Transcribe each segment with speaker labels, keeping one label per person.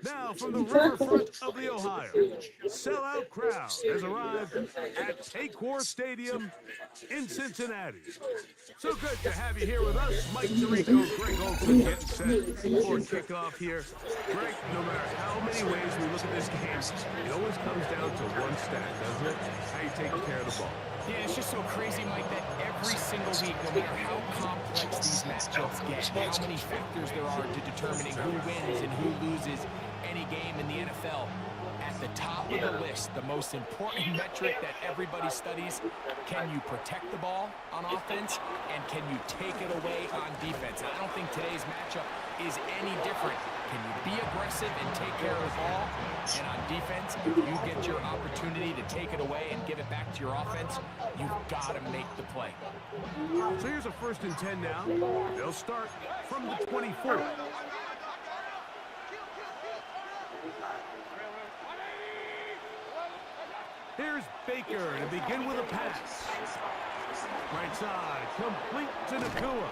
Speaker 1: Now from the riverfront of the Ohio, sellout crowd has arrived at Paycor Stadium in Cincinnati. So good to have you here with us. Mike Tirico, Greg Olson getting set for kickoff here. Greg, no matter how many ways we look at this game, it always comes down to one stat, doesn't it? How you take care of the ball.
Speaker 2: Yeah, it's just so crazy, Mike, that every single week, no matter how complex these matchups get, how many factors there are to determining who wins and who loses any game in the NFL, at the top of the list, the most important metric that everybody studies, can you protect the ball on offense and can you take it away on defense? And I don't think today's matchup is any different. Can you be aggressive and take care of the ball? And on defense, if you get your opportunity to take it away and give it back to your offense, you've got to make the play.
Speaker 1: So here's a 1st and 10 now. They'll start from the 24. Here's Baker to begin with a pass. Right side, complete to Nacua.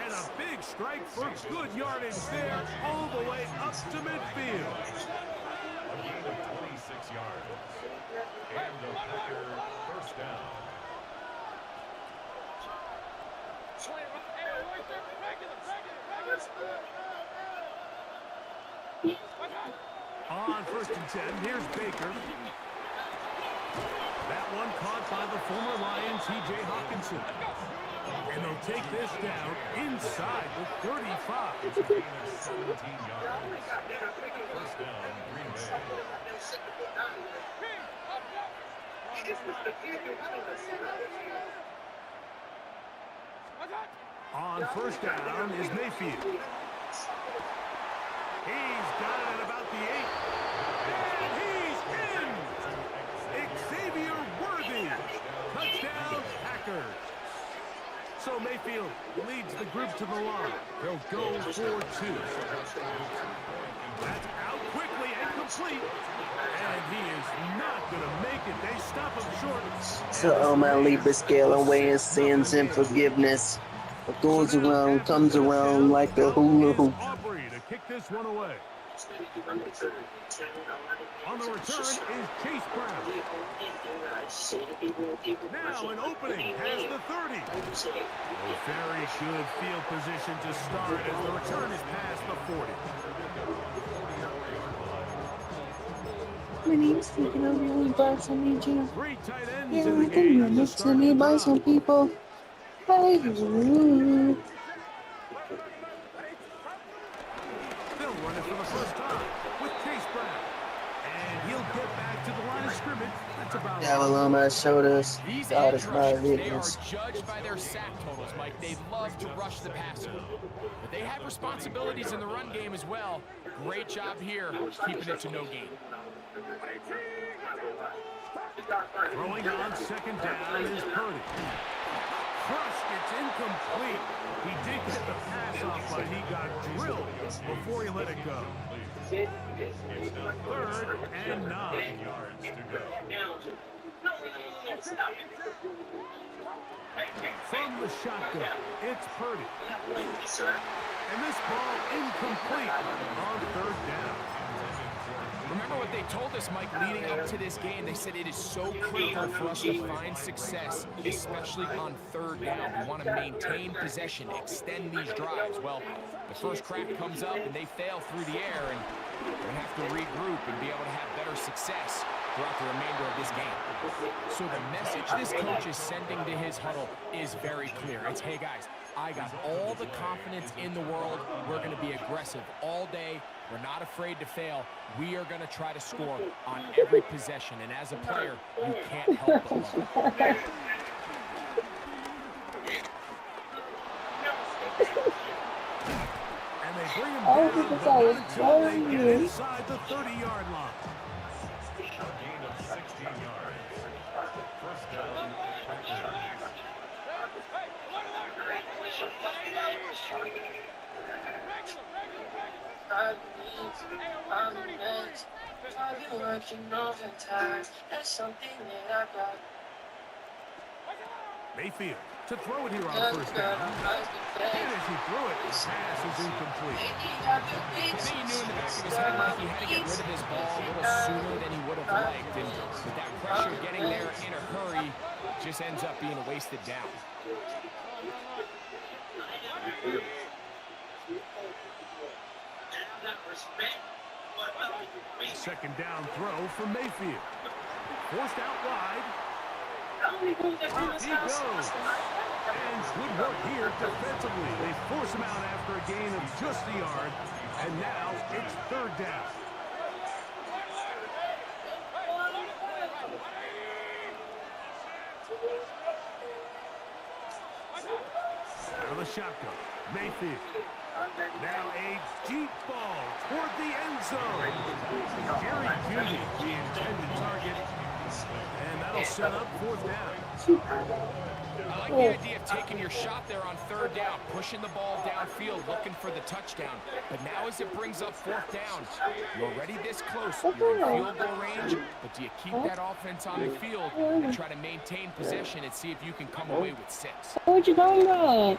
Speaker 1: And a big strike for good yardage there, all the way up to midfield.
Speaker 3: A gain of 26 yards. And the Packer 1st down.
Speaker 1: On 1st and 10, here's Baker. That one caught by the former Lion, T.J. Hawkinson. And they'll take this down inside the 35.
Speaker 3: It's a gain of 17 yards. 1st down, Green Bay.
Speaker 1: On 1st down is Mayfield. He's got it at about the 8. And he's in! Xavier Worthy. Touchdown, Packers. So Mayfield leads the group to the line. They'll go for 2. That's out quickly and complete. And he is not going to make it. They stop him short.
Speaker 4: So my Libra scale and weighing sins and forgiveness. What goes around comes around like a hula hoop.
Speaker 1: Aubrey to kick this one away. On the return is Chase Brown. Now an opening has the 30. A very good field position to start as the return is past the 40.
Speaker 4: My name's taken over really bad, so I need you.
Speaker 1: 3 tight ends
Speaker 4: Yeah,
Speaker 1: in
Speaker 4: I
Speaker 1: the
Speaker 4: think
Speaker 1: game
Speaker 4: you're
Speaker 1: to
Speaker 4: next to
Speaker 1: start
Speaker 4: me
Speaker 1: the
Speaker 4: by
Speaker 1: drive.
Speaker 4: some people. Hey,
Speaker 1: They'll run it for the first time with Chase Brown. And he'll get back to the line of scrimmage. That's about
Speaker 4: devil on my shoulders.
Speaker 2: These
Speaker 4: God
Speaker 2: edge
Speaker 4: is my
Speaker 2: rushers, they are
Speaker 4: witness.
Speaker 2: judged by their sack totals, Mike. They love to rush the passer. But they have responsibilities in the run game as well. Great job here, keeping it to no gain.
Speaker 1: Throwing on 2nd down is Purdy. Crushed, it's incomplete. He did get the pass off, but he got drilled before he let it go. 3rd and 9.
Speaker 3: Yards to go.
Speaker 1: From the shotgun, it's Purdy. And this ball incomplete on 3rd down.
Speaker 2: Remember what they told us, Mike, leading up to this game. They said it is so critical for us to find success, especially on 3rd down. We want to maintain possession, extend these drives. Well, the first crack comes up and they fail through the air, and they're going to have to regroup and be able to have better success throughout the remainder of this game. So the message this coach is sending to his huddle is very clear. It's, hey guys, I got all the confidence in the world. We're going to be aggressive all day. We're not afraid to fail. We are going to try to score on every possession. And as a player, you can't help but love it.
Speaker 1: And they bring him
Speaker 4: Oh,
Speaker 1: down,
Speaker 4: because
Speaker 1: but
Speaker 4: I was
Speaker 1: not until they get
Speaker 4: blowing you.
Speaker 1: inside the 30-yard line.
Speaker 3: A gain of 16 yards. 1st down, Packers.
Speaker 5: I've been working overtime. That's something that I got.
Speaker 1: Mayfield to throw it here on
Speaker 5: Doug
Speaker 1: first
Speaker 5: got
Speaker 1: down.
Speaker 5: a nice
Speaker 1: And
Speaker 5: defense.
Speaker 1: as he threw it, the pass is incomplete.
Speaker 2: I think he knew in the back of his head, Mike, he had to get rid of this ball a little sooner than he would have liked. And with that pressure getting there in a hurry, just ends up being a wasted down.
Speaker 1: Second down throw for Mayfield. Forced out wide. Off he goes. And good work here defensively. They force him out after a gain of just a yard. And now it's third down. Out of the shotgun. Mayfield. Now a deep ball toward the end zone. Jerry Jeudy, the intended target. And that'll set up fourth down.
Speaker 2: I like the idea of taking your shot there on third down, pushing the ball downfield, looking for the touchdown. But now as it brings up fourth down, you're already this close. You're in field goal range, but do you keep that offense on the field and try to maintain possession and see if you can come away with 6?
Speaker 6: What you talking about?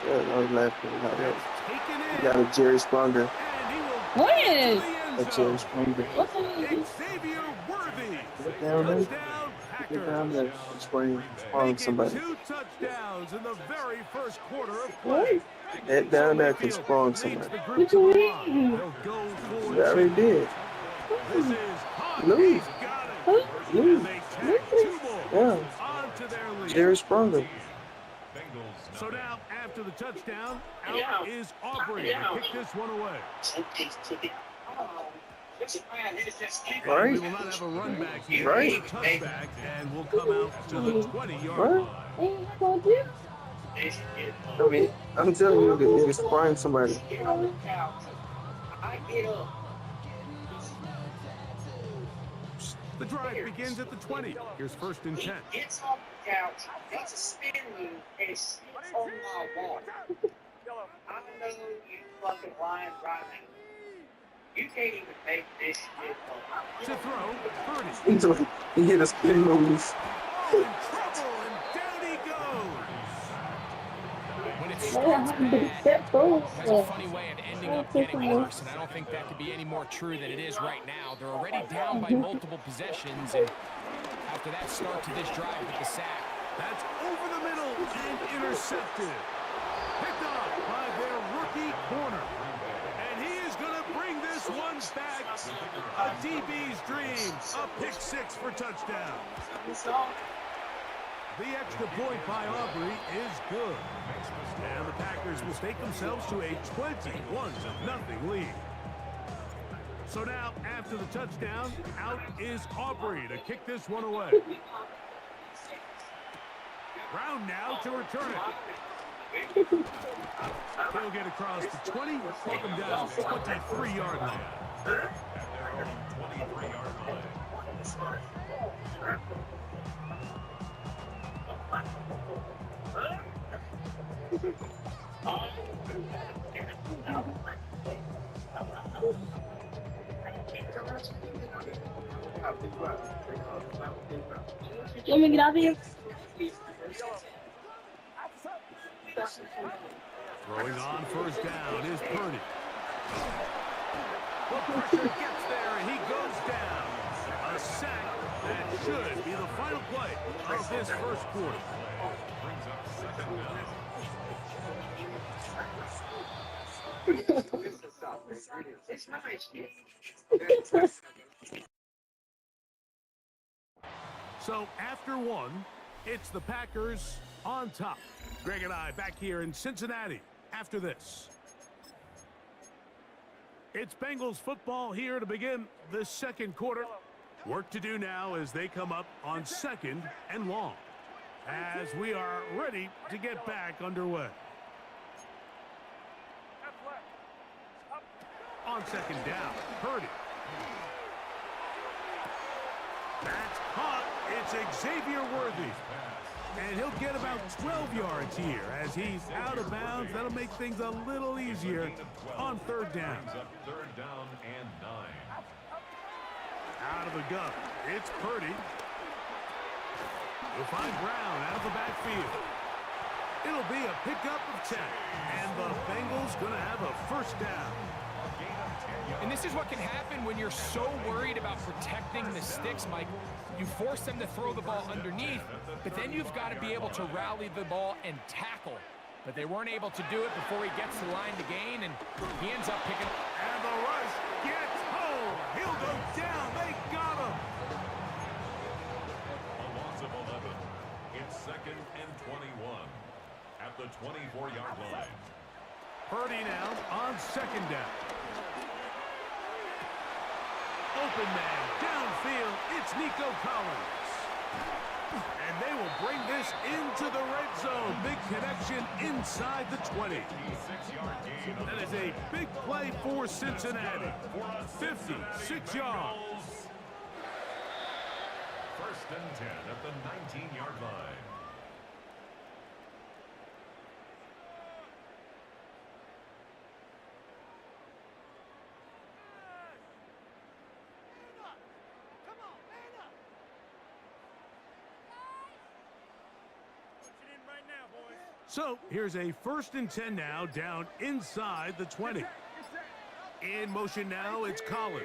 Speaker 4: Yeah, I was laughing about that.
Speaker 1: Taken in.
Speaker 4: You got a Jerry Spronger.
Speaker 1: And he will
Speaker 6: What?
Speaker 1: to the end
Speaker 4: A Jerry
Speaker 1: zone.
Speaker 4: Spronger.
Speaker 6: What the?
Speaker 1: Xavier Worthy.
Speaker 4: Get down there.
Speaker 1: Touchdown,
Speaker 4: Get down
Speaker 1: Packers.
Speaker 4: there. Spring
Speaker 1: Making
Speaker 4: somebody.
Speaker 1: 2 touchdowns in the very first quarter of
Speaker 6: What?
Speaker 1: play.
Speaker 4: That down there can
Speaker 1: Mayfield
Speaker 4: sprung
Speaker 1: leads
Speaker 4: somebody.
Speaker 1: the group
Speaker 6: What
Speaker 1: to
Speaker 6: you
Speaker 1: the line.
Speaker 6: mean?
Speaker 1: They'll go for
Speaker 4: You already
Speaker 1: two.
Speaker 4: did.
Speaker 1: This is hot.
Speaker 4: Lou.
Speaker 1: He's got it.
Speaker 4: Lou.
Speaker 1: And they tack 2 more
Speaker 4: Yeah.
Speaker 1: onto their lead.
Speaker 4: Jerry Spronger.
Speaker 1: So now, after the touchdown, out is Aubrey to kick this one away.
Speaker 4: Right.
Speaker 1: We will not have a run back here.
Speaker 4: Right.
Speaker 1: It's a touchback, and we'll come out to the 20-yard
Speaker 4: Right.
Speaker 1: line.
Speaker 6: Ain't gonna do.
Speaker 4: I mean, I'm telling you, you can sprung somebody.
Speaker 1: The drive begins at the 20. Here's first and 10.
Speaker 7: Gets off the couch, makes a spin move, and sits on my wall. I know you fucking lying right now. You can't even make this shit up.
Speaker 1: To throw, Purdy.
Speaker 4: He hit a spin move.
Speaker 1: Oh, in trouble, and down he goes.
Speaker 2: When it
Speaker 6: Yeah,
Speaker 2: starts
Speaker 6: I'm
Speaker 2: bad,
Speaker 6: gonna step forward.
Speaker 2: has a funny way of ending up getting worse, and I don't think that could be any more true than it is right now. They're already down by multiple possessions, and after that start to this drive with the sack,
Speaker 1: That's over the middle and intercepted. Picked off by their rookie corner. And he is going to bring this one back. A DB's dream. A pick 6 for touchdown. The extra point by Aubrey is good. And the Packers will stake themselves to a 21-0 lead. So now, after the touchdown, out is Aubrey to kick this one away. Brown now to return it. He'll get across the 20, take him down to the 23-yard line.
Speaker 3: 23-yard line.
Speaker 6: Let me get out of here.
Speaker 1: Throwing on first down is Purdy. The pressure gets there, and he goes down. A sack that should be the final play of this first quarter.
Speaker 3: Brings up second down.
Speaker 1: So after one, it's the Packers on top. Greg and I back here in Cincinnati after this. It's Bengals football here to begin the second quarter. Work to do now as they come up on second and long, as we are ready to get back underway. On second down, Purdy. That's caught. It's Xavier Worthy. And he'll get about 12 yards here as he's out of bounds. That'll make things a little easier on third down.
Speaker 3: Brings up third down and 9.
Speaker 1: Out of the gun, it's Purdy. He'll find Brown out of the backfield. It'll be a pickup of 10. And the Bengals going to have a first down.
Speaker 2: And this is what can happen when you're so worried about protecting the sticks, Mike. You force them to throw the ball underneath, but then you've got to be able to rally the ball and tackle. But they weren't able to do it before he gets the line to gain, and he ends up picking up.
Speaker 1: And the rush gets home. He'll go down. They got him.
Speaker 3: A loss of 11. It's 2nd and 21 at the 24-yard line.
Speaker 1: Purdy now on 2nd down. Open man downfield. It's Nico Collins. And they will bring this into the red zone. Big connection inside the 20. That is a big play for Cincinnati. 56 yards.
Speaker 3: 1st and 10 at the 19-yard line.
Speaker 1: So here's a 1st and 10 now down inside the 20. In motion now, it's Collins.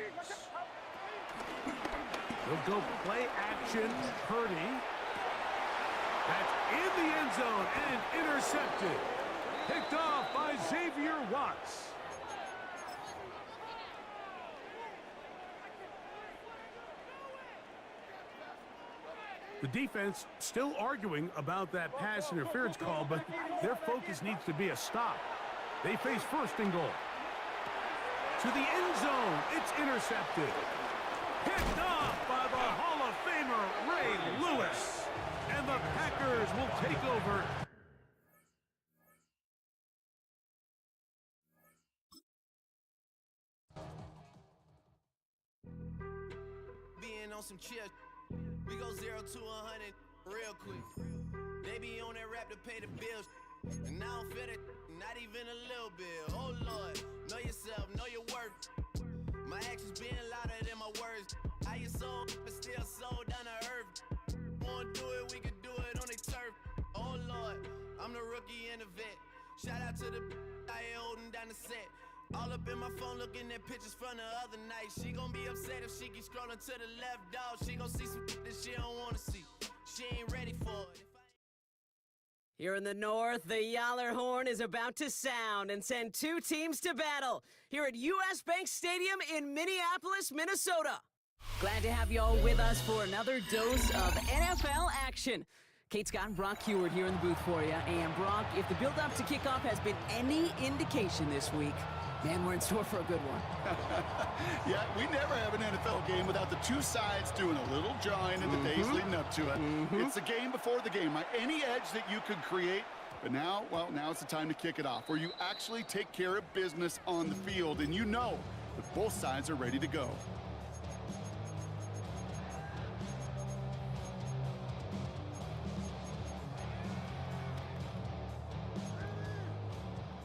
Speaker 1: He'll go play action. Purdy. That's in the end zone and intercepted. Picked off by Xavier Watts. The defense still arguing about that pass interference call, but their focus needs to be a stop. They face 1st and goal. To the end zone, it's intercepted. Picked off by the Hall of Famer, Ray Lewis. And the Packers will take over.
Speaker 8: Being on some chill. We go 0 to 100 real quick. They be on that rap to pay the bills. And I don't feel it, not even a little bit. Oh Lord, know yourself, know your worth. My actions being louder than my words. How you sold, but still sold down to earth. Wanna do it, we could do it on the turf. Oh Lord, I'm the rookie and the vet. Shout out to the I holding down the set. All up in my phone looking at pictures from the other night. She gon' be upset if she keep scrolling to the left, dog. She gon' see some that she don't wanna see. She ain't ready for it.
Speaker 9: Here in the north, the Yaller horn is about to sound and send 2 teams to battle here at US Bank Stadium in Minneapolis, Minnesota. Glad to have you all with us for another dose of NFL action. Kate Scott and Brock Heward here in the booth for you. And Brock, if the build-up to kickoff has been any indication this week, man, we're in store for a good one.
Speaker 10: Yeah, we never have an NFL game without the 2 sides doing a little jawing in the days leading up to it. It's the game before the game. Any edge that you could create. But now, well, now it's the time to kick it off, where you actually take care of business on the field, and you know that both sides are ready to go.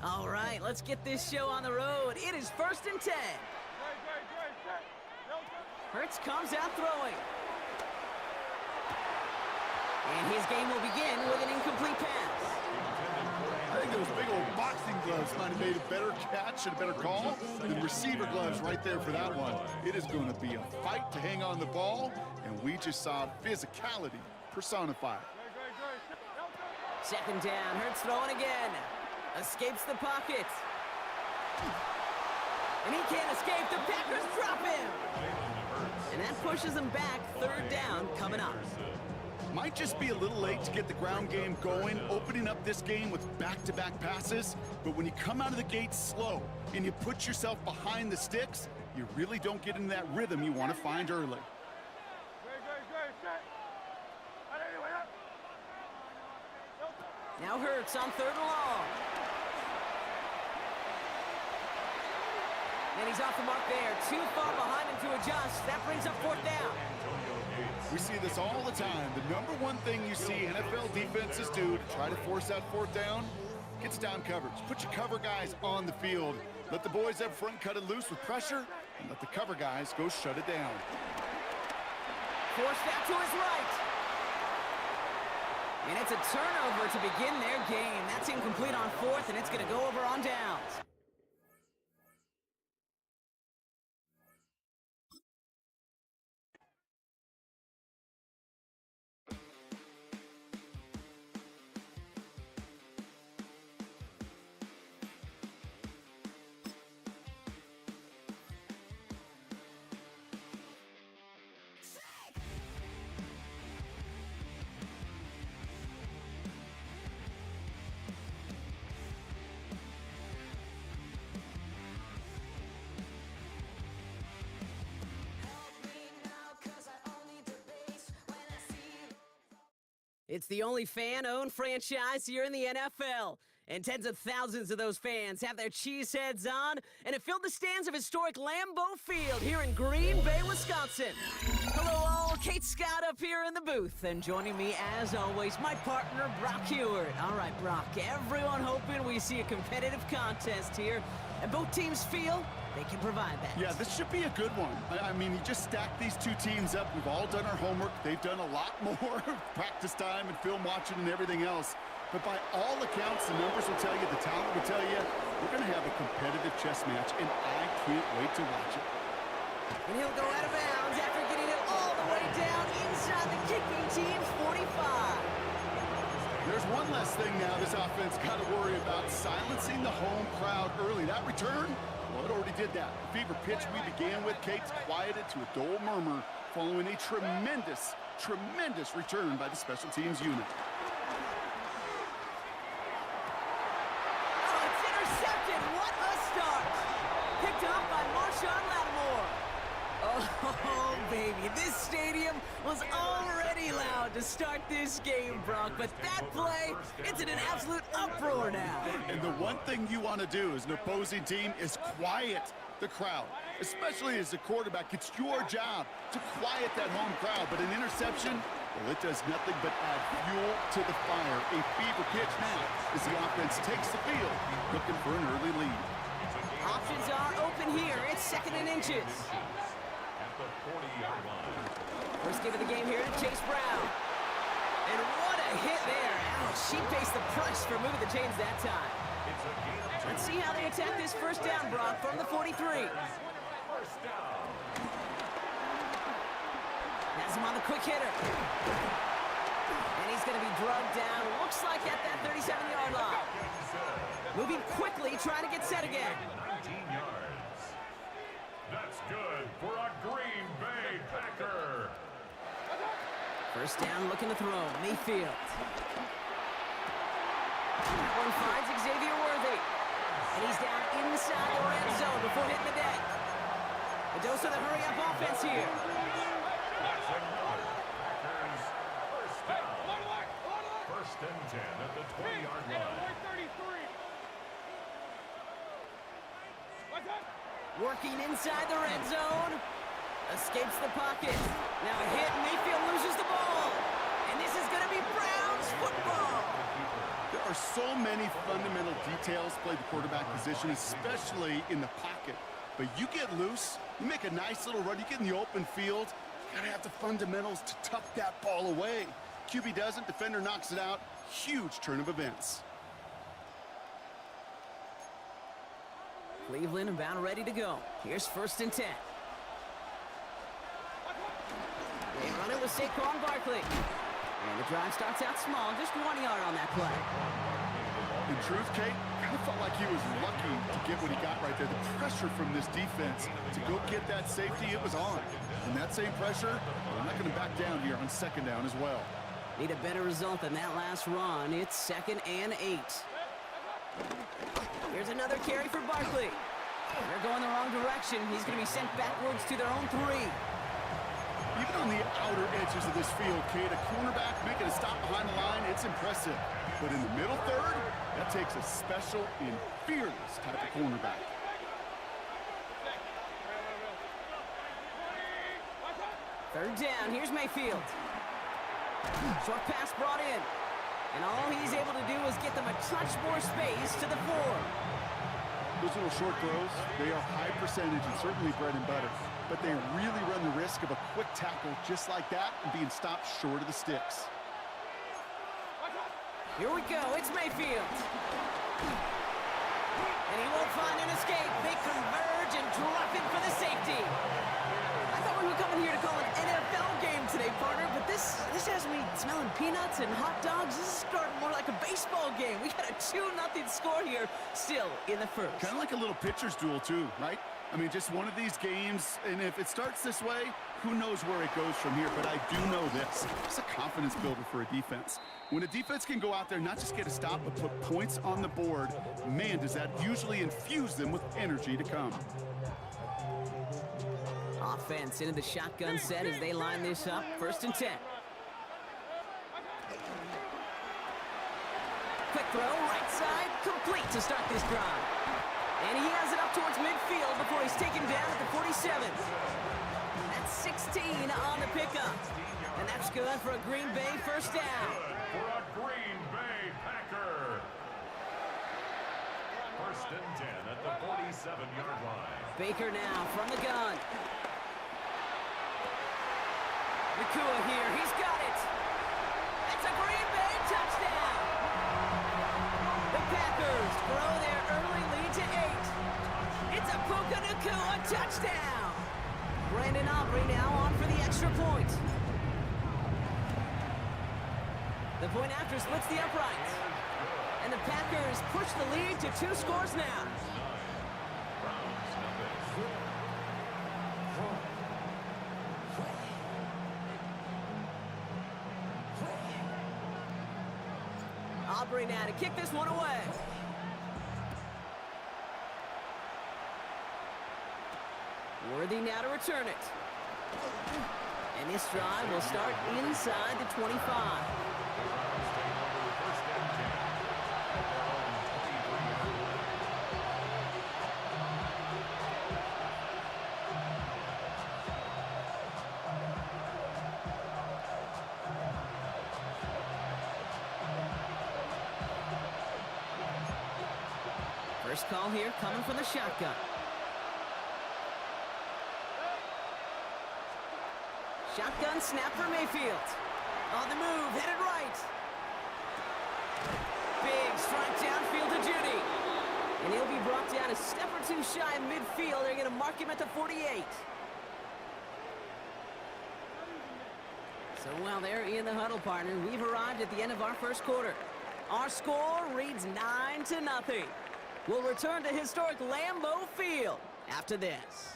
Speaker 9: All right, let's get this show on the road. It is 1st and 10. Hurts comes out throwing. And his game will begin with an incomplete pass.
Speaker 10: I think those big old boxing gloves might have made a better catch and a better call than receiver gloves right there for that one. It is going to be a fight to hang on the ball, and we just saw physicality personified.
Speaker 9: 2nd down, Hurts throwing again. Escapes the pocket. And he can't escape. The Packers drop him. And that pushes them back. 3rd down coming up.
Speaker 10: Might just be a little late to get the ground game going, opening up this game with back-to-back passes. But when you come out of the gate slow and you put yourself behind the sticks, you really don't get into that rhythm you want to find early.
Speaker 9: Now Hurts on 3rd and long. And he's off the mark there. Too far behind him to adjust. That brings up 4th down.
Speaker 10: We see this all the time. The number one thing you see NFL defenses do to try to force that 4th down, gets down coverage. Put your cover guys on the field. Let the boys up front cut it loose with pressure, and let the cover guys go shut it down.
Speaker 9: Forced out to his right. And it's a turnover to begin their game. That's incomplete on fourth, and it's going to go over on downs. It's the only fan-owned franchise here in the NFL. And tens of thousands of those fans have their cheeseheads on, and it filled the stands of historic Lambeau Field here in Green Bay, Wisconsin. Hello all, Kate Scott up here in the booth, and joining me as always, my partner, Brock Heward. All right, Brock, everyone hoping we see a competitive contest here, and both teams feel they can provide that.
Speaker 10: Yeah, this should be a good one. I mean, you just stack these two teams up. We've all done our homework. They've done a lot more practice time and film watching and everything else. But by all accounts, the numbers will tell you, the talent will tell you, we're going to have a competitive chess match, and I can't wait to watch it.
Speaker 9: And he'll go out of bounds after getting it all the way down inside the kicking team's 45.
Speaker 10: There's one less thing now this offense got to worry about, silencing the home crowd early. That return, well, it already did that. The fever pitch we began with, Kate's quieted to a dull murmur following a tremendous, tremendous return by the special teams unit.
Speaker 9: Oh, it's intercepted. What a start. Picked up by Marshawn Lattimore. Oh, baby, this stadium was already loud to start this game, Brock, but that play, it's in an absolute uproar now.
Speaker 10: And the one thing you want to do as an opposing team is quiet the crowd, especially as a quarterback. It's your job to quiet that home crowd, but an interception, well, it does nothing but add fuel to the fire. A fever pitch now as the offense takes the field, looking for an early lead.
Speaker 9: Options are open here. It's 2nd and inches. First give of the game here to Chase Brown. And what a hit there. Ouch, she faced the price for moving the chains that time. Let's see how they attack this first down, Brock, from the 43. Has him on the quick hitter. And he's going to be drugged down, looks like at that 37-yard line. Moving quickly, trying to get set again.
Speaker 3: 19 yards. That's good for a Green Bay Packer.
Speaker 9: First down, looking to throw. Mayfield. That one finds Xavier Worthy. And he's down inside the red zone before hitting the deck. A dose of the hurry-up offense here.
Speaker 3: That's another Packers first down. First and 10 at the 20-yard line.
Speaker 9: Working inside the red zone. Escapes the pocket. Now a hit, Mayfield loses the ball. And this is going to be Browns football.
Speaker 10: There are so many fundamental details play the quarterback position, especially in the pocket. But you get loose, you make a nice little run, you get in the open field, you gotta have the fundamentals to tuck that ball away. QB doesn't, defender knocks it out. Huge turn of events.
Speaker 9: Cleveland about ready to go. Here's 1st and 10. They run it with Saquon Barkley. And the drive starts out small, just 1 yard on that play.
Speaker 10: In truth, Kate, kind of felt like he was lucky to get what he got right there. The pressure from this defense to go get that safety, it was on. And that same pressure, we're not going to back down here on 2nd down as well.
Speaker 9: Need a better result than that last run. It's 2nd and 8. Here's another carry for Barkley. They're going the wrong direction. He's going to be sent backwards to their own 3.
Speaker 10: Even on the outer edges of this field, Kate, a cornerback making a stop behind the line, it's impressive. But in the middle third, that takes a special and fearless type of cornerback.
Speaker 9: Third down, here's Mayfield. Short pass brought in. And all he's able to do is get them a touch more space to the 4.
Speaker 10: Those little short throws, they are high percentage and certainly bread and butter. But they really run the risk of a quick tackle just like that and being stopped short of the sticks.
Speaker 9: Here we go, it's Mayfield. And he won't find an escape. They converge and drop in for the safety. I thought we were coming here to call an NFL game today, partner, but this has me smelling peanuts and hot dogs. This is starting more like a baseball game. We got a 2-0 score here, still in the first.
Speaker 10: Kind of like a little pitcher's duel, too, right? I mean, just one of these games, and if it starts this way, who knows where it goes from here. But I do know this. It's a confidence builder for a defense. When a defense can go out there, not just get a stop, but put points on the board, man, does that usually infuse them with energy to come.
Speaker 9: Offense into the shotgun set as they line this up. 1st and 10. Quick throw, right side, complete to start this drive. And he has it up towards midfield before he's taken down at the 47. That's 16 on the pickup. And that's good for a Green Bay 1st down.
Speaker 3: For a Green Bay Packer. 1st and 10 at the 47-yard line.
Speaker 9: Baker now from the gun. Nakua here, he's got it. That's a Green Bay touchdown. The Packers grow their early lead to 8. It's a Puka Nakua touchdown. Brandon Aubrey now on for the extra point. The point after splits the uprights. And the Packers push the lead to 2 scores now. Aubrey now to kick this one away. Worthy now to return it. And this drive will start inside the 25. First call here coming from the shotgun. Shotgun snap for Mayfield. On the move, headed right. Big strike downfield to Judy. And he'll be brought down a step or 2 shy of midfield. They're going to mark him at the 48. So while they're in the huddle, partner, we've arrived at the end of our 1st quarter. Our score reads 9-0. We'll return to historic Lambeau Field after this.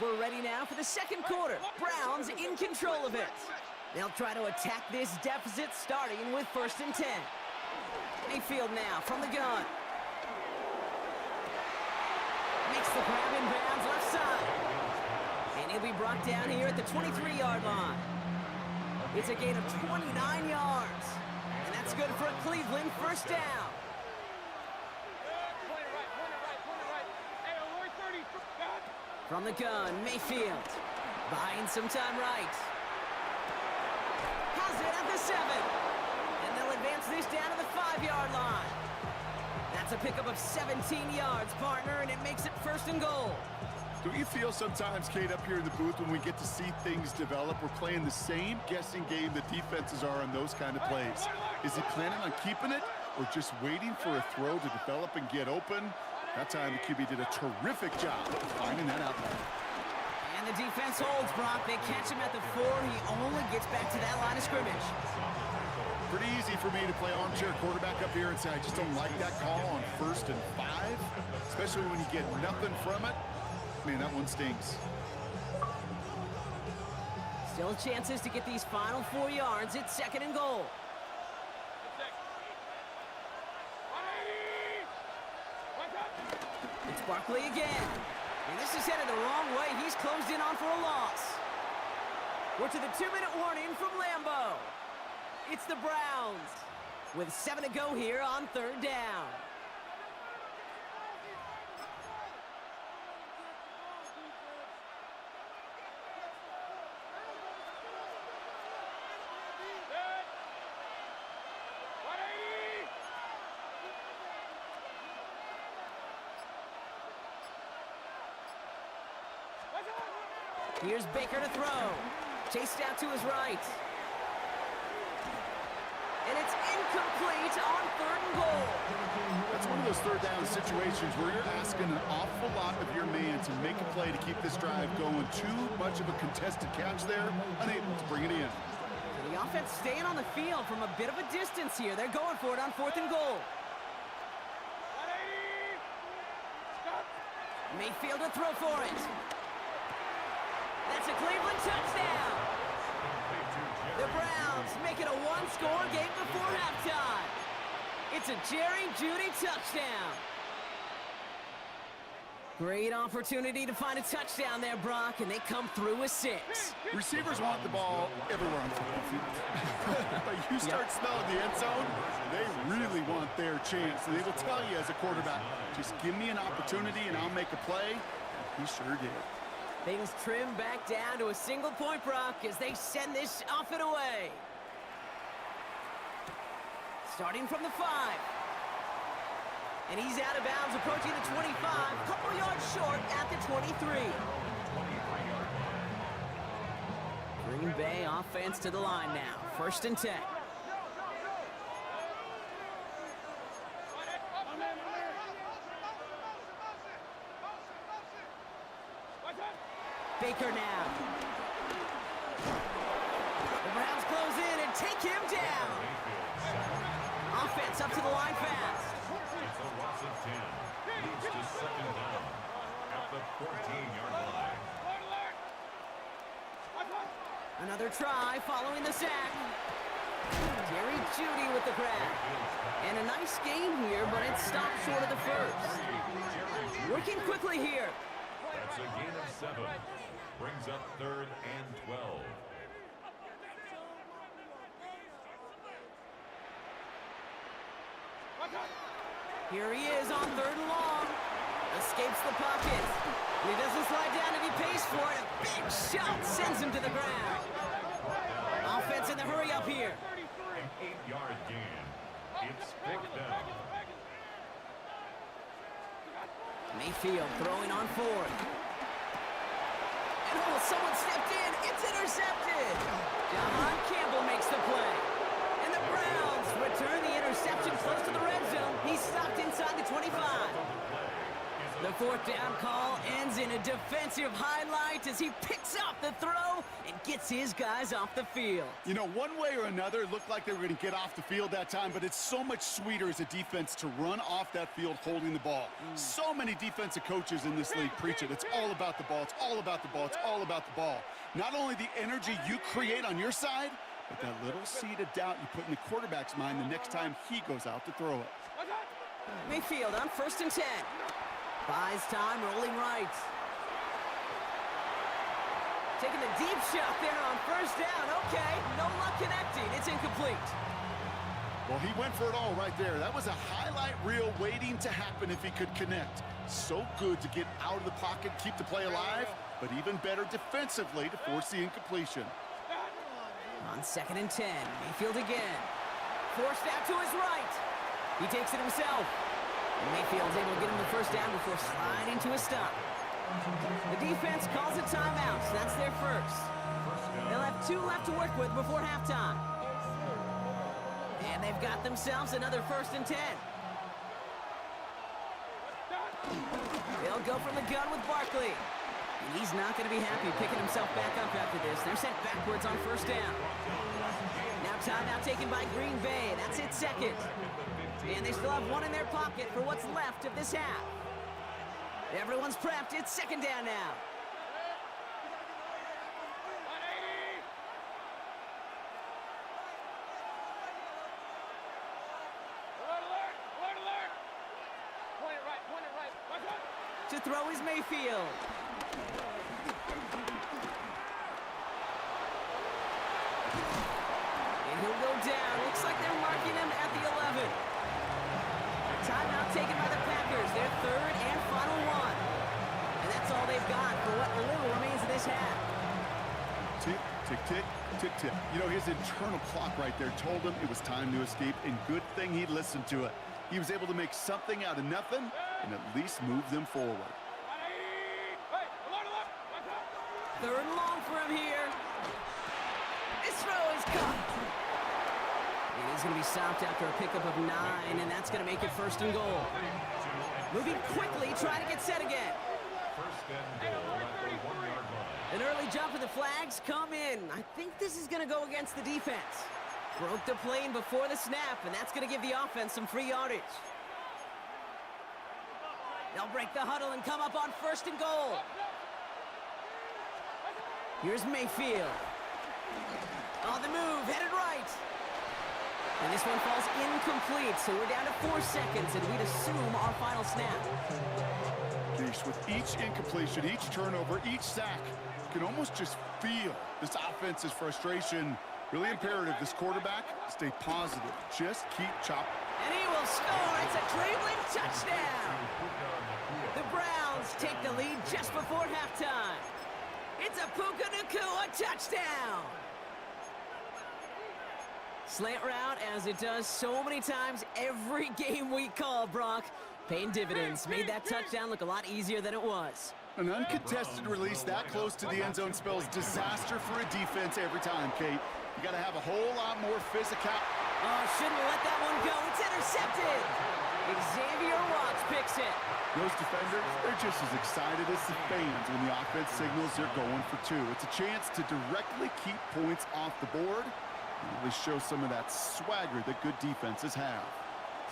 Speaker 9: We're ready now for the 2nd quarter. Browns in control of it. They'll try to attack this deficit starting with 1st and 10. Mayfield now from the gun. Makes the grab in bounds left side. And he'll be brought down here at the 23-yard line. It's a gain of 29 yards. And that's good for a Cleveland 1st down. From the gun, Mayfield. Buying some time right. Has it at the 7. And they'll advance this down to the 5-yard line. That's a pickup of 17 yards, partner, and it makes it 1st and goal.
Speaker 10: Don't you feel sometimes, Kate, up here in the booth when we get to see things develop, we're playing the same guessing game the defenses are on those kind of plays? Is he planning on keeping it or just waiting for a throw to develop and get open? That time the QB did a terrific job of finding that outlet.
Speaker 9: And the defense holds, Brock. They catch him at the 4. He only gets back to that line of scrimmage.
Speaker 10: Pretty easy for me to play armchair quarterback up here and say I just don't like that call on 1st and 5, especially when you get nothing from it. Man, that one stings.
Speaker 9: Still chances to get these final 4 yards. It's 2nd and goal. It's Barkley again. And this is headed the wrong way. He's closed in on for a loss. We're to the 2-minute warning from Lambeau. It's the Browns with 7 to go here on 3rd down. Here's Baker to throw. Chased out to his right. And it's incomplete on 3rd and goal.
Speaker 10: That's one of those third down situations where you're asking an awful lot of your man to make a play to keep this drive going. Too much of a contested catch there, unable to bring it in.
Speaker 9: The offense staying on the field from a bit of a distance here. They're going for it on 4th and goal. Mayfield to throw for it. That's a Cleveland touchdown. The Browns make it a one-score game before halftime. It's a Jerry Jeudy touchdown. Great opportunity to find a touchdown there, Brock, and they come through with 6.
Speaker 10: Receivers want the ball everywhere on the football field. But you start smelling the end zone, they really want their chance. And they will tell you as a quarterback, just give me an opportunity and I'll make a play. He sure did.
Speaker 9: Things trim back down to a single point, Brock, as they send this off and away. Starting from the 5. And he's out of bounds, approaching the 25, a couple yards short at the 23. Green Bay offense to the line now, 1st and 10. Baker now. The Browns close in and take him down. Offense up to the line fast.
Speaker 3: It's a loss of 10. Leads to 2nd down at the 14-yard line.
Speaker 9: Another try following the sack. Jerry Jeudy with the grab. And a nice game here, but it stopped short of the 1st. Working quickly here.
Speaker 3: That's a gain of 7. Brings up 3rd and 12.
Speaker 9: Here he is on 3rd and long. Escapes the pocket. He doesn't slide down and he pays for it. A big shot sends him to the ground. Offense in the hurry up here.
Speaker 3: An 8-yard gain. It's picked up.
Speaker 9: Mayfield throwing on 4th. And oh, someone stepped in. It's intercepted. John Campbell makes the play. And the Browns return the interception close to the red zone. He's stopped inside the 25. The 4th down call ends in a defensive highlight as he picks up the throw and gets his guys off the field.
Speaker 10: You know, one way or another, it looked like they were going to get off the field that time, but it's so much sweeter as a defense to run off that field holding the ball. So many defensive coaches in this league preach it. It's all about the ball. It's all about the ball. It's all about the ball. Not only the energy you create on your side, but that little seed of doubt you put in the quarterback's mind the next time he goes out to throw it.
Speaker 9: Mayfield on 1st and 10. Buys time, rolling right. Taking the deep shot there on 1st down. Okay, no luck connecting. It's incomplete.
Speaker 10: Well, he went for it all right there. That was a highlight reel waiting to happen if he could connect. So good to get out of the pocket, keep the play alive, but even better defensively to force the incompletion.
Speaker 9: On 2nd and 10, Mayfield again. Forced out to his right. He takes it himself. And Mayfield's able to get him the 1st down before sliding to a stop. The defense calls a timeout, so that's their 1st. They'll have 2 left to work with before halftime. And they've got themselves another 1st and 10. They'll go from the gun with Barkley. And he's not going to be happy picking himself back up after this. They're sent backwards on 1st down. Now timeout taken by Green Bay. That's its 2nd. And they still have 1 in their pocket for what's left of this half. Everyone's prepped. It's 2nd down now. To throw is Mayfield. And he'll go down. Looks like they're marking him at the 11. Timeout taken by the Packers. Their 3rd and final one. And that's all they've got for what little remains of this half.
Speaker 10: Tick, tick, tick, tick, tick. You know, his internal clock right there told him it was time to escape, and good thing he listened to it. He was able to make something out of nothing and at least move them forward.
Speaker 9: Third and long for him here. This throw is caught. And he's going to be stopped after a pickup of 9, and that's going to make it first and goal. Moving quickly, trying to get set again.
Speaker 3: First and goal at the 1-yard line.
Speaker 9: An early jump and the flags come in. I think this is going to go against the defense. Broke the plane before the snap, and that's going to give the offense some free yardage. They'll break the huddle and come up on first and goal. Here's Mayfield. On the move, headed right. And this one falls incomplete, so we're down to 4 seconds, and we'd assume our final snap.
Speaker 10: Geesh, with each incompletion, each turnover, each sack, you can almost just feel this offense's frustration. Really imperative, this quarterback, stay positive. Just keep chopping.
Speaker 9: And he will score. It's a dribbling touchdown. The Browns take the lead just before halftime. It's a Puka Nacua touchdown. Slant route, as it does so many times every game we call, Brock. Paying dividends. Made that touchdown look a lot easier than it was.
Speaker 10: An uncontested release that close to the end zone spells disaster for a defense every time, Kate. You got to have a whole lot more physical.
Speaker 9: Oh, shouldn't have let that one go. It's intercepted. Xavier Watts picks it.
Speaker 10: Those defenders, they're just as excited as the fans when the offense signals they're going for 2. It's a chance to directly keep points off the board and really show some of that swagger that good defenses have.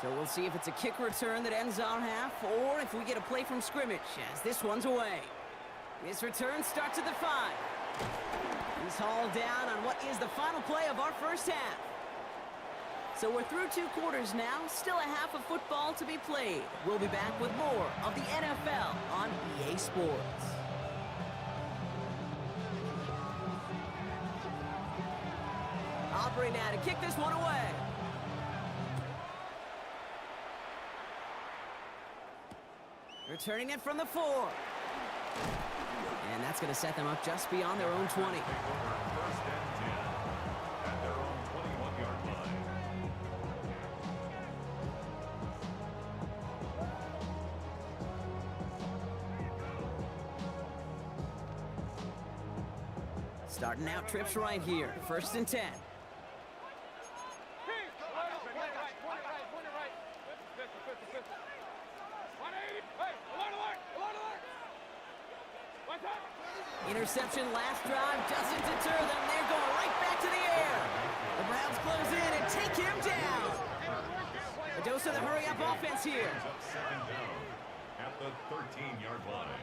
Speaker 9: So we'll see if it's a kick return that ends our half, or if we get a play from scrimmage, as this one's away. This return starts at the 5. He's hauled down on what is the final play of our first half. So we're through 2 quarters now, still a half of football to be played. We'll be back with more of the NFL on EA Sports. Aubrey now to kick this one away. Returning it from the 4. And that's going to set them up just beyond their own 20.
Speaker 3: First and 10 at their own 21-yard line.
Speaker 9: Starting out trips right here. First and 10. Interception last drive doesn't deter them. They're going right back to the air. The Browns close in and take him down. A dose of the hurry-up offense here.
Speaker 3: Second down at the 13-yard line.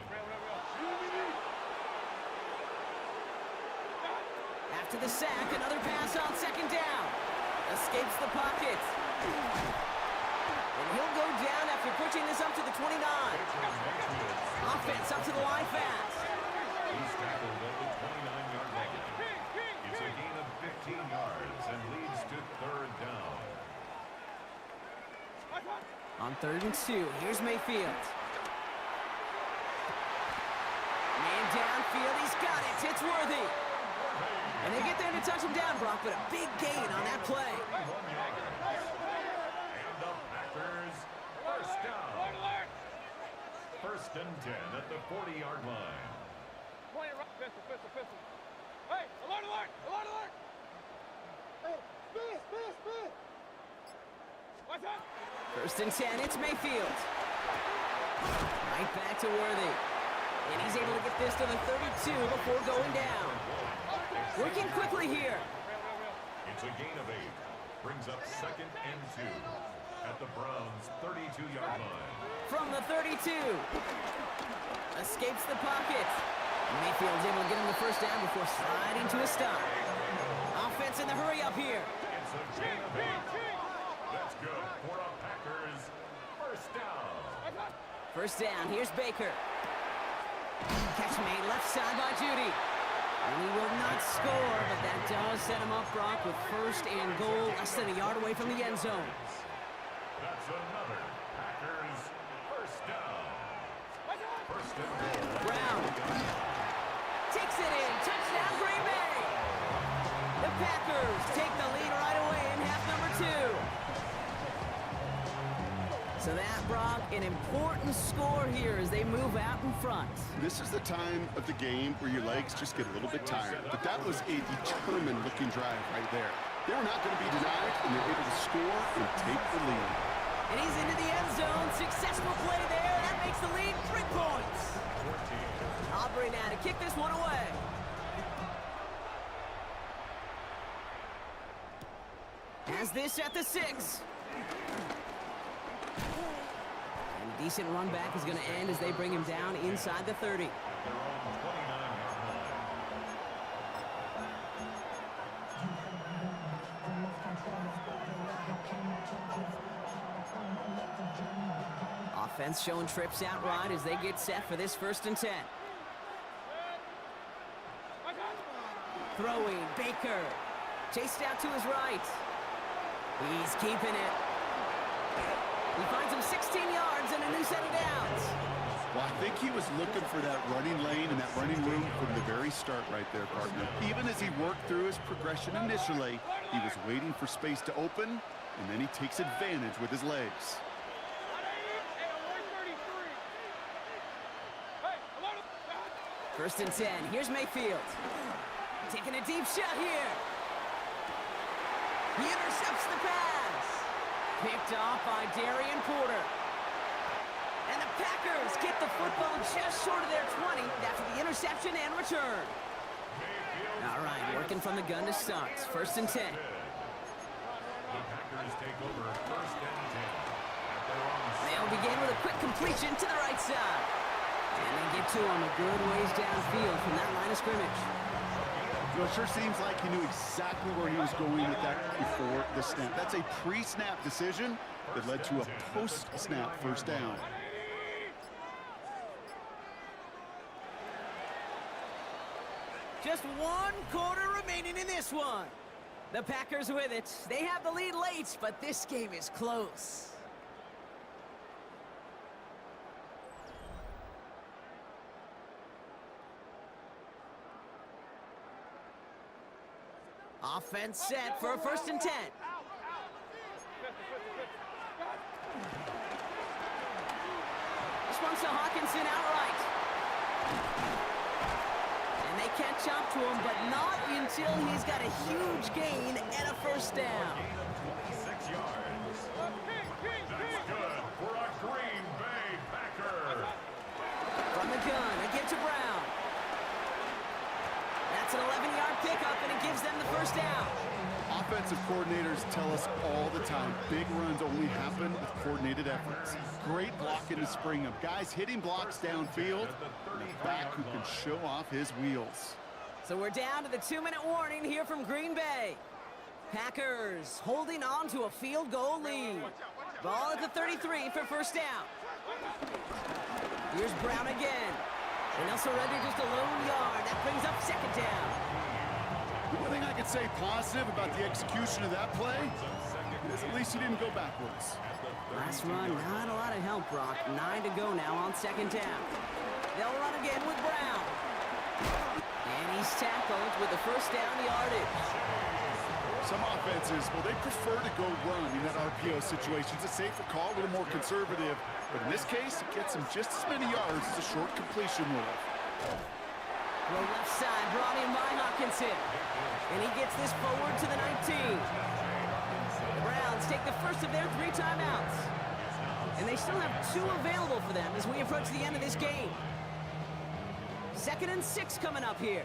Speaker 9: After the sack, another pass on second down. Escapes the pocket. And he'll go down after pushing this up to the 29. Offense up to the line fast.
Speaker 3: He's tackled at the 29-yard line. It's a gain of 15 yards and leads to third down.
Speaker 9: On 3rd and 2, here's Mayfield. Man downfield, he's got it. It's Worthy. And they get there to touch him down, Brock, but a big gain on that play.
Speaker 3: And the Packers, first down. First and 10 at the 40-yard line.
Speaker 11: Hey, alert, alert, alert, alert! Hey, miss! What's up?
Speaker 9: First and 10, it's Mayfield. Right back to Worthy. And he's able to get this to the 32 before going down. Working quickly here.
Speaker 3: It's a gain of 8. Brings up second and 2 at the Browns' 32-yard line.
Speaker 9: From the 32. Escapes the pocket. Mayfield's able to get him the first down before sliding to a stop. Offense in the hurry up here.
Speaker 3: It's a gain of 8. That's good for a Packers first down.
Speaker 9: First down, here's Baker. Catch made left side by Judy. And he will not score, but that does set him up, Brock, with first and goal, less than a yard away from the end zone.
Speaker 3: That's another Packers first down. First and goal.
Speaker 9: Brown takes it in. Touchdown, Green Bay. The Packers take the lead right away in half number 2. So that, Brock, an important score here as they move out in front.
Speaker 10: This is the time of the game where your legs just get a little bit tired. But that was a determined-looking drive right there. They were not going to be denied, and they're able to score and take the lead.
Speaker 9: And he's into the end zone. Successful play there. That makes the lead 3 points. Aubrey now to kick this one away. Has this at the 6. And a decent run back is going to end as they bring him down inside the 30. Offense showing trips out wide as they get set for this 1st and 10. Throwing, Baker. Chased out to his right. He's keeping it. He finds him 16 yards and a new set of downs.
Speaker 10: Well, I think he was looking for that running lane and that running room from the very start right there, partner. Even as he worked through his progression initially, he was waiting for space to open, and then he takes advantage with his legs.
Speaker 9: 1st and 10. Here's Mayfield. Taking a deep shot here. He intercepts the pass. Picked off by Darian Porter. And the Packers get the football just short of their 20 after the interception and return. All right, working from the gun to start. 1st and 10.
Speaker 3: The Packers take over 1st and 10.
Speaker 9: They'll begin with a quick completion to the right side. And they get to him a good ways downfield from that line of scrimmage.
Speaker 10: Well, it sure seems like he knew exactly where he was going with that before the snap. That's a pre-snap decision that led to a post-snap 1st down.
Speaker 9: Just 1 quarter remaining in this one. The Packers with it. They have the lead late, but this game is close. Offense set for a 1st and 10. This one's to Hawkinson outright. And they catch up to him, but not until he's got a huge gain and a 1st down.
Speaker 3: 6 yards. That's good for a Green Bay Packer.
Speaker 9: From the gun, they get to Brown. That's an 11-yard pickup, and it gives them the 1st down.
Speaker 10: Offensive coordinators tell us all the time, big runs only happen with coordinated efforts. Great blocking to spring them. Guys hitting blocks downfield, and a back who can show off his wheels.
Speaker 9: So we're down to the 2-minute warning here from Green Bay. Packers holding on to a field goal lead. Ball at the 33 for 1st down. Here's Brown again. And they'll surrender just a lone yard. That brings up 2nd down.
Speaker 10: The one thing I can say positive about the execution of that play is at least he didn't go backwards.
Speaker 9: Last run, not a lot of help, Brock. 9 to go now on 2nd down. They'll run again with Brown. And he's tackled with the 1st down yardage.
Speaker 10: Some offenses, well, they prefer to go run in that RPO situation. It's a safer call, a little more conservative. But in this case, it gets him just as many yards as a short completion would have.
Speaker 9: Throw left side, brought in by Hawkinson. And he gets this forward to the 19. The Browns take the 1st of their 3 timeouts. And they still have 2 available for them as we approach the end of this game. 2nd and 6 coming up here.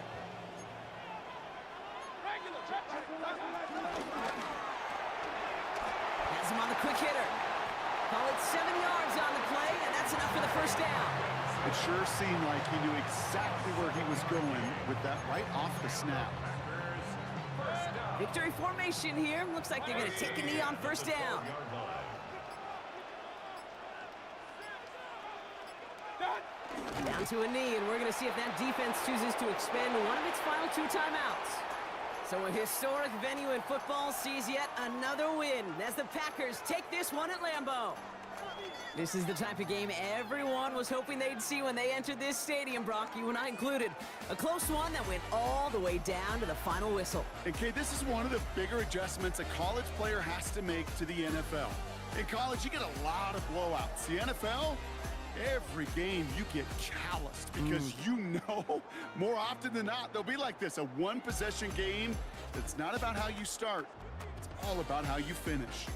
Speaker 9: Has him on the quick hitter. Call it 7 yards on the play, and that's enough for the 1st down.
Speaker 10: It sure seemed like he knew exactly where he was going with that right off the snap.
Speaker 9: Victory formation here. Looks like they're going to take a knee on 1st down. Down to a knee, and we're going to see if that defense chooses to expend one of its final 2 timeouts. So a historic venue in football sees yet another win as the Packers take this one at Lambeau. This is the type of game everyone was hoping they'd see when they entered this stadium, Brock, you and I included. A close one that went all the way down to the final whistle.
Speaker 10: And Kay, this is one of the bigger adjustments a college player has to make to the NFL. In college, you get a lot of blowouts. The NFL, every game you get calloused because you know more often than not, they'll be like this, a one-possession game that's not about how you start. It's all about how you finish.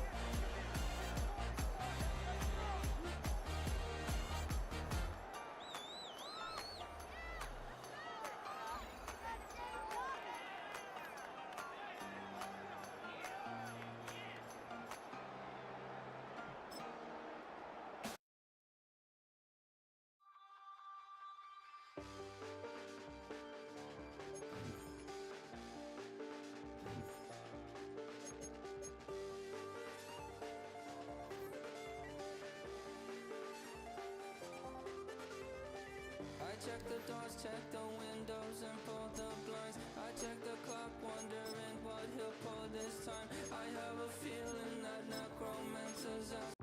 Speaker 12: I check the doors, check the windows, and pull the blinds. I check the clock, wondering what he'll pull this time. I have a feeling that necromancer's out.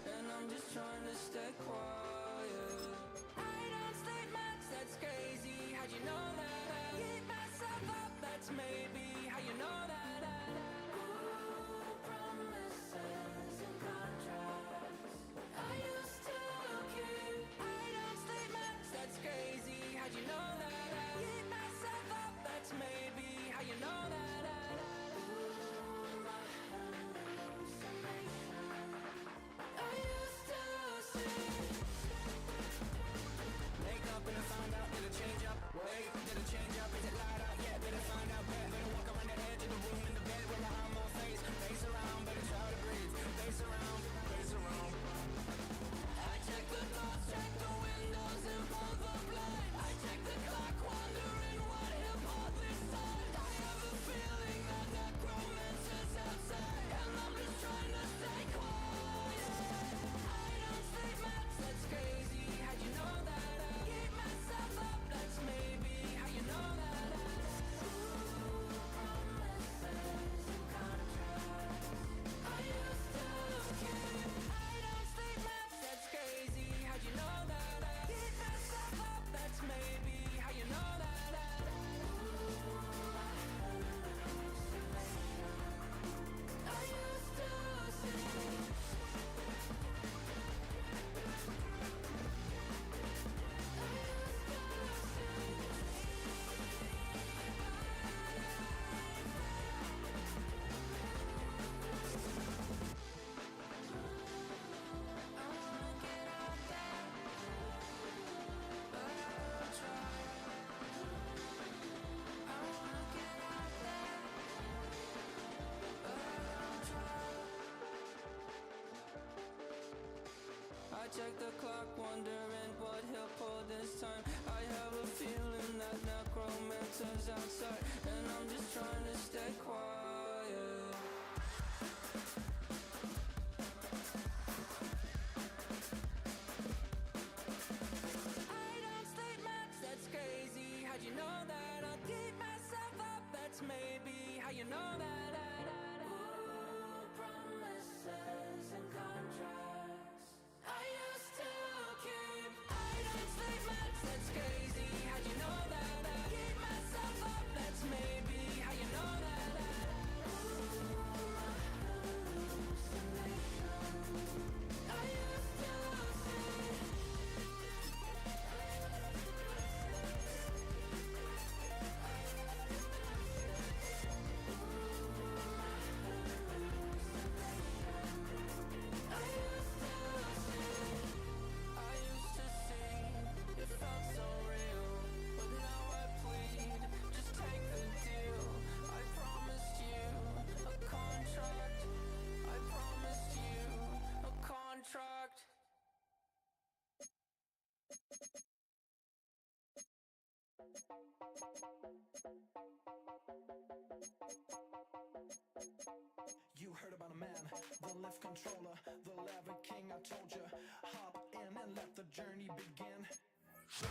Speaker 12: And I'm just trying to stay quiet. I don't sleep much, that's crazy. How'd you know that? I keep myself up, that's maybe how you know that. I check the clock, wondering what he'll pull this time. I have a feeling that necromancer's outside, and I'm just trying to stay quiet. I don't sleep much, that's crazy. How'd you know that? I'll keep myself up, that's maybe how you know that. Ooh, promises and contracts. I used to keep. I don't sleep much, that's crazy. How'd you know that? I keep myself up, that's maybe how you know that. I used to
Speaker 13: You heard about a man, the lift controller, the lever king. I told you, hop in and let the journey begin. Shine,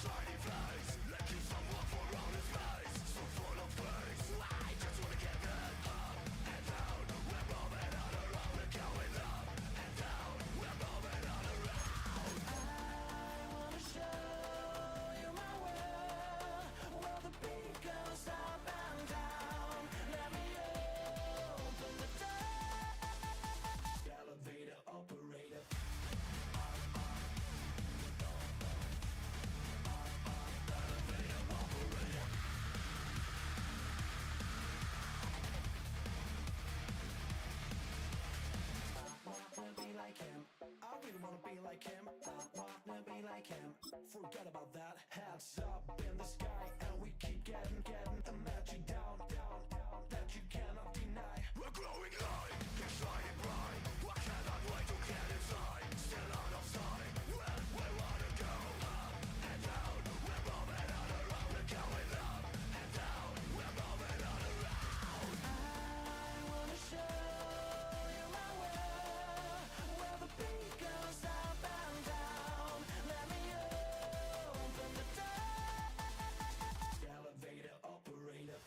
Speaker 13: shiny flags, let you someone for on his face. So full of face, I just wanna get that up and down. We're moving on around, we're going up and down. We're moving on around. I wanna show you my world, where the beat goes up and down. be like him. I wanna be like him. Forget about that. Hats up in the sky, and we keep getting the magic down, that you cannot deny. We're growing light, exciting bright. I cannot wait to get inside. Still out of sight. When we wanna go up and down, we're moving on around. We're going up and down. We're moving on around. I wanna show you my world, where the beat goes up and down. Let me open the door. Elevator operator.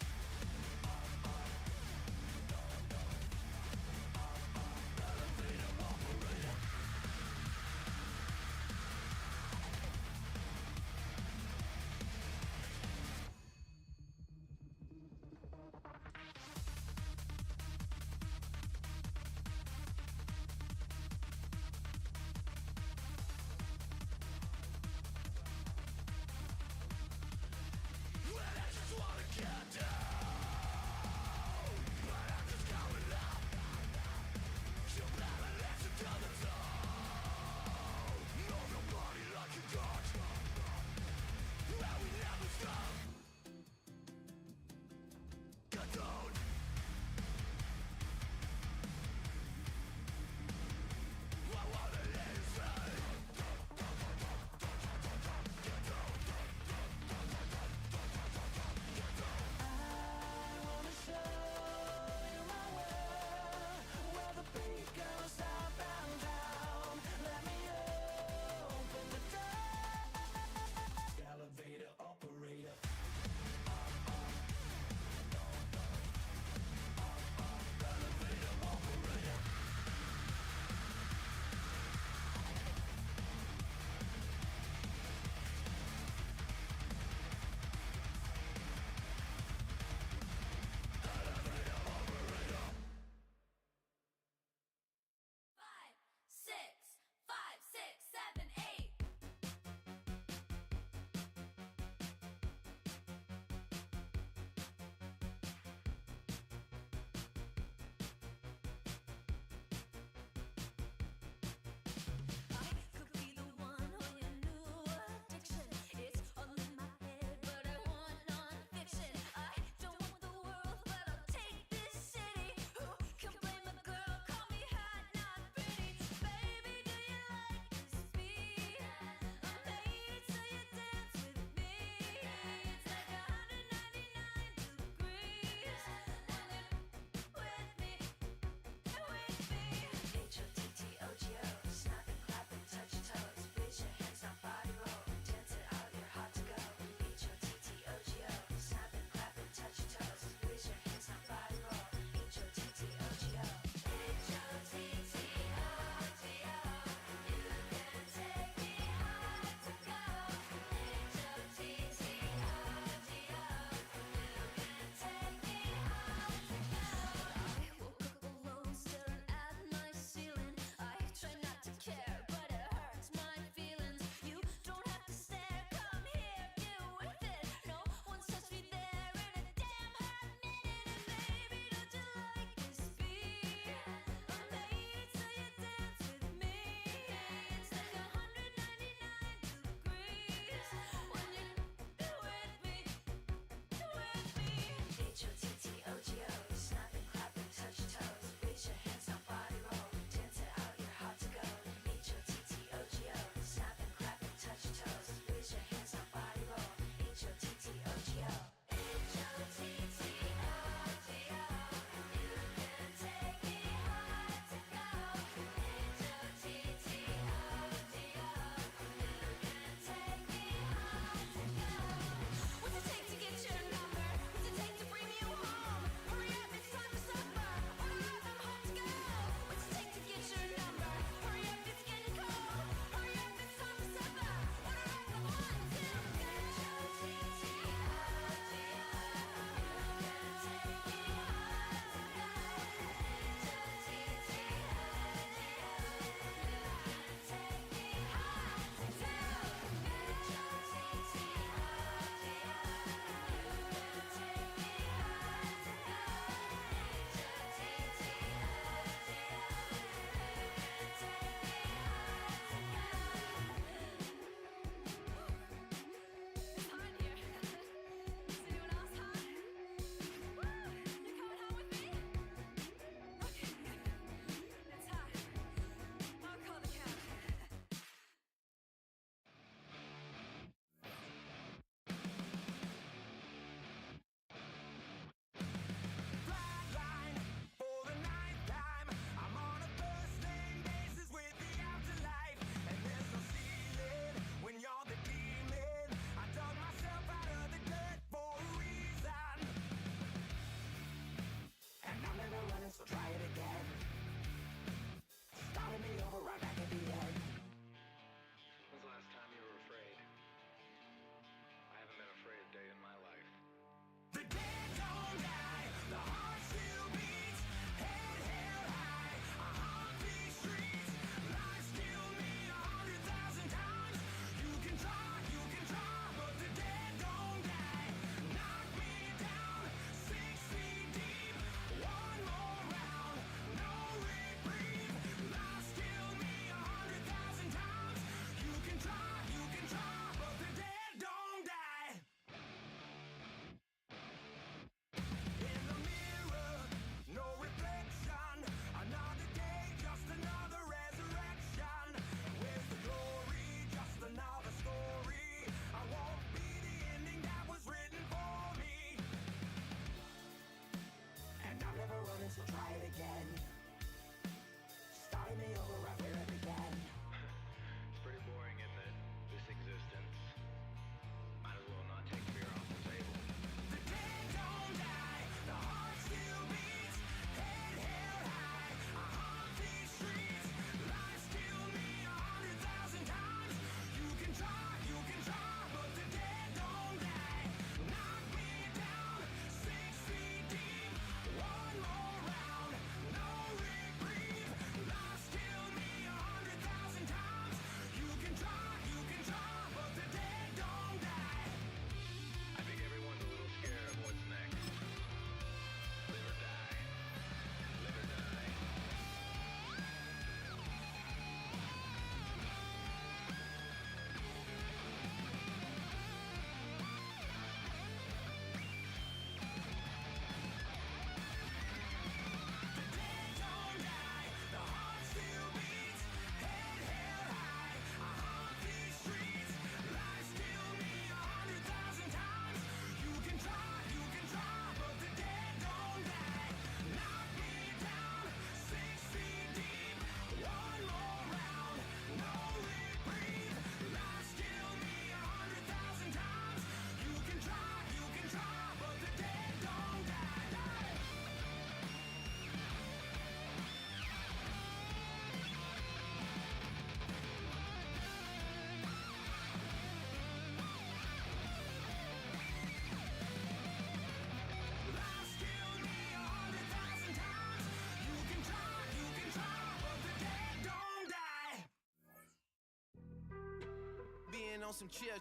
Speaker 8: on some chill.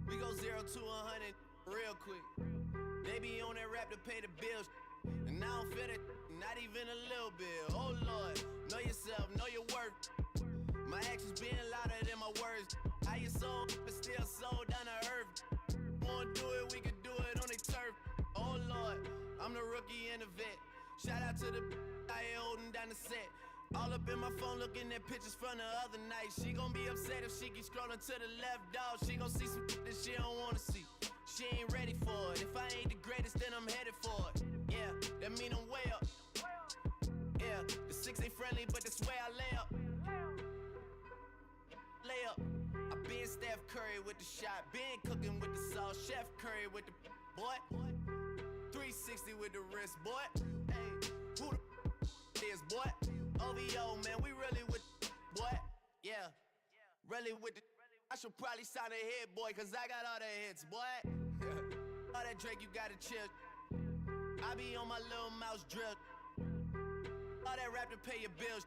Speaker 8: We go 0 to 100 real quick. They be on that rap to pay the bills. And I don't feel it, not even a little bit. Oh Lord, know yourself, know your worth. My actions being louder than my words. How you sold, but still sold down to earth. Wanna do it, we can do it on the turf. Oh Lord, I'm the rookie and the vet. Shout out to the I ain't holding down the set. All up in my phone looking at pictures from the other night. She gon' be upset if she keep scrolling to the left, dog. She gon' see some that she don't wanna see. She ain't ready for it. If I ain't the greatest, then I'm headed for it. Yeah, that mean I'm way up. Yeah, the 6 ain't friendly, but that's where I lay up. Lay up. I been Steph Curry with the shot, been cooking with the sauce, Chef Curry with the boy. 360 with the wrist, boy. Hey, who the is, boy? OVO, man, we really with boy. Yeah, really with the. I should probably sign a hit, boy, cause I got all the hits, boy. All that Drake, you gotta chill. I be on my little mouse drill. All that rap to pay your bills.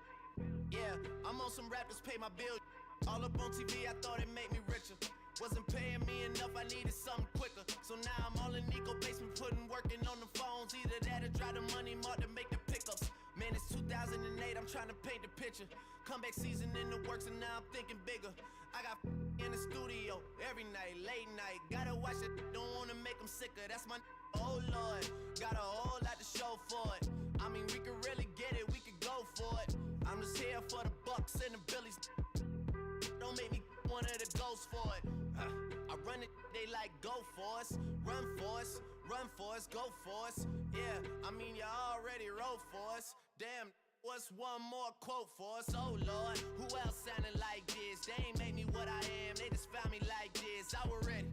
Speaker 8: Yeah, I'm on some rappers pay my bills. All up on TV, I thought it made me richer. Wasn't paying me enough, I needed something quicker. So now I'm all in Nico basement, working on the phones. Either that or drive the money mark to make the pickups. Man, it's 2008, I'm trying to paint the picture. Comeback season in the works and now I'm thinking bigger. I got in the studio every night, late night. Gotta watch it, don't wanna make them sicker. That's my oh Lord, got a whole lot to show for it. I mean, we could really get it, we could go for it. I'm just here for the Bucks and the Billies. Don't make me one of the ghosts for it. I run it, they like go for us. Run for us, run for us, go for us. Yeah, I mean you already wrote for us. Damn, what's one more quote for us? Oh Lord, who else sounding like this? They ain't made me what I am, they just found me like this. I was ready,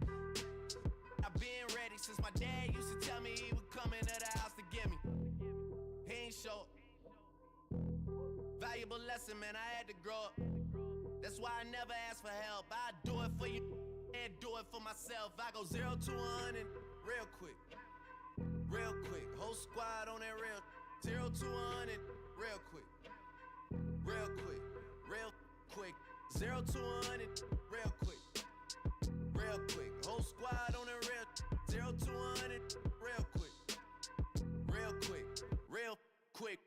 Speaker 8: I've been ready since my dad used to tell me he would come into the house to get me. He ain't show. Valuable lesson, man, I had to grow up. That's why I never ask for help. I do it for you and do it for myself. I go 0 to 100 real quick. Real quick. Whole squad on that real. 0 to 100 real quick. Real quick. Real quick. 0 to 100 real quick. Real quick. Whole squad on that real. 0 to 100 real quick. Real quick. Real quick.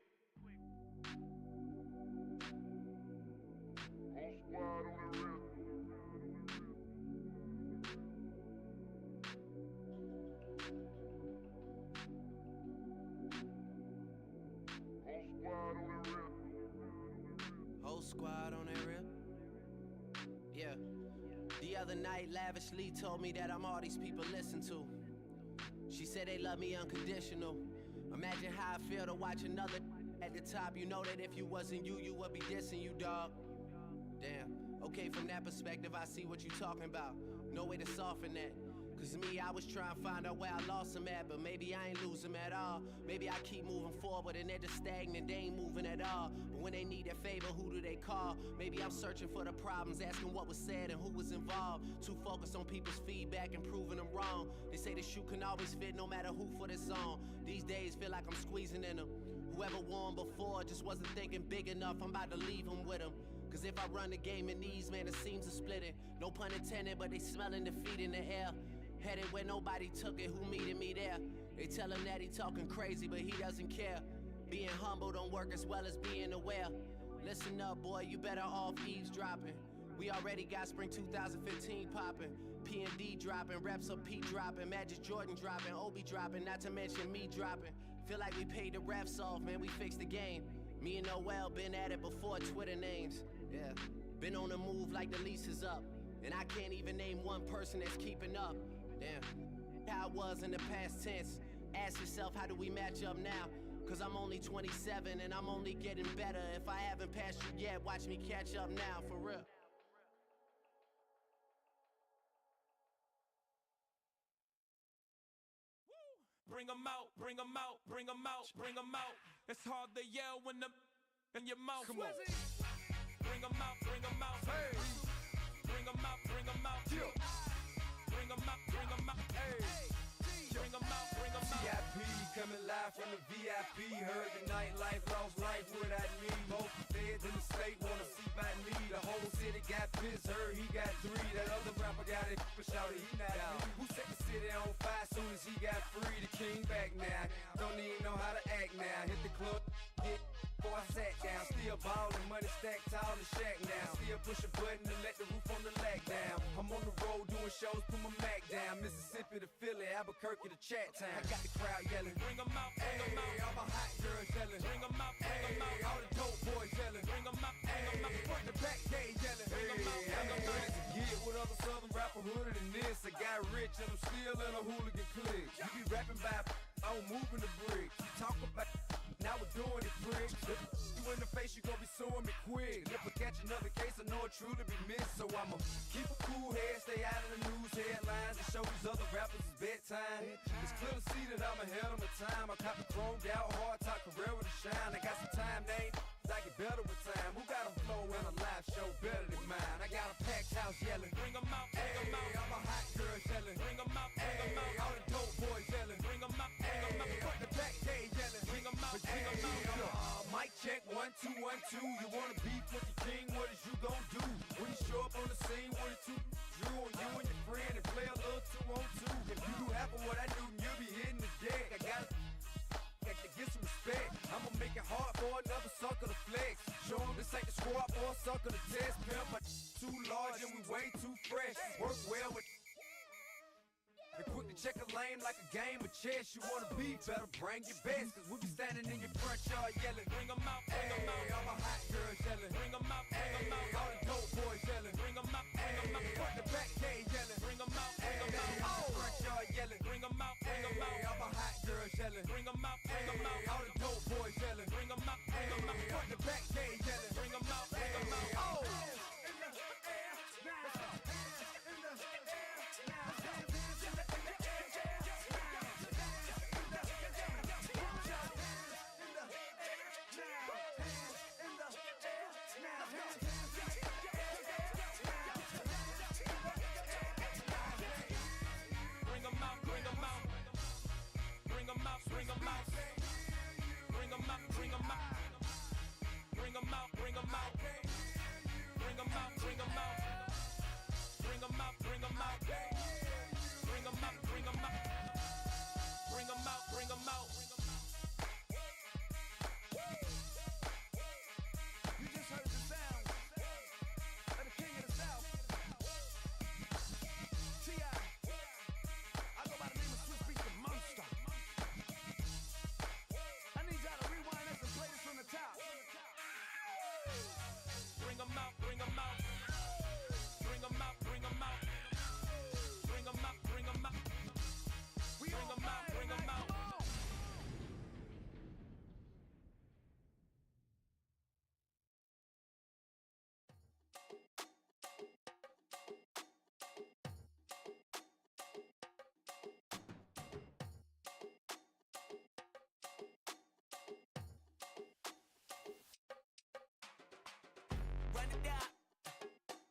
Speaker 8: Whole squad on that rip. Yeah. The other night, Lavishly told me that I'm all these people listen to. She said they love me unconditional. Imagine how I feel to watch another at the top. You know that if you wasn't you, you would be dissing you, dog. Damn. Okay, from that perspective, I see what you talking about. No way to soften that. Cause me, I was trying to find out where I lost them at, but maybe I ain't lose them at all. Maybe I keep moving forward and they're just stagnant, they ain't moving at all. But when they need a favor, who do they call? Maybe I'm searching for the problems, asking what was said and who was involved. Too focused on people's feedback and proving them wrong. They say the shoe can always fit no matter who for this song. These days feel like I'm squeezing in them. Whoever won before just wasn't thinking big enough, I'm about to leave them with them. Cause if I run the game in these, man, the seams are splitting. No pun intended, but they smelling defeat in the air. Headed where nobody took it, who meeting me there? They tell him that he talking crazy, but he doesn't care. Being humble don't work as well as being aware. Listen up, boy, you better off eavesdropping. We already got spring 2015 popping. P&D dropping, reps up P dropping, Magic Jordan dropping, Obi dropping, not to mention me dropping. Feel like we paid the refs off, man, we fixed the game. Me and Noel been at it before Twitter names. Yeah, been on the move like the lease is up. And I can't even name one person that's keeping up. Damn, how it was in the past tense. Ask yourself, how do we match up now? Cause I'm only 27 and I'm only getting better. If I haven't passed you yet, watch me catch up now, for real.
Speaker 14: Bring 'em out, bring 'em out, bring 'em out, bring 'em out. It's hard to yell when the in your mouth. Come on. Bring 'em out, bring 'em out. Hey. Bring 'em out, bring 'em out. Yeah. Bring 'em out, bring 'em out. Hey. Bring 'em out, bring 'em out.
Speaker 15: VIP coming live from the VIP. Heard the nightlife, lost life without me. Most feds in the state wanna see by me. The whole city got pissed, heard he got 3. That other rapper fact now. Don't even know how to act now. Hit the club, get before I sat down. Still ballin', money stacked tall and shack now. Still push a button to let the roof on the lag down. I'm on the road doing shows, put my Mac down. Mississippi to Philly, Albuquerque to Chat Town. I got the crowd yelling, bring 'em out, bring 'em out. All my hot girls yelling, bring 'em out, bring 'em out. All the dope boys yelling, bring 'em out, bring 'em out. Front the back, they yelling, bring 'em out, bring 'em out. To get with other southern rapper hooded than this. I got rich and I'm still in a hooligan clique. You be rapping by, I'm moving the brick. You talk about, now we're doing it, prick. You in the face, you gon' be suing me quick. If I catch another case, I know it truly be missed. So I'ma keep a cool head, stay out of the news headlines, and show these other rappers it's bedtime. It's clear to see that I'm ahead of my time. I cop the chromed out, hard top career with a shine. I got some time, name. I get better with time. Who got a flow and a live show better than mine? I got a packed house yelling, bring 'em out, bring 'em out. All my hot girls yelling, bring 'em out, bring 'em out. All the dope boys yelling, bring 'em out, bring 'em out. Front the back, they yelling, bring 'em out, bring 'em out. Mic check, 1 2 1 2. You wanna beef with the king? What is you gon' do when you show up on the scene with a two drew on you and your friend and play a little 2 on 2? If you do half of what I do, then you'll be hitting the deck. I got to get some respect. I'ma make it hard for another sucker to flex. Show 'em this ain't the squad or a sucker to test. Pimp, my too large and we way too fresh. Work well with and quick to check a lane like a game of chess. You wanna be better, bring your best. Cause we be standing in your front yard yelling, bring 'em out, bring 'em out. All my hot girls yelling, bring 'em out, bring 'em out. All the dope boys yelling, bring 'em out, bring 'em out. Front the back, they yelling, bring 'em out, bring 'em out. All the front yard yelling, bring 'em out, bring 'em out. All my hot girls yelling, bring 'em out, bring 'em out. All the dope boys yelling, bring 'em out, bring 'em out. Front the back, they yelling, bring 'em out, bring 'em out. Oh!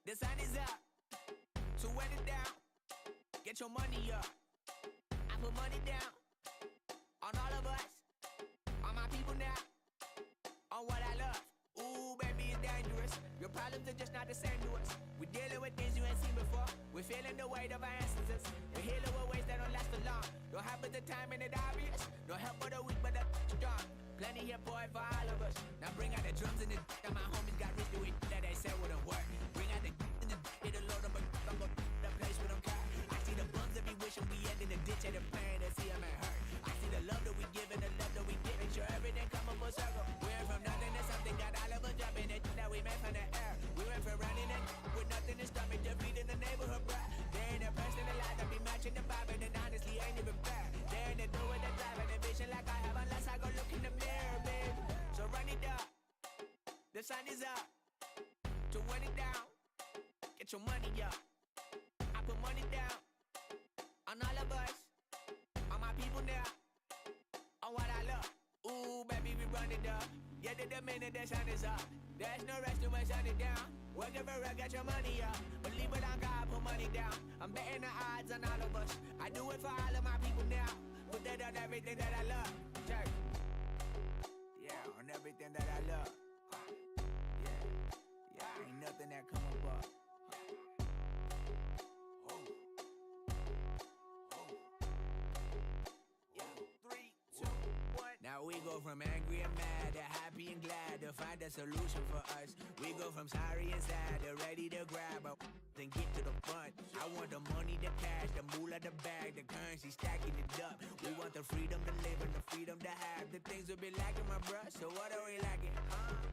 Speaker 9: The sun is up, so wet it down. Get your money up. I put money down on all of us, on my people now, on what I love. Ooh, baby, it's dangerous. Your problems are just not the same to us. We're dealing with things you ain't seen before. We're feeling the weight of our ancestors. We're healing with ways that don't last for long. Don't happen the time and it obvious. No help for the weak, but the strong. Plenty here for it for all of us. Now bring out the drums and the and my homies got rich doing that they said wouldn't work. Bring out the and the it'll load them, but I'm gonna the place with them car. I see the bums that be wishing we end in the ditch and the pain to see them and hurt. I see the love that we give and the love that we give. Make sure everything come up full circle. We went from nothing to something, got all of us jumping it that we made from the air. We went from running and with nothing to stop it, just feeding the neighborhood bruh. They ain't the person alive that be matching the vibe, and honestly ain't even fair. They ain't the do with the drive and the vision like I have unless I go look in the mirror, babe. So run it up, the sun is up. To run it down, get your money up. I put money down on all of us, on my people now, on what I love. Ooh, baby, we run it up. Yeah, the minute the sun is up, there's no rest to when shut it down. Working for real, get your money up. Believe it on God, put money down. I'm betting the odds on all of us. I do it for all of my people now. Put that on everything that I love. Check. Yeah, on everything that I love. Yeah, ain't nothing that come above. Yeah, 3
Speaker 16: from angry and mad to happy and glad to find a solution for us. We go from sorry and sad to ready to grab a then get to the front. I want the money, the cash, the moolah, the bag, the currency, stacking it up. We want the freedom to live and the freedom to have. The things we be lacking, my bruh, so what are we lacking?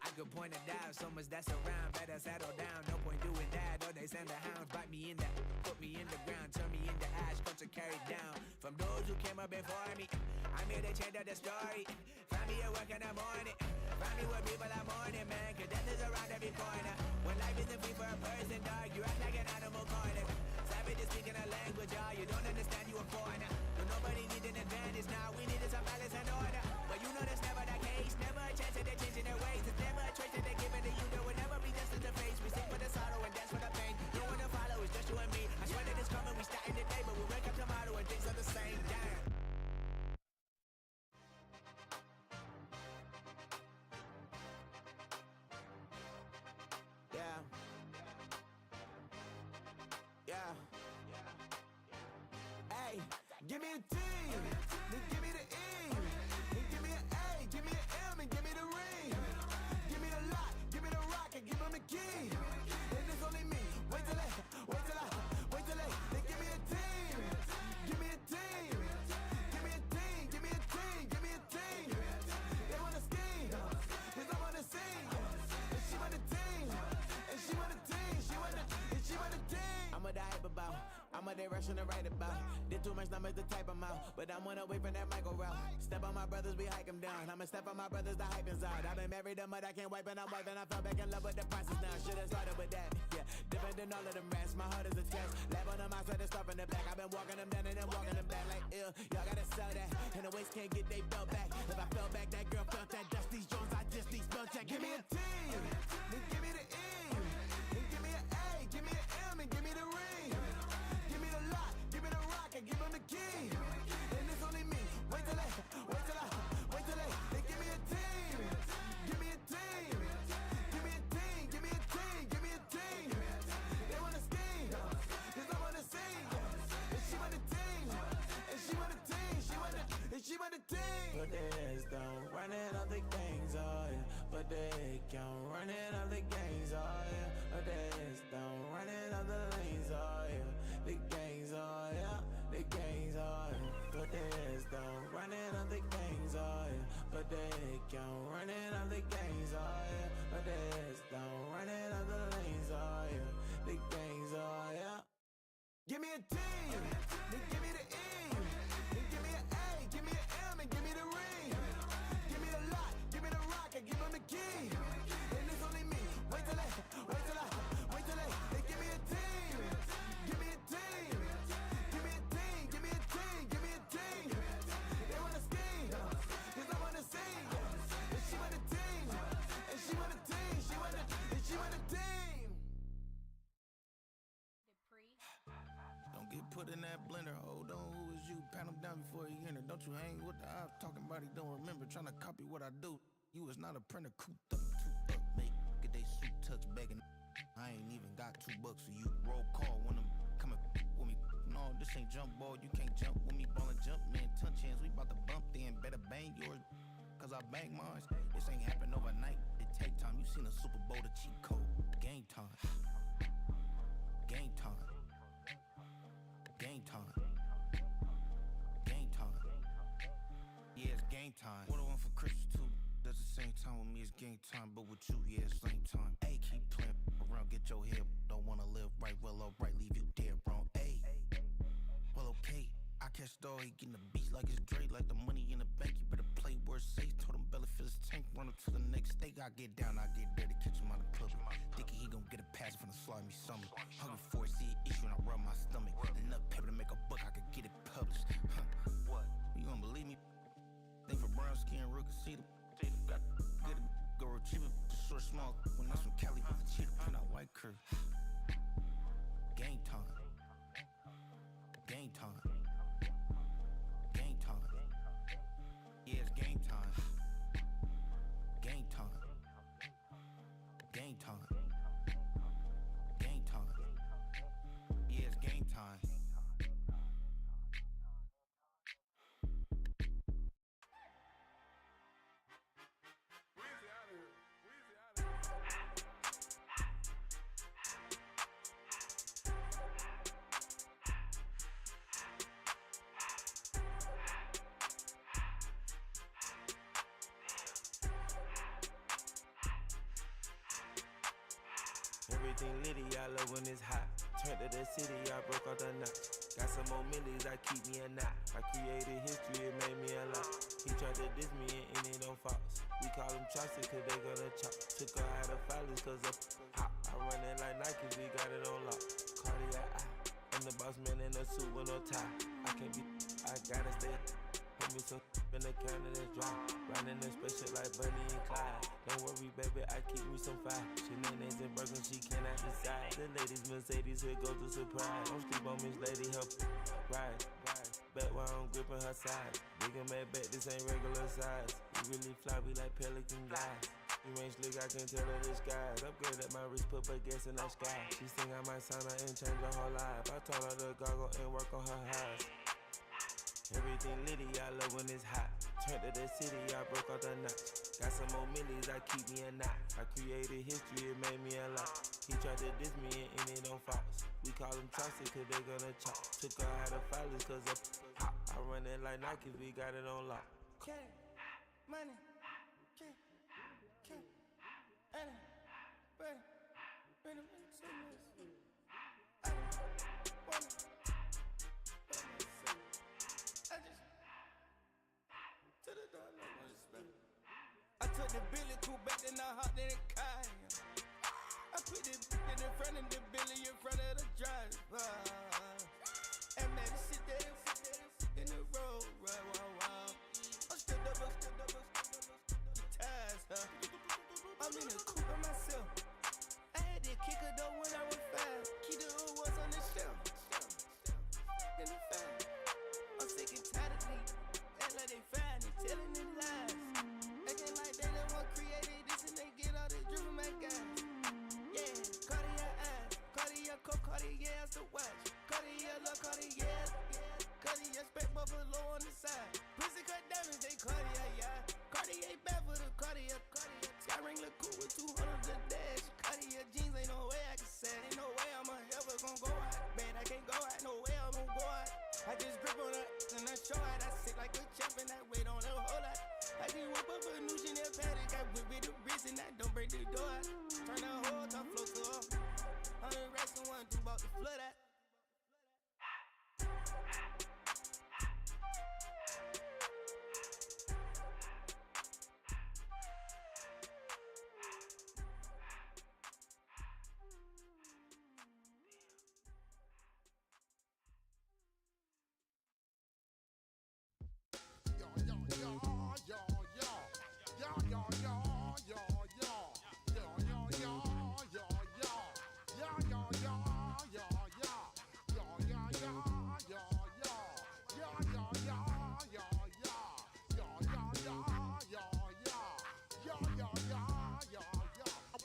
Speaker 16: I could point it out, so much that's around. Better settle down, no point doing that. Or they send the hounds, bite me in the, put me in the ground, turn me into ash, culture carried down. From those who came up before me, I'm here to change up the story. Find me at work in the morning, find me with people I'm mourning, man. Cause death is around every corner. When life isn't free for a person, dog, you act like an animal corner. Savage is speaking a language, y'all, you don't understand, you a foreigner. But nobody needs an advantage now, we need some balance and order. But you know that's never the case, never a chance that they're changing their ways. It's never a choice that they're giving to you, there will never be justice to face. We sing for the sorrow and dance for the pain. No one to follow, it's just you and me. I swear that it's coming, we starting today, but we'll wake up tomorrow and things are the same. Damn. Yeah. Yeah. Hey, give me a T, then give me the E, then give me an A, give me an M, and give me the ring. Give me the lock, give me the rock, and give them the key. And it's only me. Wait till they, then give me a team. Give me a team. Give me a team, give me a team, give me a team. They wanna scheme, cause I wanna sing. And she want a team, and she want a team, and she want a team. I'm a hype about, I'm a direction to write about. Did too much numbers to type them out, but I'm on away from that micro route. Step on my brothers, we hike them down. I'ma step on my brothers, the hype inside. I've been married them, but I can't wipe and I'm wiping. I fell back in love with the process now. Should've started with that, yeah. Different than all of them rats, my heart is a test. Lab on them outside, the stuff in the back. I've been walking them down and then walking them back like ill. Y'all gotta sell that, and the waist can't get they belt back. If I fell back, that girl felt that. Dust these Jones, I just need spell check. Give me a T, then give me the E, then give me an A, give me an M, and give me the ring. Give me the lock, give me the rock, and give them the key. And it's only me. Wait till they, then give me a team. Give me a team. Give me a team, give me a team, give me a team. They wanna scheme, cause I wanna sing. And she want a team, and she want a team, she want a team. But there's don't running all the gangs, oh yeah. But they can't running all the gangs, oh yeah. But there's don't running all the lanes, oh yeah. The gangs, oh yeah. The gangs, oh yeah. But there's don't running all the gangs, oh yeah. But they can't running all the gangs, oh yeah. But there's don't running all the lanes, oh yeah. The gangs, oh yeah. Give me a T, then give me the E, then give me an A, give me an M, and give me the ring. Give me the lock, give me the rock, and give them the key. And it's only me. Wait till they, then give me a team. Give me a team. Give me a team, give me a team, give me a team. They wanna scheme, cause I wanna sing. And she want a team, and she want a team, and she want a team.
Speaker 17: Don't get put in that blender. Hold on, who is you? Pat him down before he enter. Don't you hang with the ops talking about he don't remember. Trying to copy what I do. You is not a printer. Cooped up, make get they suit tucks begging. I ain't even got $2 for you. Roll call when I'm coming with me. No, this ain't jump ball. You can't jump with me. Ballin' jump, man. Touch hands. We bout to bump then. Better bang yours, cause I bang mine. This ain't happen overnight. It take time. You seen a Super Bowl, the cheat code. Game time. Game time. Game time. Game time. Yeah, it's game time. What I want for Christmas too. That's the same time with me, it's game time. But with you, yeah, it's same time. Hey, keep playing around, get your head. Don't wanna live right, well, alright, leave you dead wrong. Hey, well, okay. I catch the dog, he getting the beats like it's Dre, like the money in the bank. You better play where it's safe. Told him Bella fill his tank, run him to the next state. I get down, I get dirty, catch him out of public. Thinking he gon' get a pass from the slime me summer. Hungry for it, see an issue and I rub my stomach. Enough paper to make a book, I could get it published. What? You gon' believe me? Think for brown skin, real can see them. Got good, go retrieve it. Short, small, when I'm from Cali, with the cheetah print out white curve. Game time. Game time. Game time. Yeah, it's game time. Game time. Game time. Game time. Yeah, it's game time.
Speaker 18: Everything litty, I love when it's hot. Turned to the city, I broke out the notch. Got some more millies, I keep me a knot. I created history, it made me a lot. He tried to diss me and it don't false. We call them chopsticks cause they gonna chop. Took her out of filers cause of hot. I run it like Nike, we got it on lock. Cardiac eye. I'm the boss man in a suit with no tie. I can't be, I gotta stay. Put me some in the counter that's dry. Riding in spaceship like Bunny and Clyde. Don't worry, baby, I keep me some fire. Shenanigans and Birkin, she cannot decide. The ladies, Mercedes, here goes the surprise. Don't sleep on Miss Lady, help ride. Back while I'm gripping her side. Big and mad back, this ain't regular size. You really fly, we like pelican guys. You ain't slick, I can tell her the skies. Upgrade at my wrist, put her gas in the sky. She think I might sign her and change her whole life. I told her to goggle and work on her highs. Everything litty, I love when it's hot. Turned to the city, I broke out the notch. Got some more millies, I keep me a knot. I created history, it made me a lot. He tried to diss me and it don't false. We call them chopsticks cause they gonna chop. Took her out of filers cause of hot. I run it like Nike, we got it on lock.
Speaker 15: Cash, money, cash, Anna, money, money, so much. I don't wanna. I took the Billy Cool back, then I hopped in the car. I put the in front of the Billy, in front of the driver. And man, the shit that in the road, right, wow. I'm still double, ties, huh? I'm in the coupe by myself. I had to kick her though when I was 5. Keep the old ones on the shelf. In the fire. I'm sick and tired of me. Act like they fine and telling them lies. Acting like they the one created this and they get all this drip from my guys. Yeah, Cartier eyes, Cartier coat, Cartier ass to watch. Cartier look, Cartier, Cartier spec buffalo on the side. Pussy cut diamonds, they Cartier, yeah. Cartier bad for the Cartier. Sky ring look cool with 200 a dash. Cartier jeans, ain't no way I can say. Ain't no way I'm ever gonna go out. Man, I can't go out, no way I'm gonna go out. I just grip on her and I show out. I sit like a champ and I wait on her whole lot. I just whip up a new Chanel paddock. I whip with the wrist and I don't break the door out. Turn the whole top float to her. 100 racks and one do about the flood out.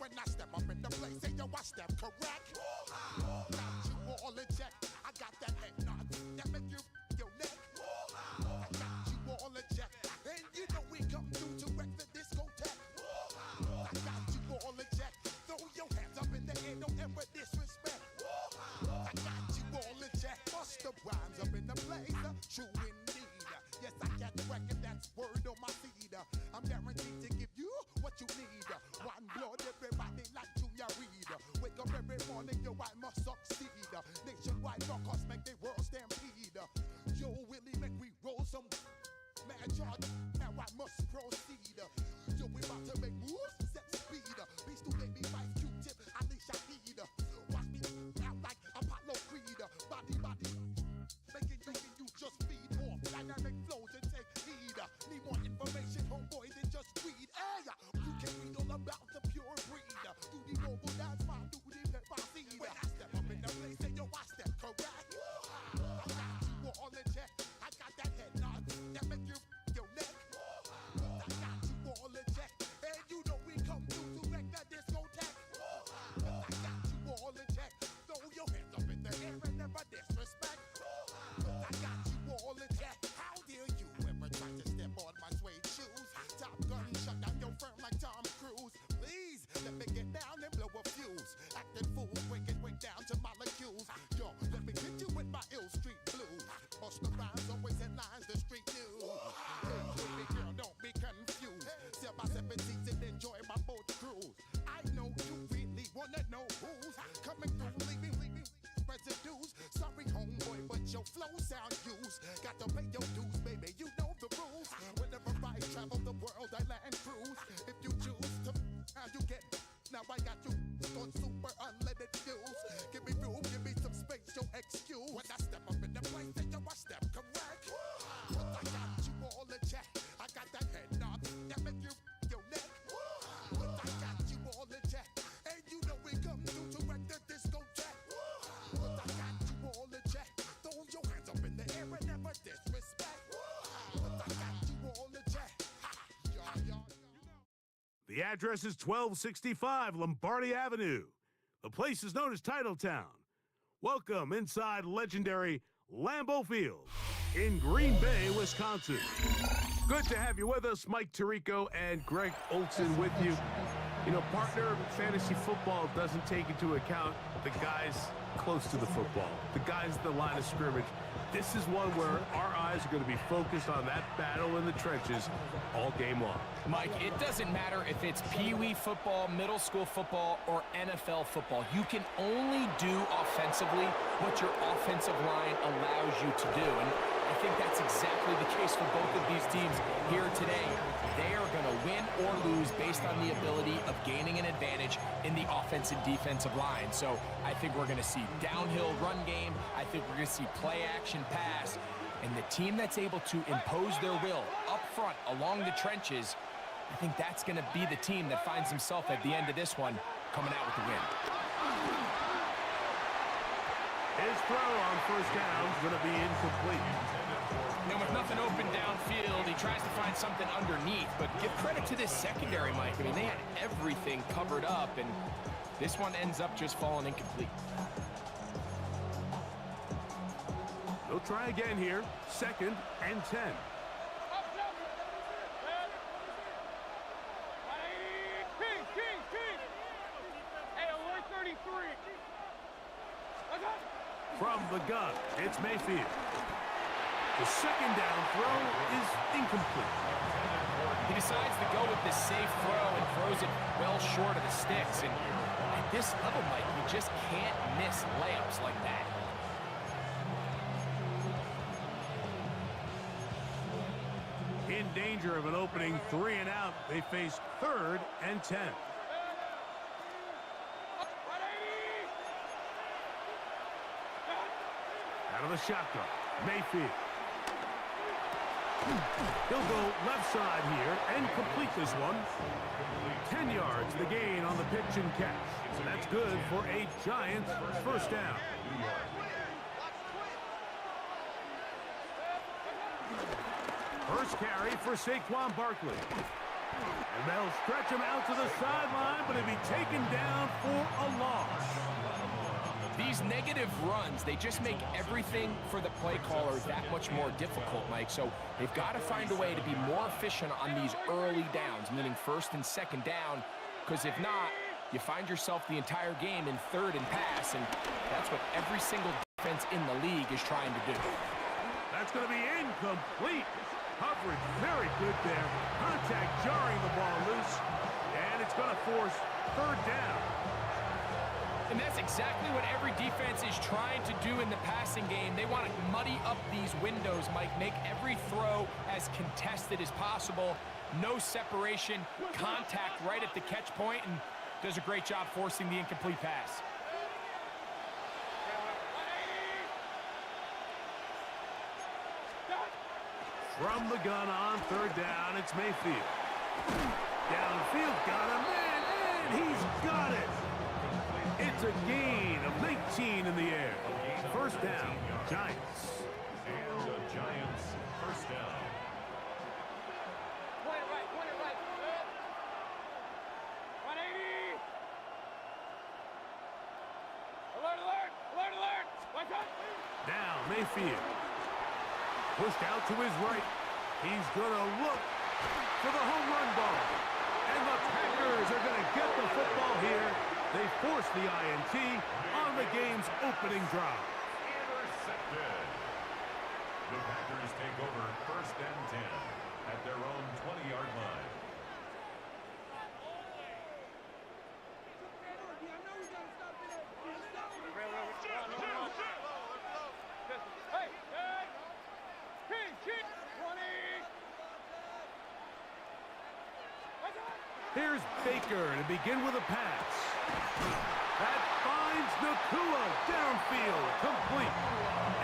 Speaker 19: When I step up in the place, say yo, I step correct. Got you all in check. I got that head nod that make you your neck. I got you all in check, and you know we come through to wreck the discotheque. I got you all in check. Throw your hands up in the air, don't ever disrespect. I got you all in check. Bust the rhymes up in the place, true indeed. Yes, I got the record, that's word on my feed. I'm guaranteed to give you what you need. One blood, everybody like Junior Reed. Wake up every morning, yo, I must succeed. Nationwide knockouts make the world stampede. Yo, Willie, make we roll some mad charge. Now I must proceed. Yo, we about to make moves, set speed. Beast to make me fight Q-tip, Ali Shaheed. Watch me out like Apollo Creed. Body, making you just feed off dynamic flows and take heed. Need more information, homeboy, than just read. Hey, you can read all about the pure breed. Do the noble dance, my do the pepper seed. When I step up in the place, say yo, I step correct. I got you all in check. I got that head nod that make you your neck. I got you all in check, and you know your flow sound use. Got to pay your dues, baby, you know the rules. Whenever I travel the world, I land cruise. If you choose to how you get, now I got you on super unlimited views. Give me room, give me some space, your excuse. When I step up in the place, then I step correct. But I got you all in check. I got that head nod that make you your neck. But I got you all in check. And you know we come through to wreck the discotheque. But I got you all in check. Throw your hands up in the air and never disrespect. But I got you all in check.
Speaker 1: The address is 1265 Lombardi Avenue. The place is known as Titletown. Welcome inside legendary Lambeau Field in Green Bay, Wisconsin. Good to have you with us. Mike Tirico and Greg Olson with you. You know, partner, fantasy football doesn't take into account the guys close to the football, the guys at the line of scrimmage. This is one where our eyes are going to be focused on that battle in the trenches all game long.
Speaker 2: Mike, it doesn't matter if it's Pee-wee football, middle school football, or NFL football. You can only do offensively what your offensive line allows you to do. And I think that's exactly the case for both of these teams here today. They are going to win or lose based on the ability of gaining an advantage in the offensive defensive line. So I think we're going to see downhill run game. I think we're going to see play action pass. And the team that's able to impose their will up front along the trenches, I think that's going to be the team that finds himself at the end of this one coming out with the win.
Speaker 1: His throw on first down is going to be incomplete.
Speaker 2: And with nothing open downfield, he tries to find something underneath. But give credit to this secondary, Mike. I mean, they had everything covered up, and this one ends up just falling incomplete.
Speaker 1: They'll try again here. 2nd and 10. From the gun, it's Mayfield. The second down throw is incomplete.
Speaker 2: He decides to go with the safe throw and throws it well short of the sticks. And at this level, Mike, you just can't miss layups like that.
Speaker 1: In danger of an opening 3 and out, they face 3rd and 10. Out of the shotgun, Mayfield. He'll go left side here and complete this one. 10 yards the gain on the pitch and catch. So that's good for a Giants first down. First carry for Saquon Barkley. And they'll stretch him out to the sideline, but he'll be taken down for a loss.
Speaker 2: These negative runs, they just make everything for the play caller that much more difficult, Mike. So they've got to find a way to be more efficient on these early downs, meaning 1st and 2nd down, because if not, you find yourself the entire game in 3rd and pass, and that's what every single defense in the league is trying to do.
Speaker 1: That's going to be incomplete. Coverage very good there. Contact jarring the ball loose, and it's going to force 3rd down.
Speaker 2: And that's exactly what every defense is trying to do in the passing game. They want to muddy up these windows, Mike, make every throw as contested as possible. No separation, contact right at the catch point, and does a great job forcing the incomplete pass.
Speaker 1: From the gun on 3rd down, it's Mayfield. Downfield, got him, and he's got it. It's a gain of 19 in the air. First down, Giants.
Speaker 3: And the Giants first down.
Speaker 11: Point it right. 180. Alert. Watch out.
Speaker 1: Now Mayfield. Pushed out to his right. He's going to look for the home run ball. And the Packers are going to get the football here. They force the INT on the game's opening drive.
Speaker 3: Intercepted. The Packers take over 1st and 10 at their own 20-yard line.
Speaker 11: Hey,
Speaker 1: Here's Baker to begin with a pass. That finds Nakua downfield, complete.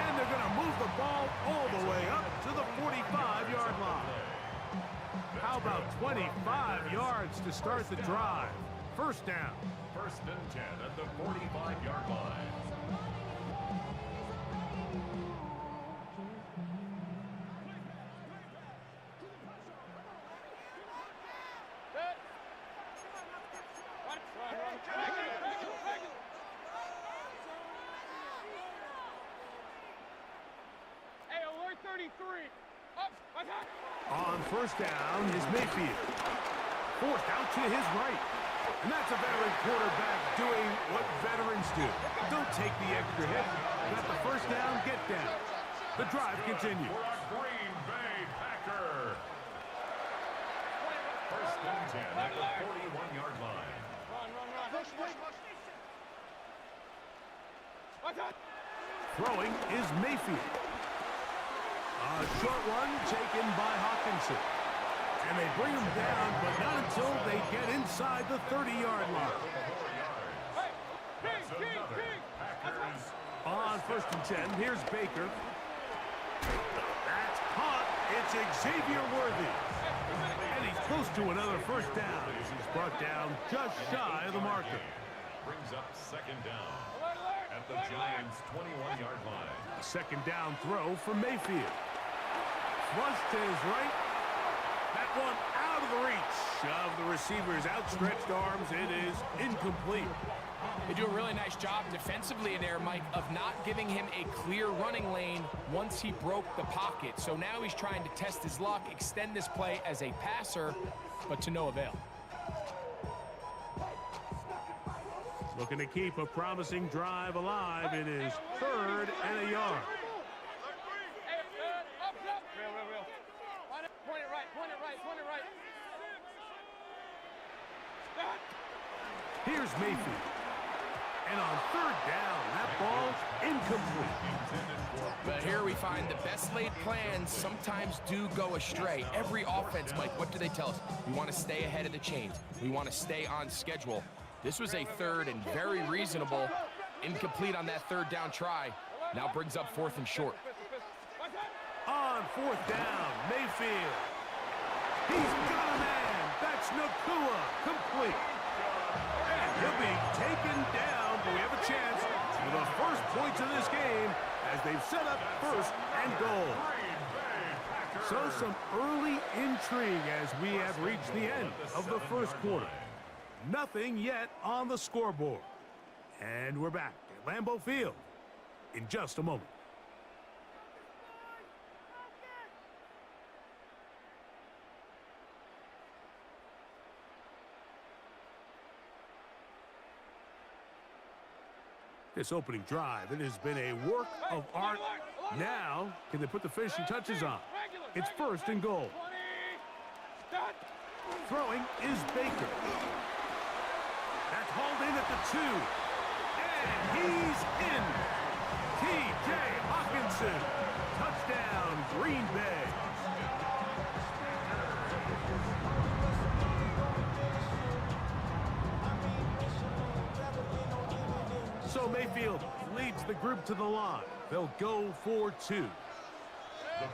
Speaker 1: And they're going to move the ball all the way up to the 45-yard line. How about 25 yards to start the drive? First down.
Speaker 3: First and 10 at the 45-yard line.
Speaker 11: Hey, alert 33. Up, attack.
Speaker 1: On first down is Mayfield. Forced out to his right. And that's a veteran quarterback doing what veterans do. Don't take the extra hit. Got the first down, get down. The drive continues.
Speaker 3: For a Green Bay Packer. First and 10 at the 41-yard line.
Speaker 11: Run. Push. Attack.
Speaker 1: Throwing is Mayfield. A short one taken by Hawkinson. And they bring him down, but not until they get inside the 30-yard line. On first and 10, here's Baker. That's caught. It's Xavier Worthy. And he's close to another first down. He's brought down just shy of the marker.
Speaker 3: Brings up second down at the Giants' 21-yard line.
Speaker 1: A second down throw from Mayfield. Flush to his right. That one out of the reach of the receiver's outstretched arms. It is incomplete.
Speaker 2: They do a really nice job defensively in there, Mike, of not giving him a clear running lane once he broke the pocket. So now he's trying to test his luck, extend this play as a passer, but to no avail.
Speaker 1: Looking to keep a promising drive alive. It is third and a yard.
Speaker 11: Real. Point it right.
Speaker 1: Here's Mayfield. And on third down, that ball's incomplete.
Speaker 2: But here we find the best laid plans sometimes do go astray. Every offense, Mike, what do they tell us? We want to stay ahead of the chains. We want to stay on schedule. This was a third and very reasonable. Incomplete on that third down try. Now brings up fourth and short.
Speaker 1: On fourth down, Mayfield. He's got a man. That's Nakua. Complete. And he'll be taken down, but we have a chance for the first points of this game as they've set up first and goal. So some early intrigue as we have reached the end of the first quarter. Nothing yet on the scoreboard. And we're back at Lambeau Field in just a moment. This opening drive, it has been a work of art. Now, can they put the finishing touches on? It's first and goal. Throwing is Baker. That's hauled in at the 2. And he's in. T.J. Hawkinson. Touchdown, Green Bay. So Mayfield leads the group to the line. They'll go for 2.
Speaker 3: The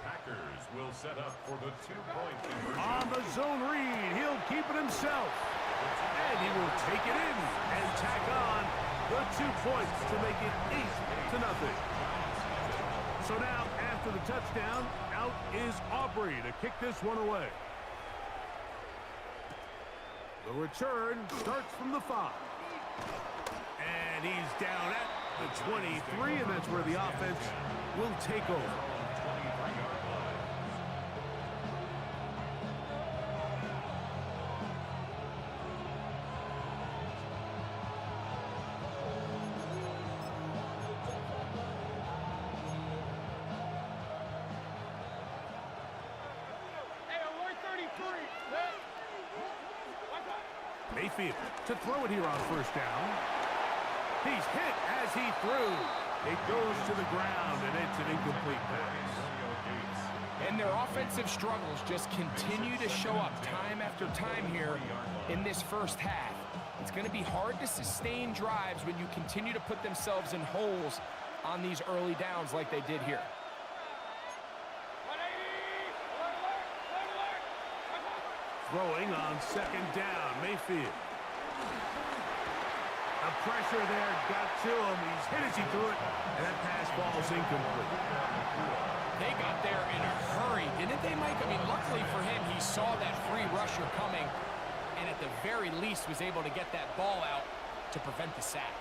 Speaker 3: Packers will set up for the 2-point conversion.
Speaker 1: On the zone read, he'll keep it himself. And he will take it in and tack on the 2 points to make it 8-0. So now, after the touchdown, out is Aubrey to kick this one away. The return starts from the 5. And he's down at the 23, and that's where the offense will take over. Mayfield to throw it here on first down. He's hit as he threw. It goes to the ground, and it's an incomplete pass.
Speaker 2: And their offensive struggles just continue to show up time after time here in this first half. It's going to be hard to sustain drives when you continue to put themselves in holes on these early downs like they did here.
Speaker 1: Throwing on second down, Mayfield. The pressure there got to him. He's hit as he threw it, and that pass falls incomplete.
Speaker 2: They got there in a hurry, didn't they, Mike? I mean, luckily for him, he saw that free rusher coming, and at the very least was able to get that ball out to prevent the sack.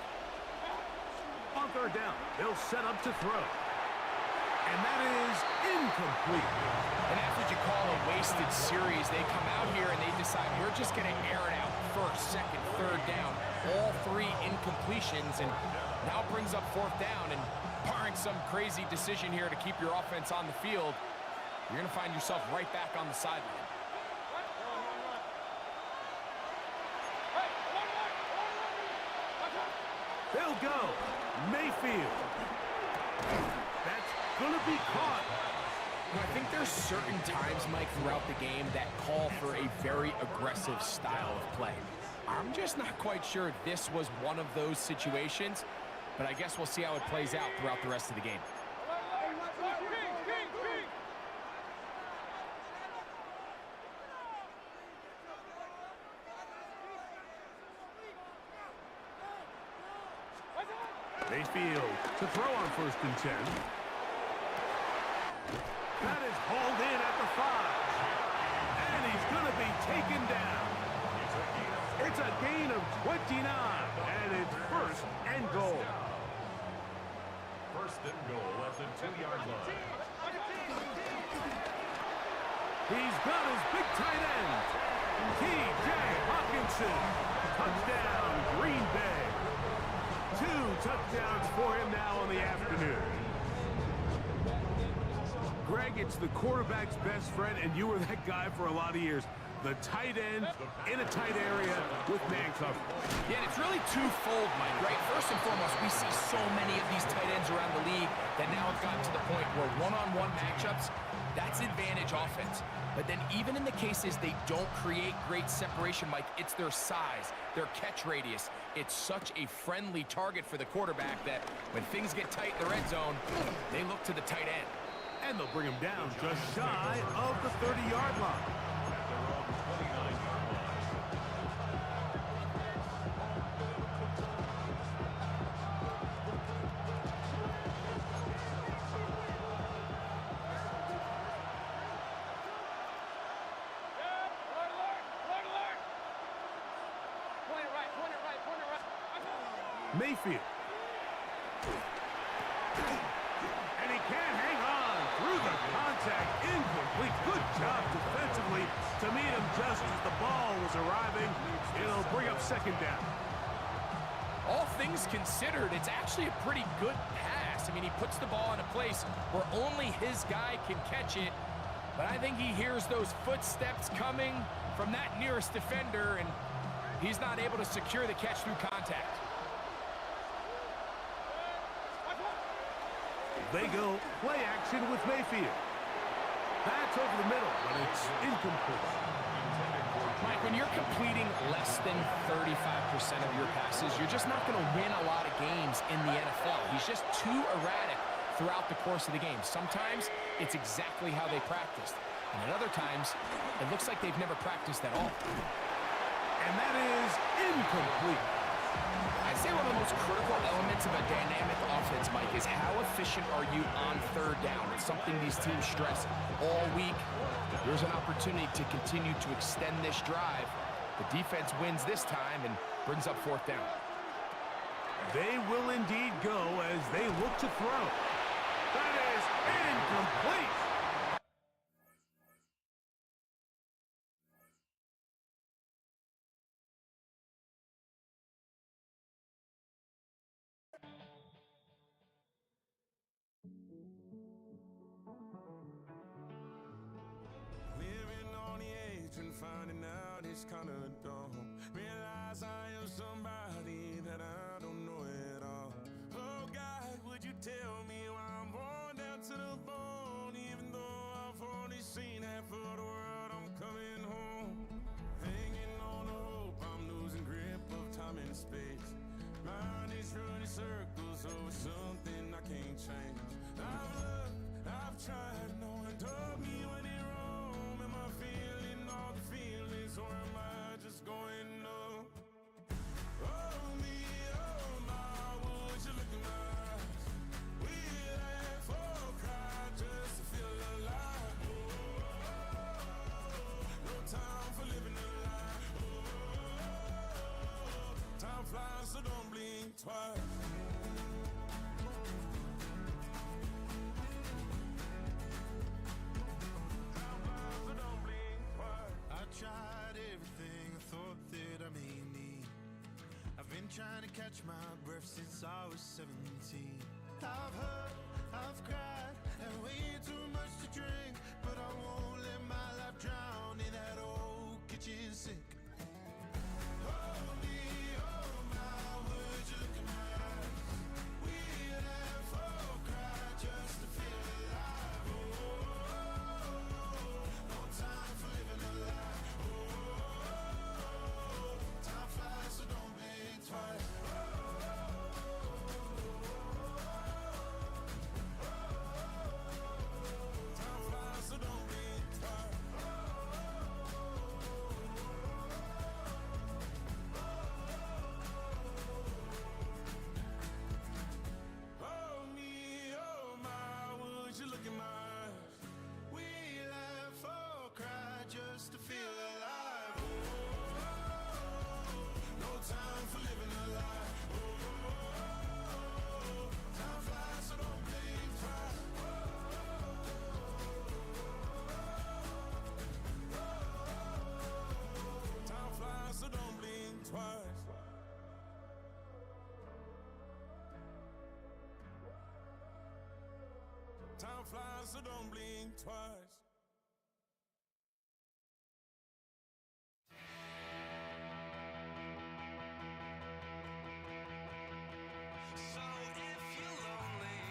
Speaker 1: On third down, they'll set up to throw. And that is incomplete.
Speaker 2: And that's what you call a wasted series. They come out here and they decide we're just going to air it out first, second, third down. All three incompletions, and now brings up fourth down. And barring some crazy decision here to keep your offense on the field, you're going to find yourself right back on the sideline.
Speaker 1: They'll go. Mayfield. That's going to be caught.
Speaker 2: I think there's certain times, Mike, throughout the game that call for a very aggressive style of play. I'm just not quite sure this was one of those situations, but I guess we'll see how it plays out throughout the rest of the game.
Speaker 1: Mayfield to throw on 1st and 10. That is hauled in at the 5. And he's going to be taken down. It's a gain of 29, and it's 1st and goal.
Speaker 3: 1st and goal at the 2-yard line.
Speaker 1: He's got his big tight end, T.J. Hawkinson. Touchdown, Green Bay. 2 touchdowns for him now on the afternoon. Greg, it's the quarterback's best friend, and you were that guy for a lot of years. The tight end in a tight area with man coverage.
Speaker 2: Yeah, and it's really twofold, Mike, right? First and foremost, we see so many of these tight ends around the league that now it's gotten to the point where one-on-one matchups, that's advantage offense. But then even in the cases they don't create great separation, Mike, it's their size, their catch radius. It's such a friendly target for the quarterback that when things get tight in the red zone, they look to the tight end.
Speaker 1: And they'll bring him down just shy of the 30-yard line. Mayfield. And he can't hang on through the contact. Incomplete. Good job defensively to meet him just as the ball was arriving. It'll bring up 2nd down.
Speaker 2: All things considered, it's actually a pretty good pass. I mean, he puts the ball in a place where only his guy can catch it. But I think he hears those footsteps coming from that nearest defender, and he's not able to secure the catch through contact.
Speaker 1: They go play action with Mayfield. That's over the middle, but it's incomplete.
Speaker 2: Mike, when you're completing less than 35% of your passes, you're just not going to win a lot of games in the NFL. He's just too erratic throughout the course of the game. Sometimes it's exactly how they practiced, and at other times it looks like they've never practiced at all.
Speaker 1: And that is incomplete.
Speaker 2: I'd say one of the most critical elements of a dynamic offense, Mike, is how efficient are you on 3rd down. It's something these teams stress all week. There's an opportunity to continue to extend this drive. The defense wins this time and brings up 4th down.
Speaker 1: They will indeed go as they look to throw. That is incomplete.
Speaker 14: Finding out it's kinda dumb. Realize I am somebody that I don't know at all. Oh God, would you tell me why I'm born down to the bone, even though I fall in space. Mind is running circles over something I can't change. I've loved, I've tried, no one told me when it wrong. Am I feeling all the feelings, or am I just going numb? Oh me, oh my, would you look in my eyes? We laugh or cry just to feel alive. No time for living a lie. Time flies, so don't blink twice.
Speaker 16: I tried everything I thought that I may need. I've been trying to catch my breath since I was 17. I've hurt, I've cried, and way too much to drink, but I won't let my life drown in that old kitchen sink. Oh me, oh my, would you look in my eyes? We laugh or cry just to feel alive. No time for living a lie. Time flies, so don't blink twice. Time flies, so don't blink twice. Oh me, oh my, would you look in my eyes? We laugh or cry just to feel alive. No time for living a lie. Time flies, so don't blink twice. Time flies, so don't blink twice. Time flies, so don't blink twice.
Speaker 12: So if you're lonely,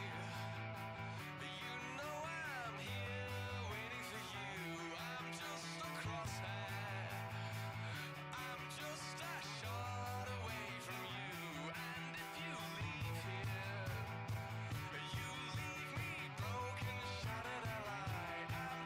Speaker 12: you know I'm here waiting for you. I'm just a crosshair. I'm just a shot away from you. And if you leave here, you leave me broken, shattered alive. I'm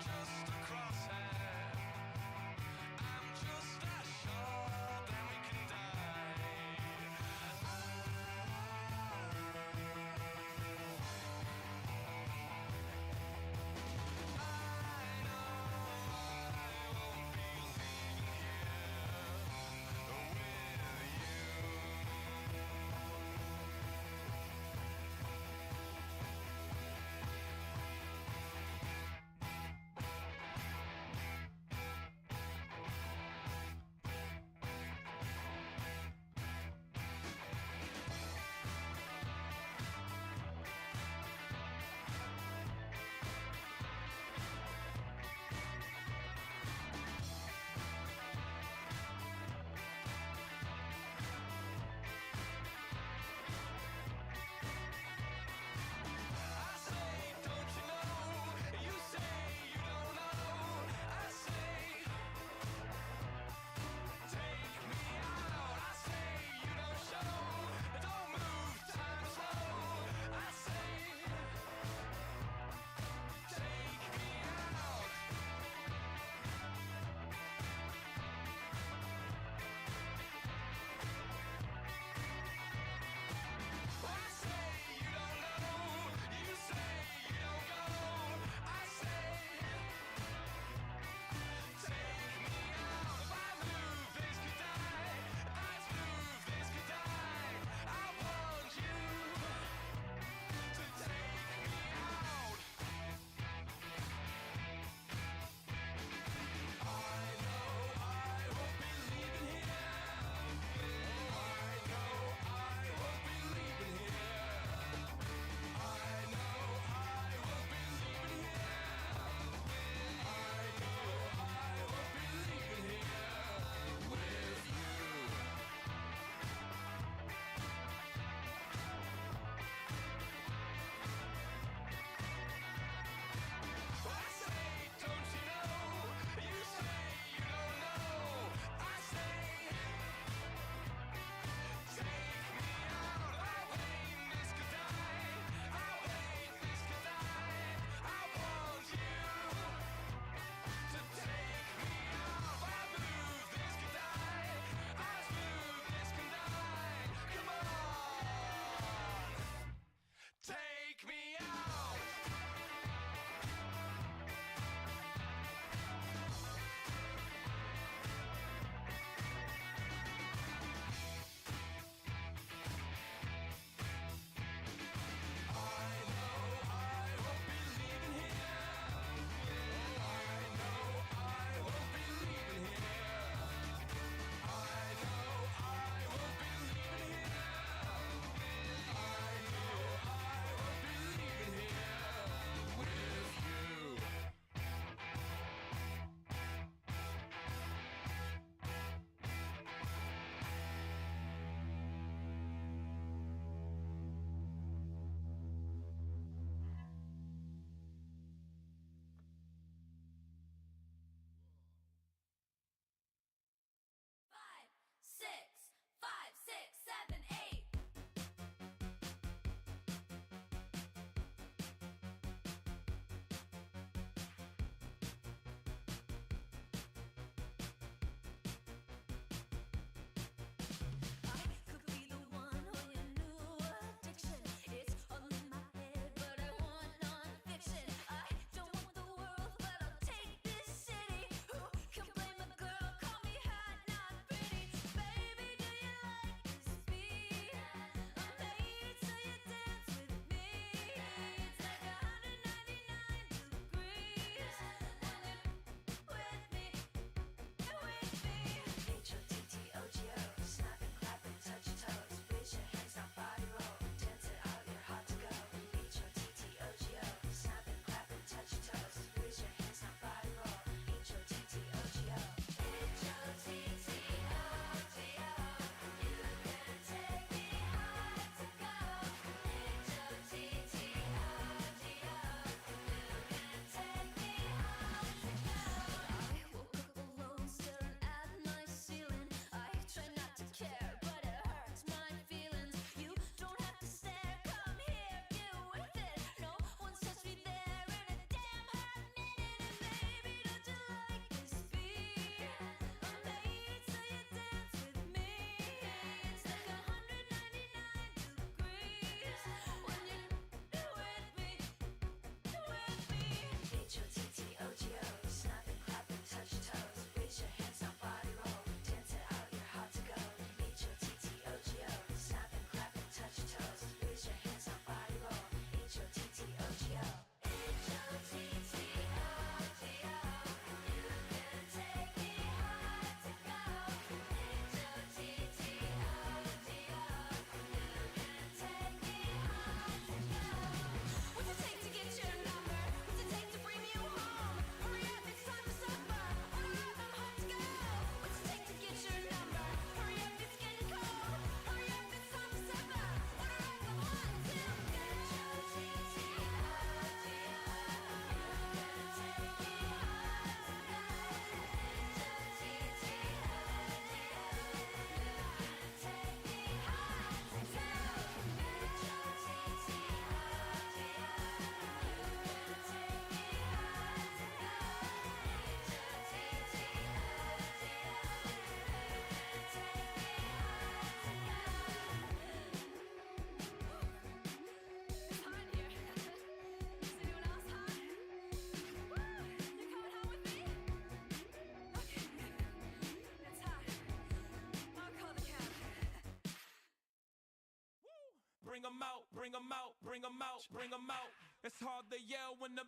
Speaker 14: bring them out, bring them out, bring them out, bring them out. It's hard to yell when the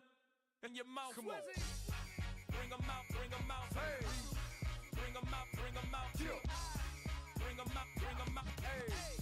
Speaker 14: in your mouth. Come on. Bring them out, bring them out. Hey. Bring them out, bring them out. Yeah. Bring them out, bring them out. Hey.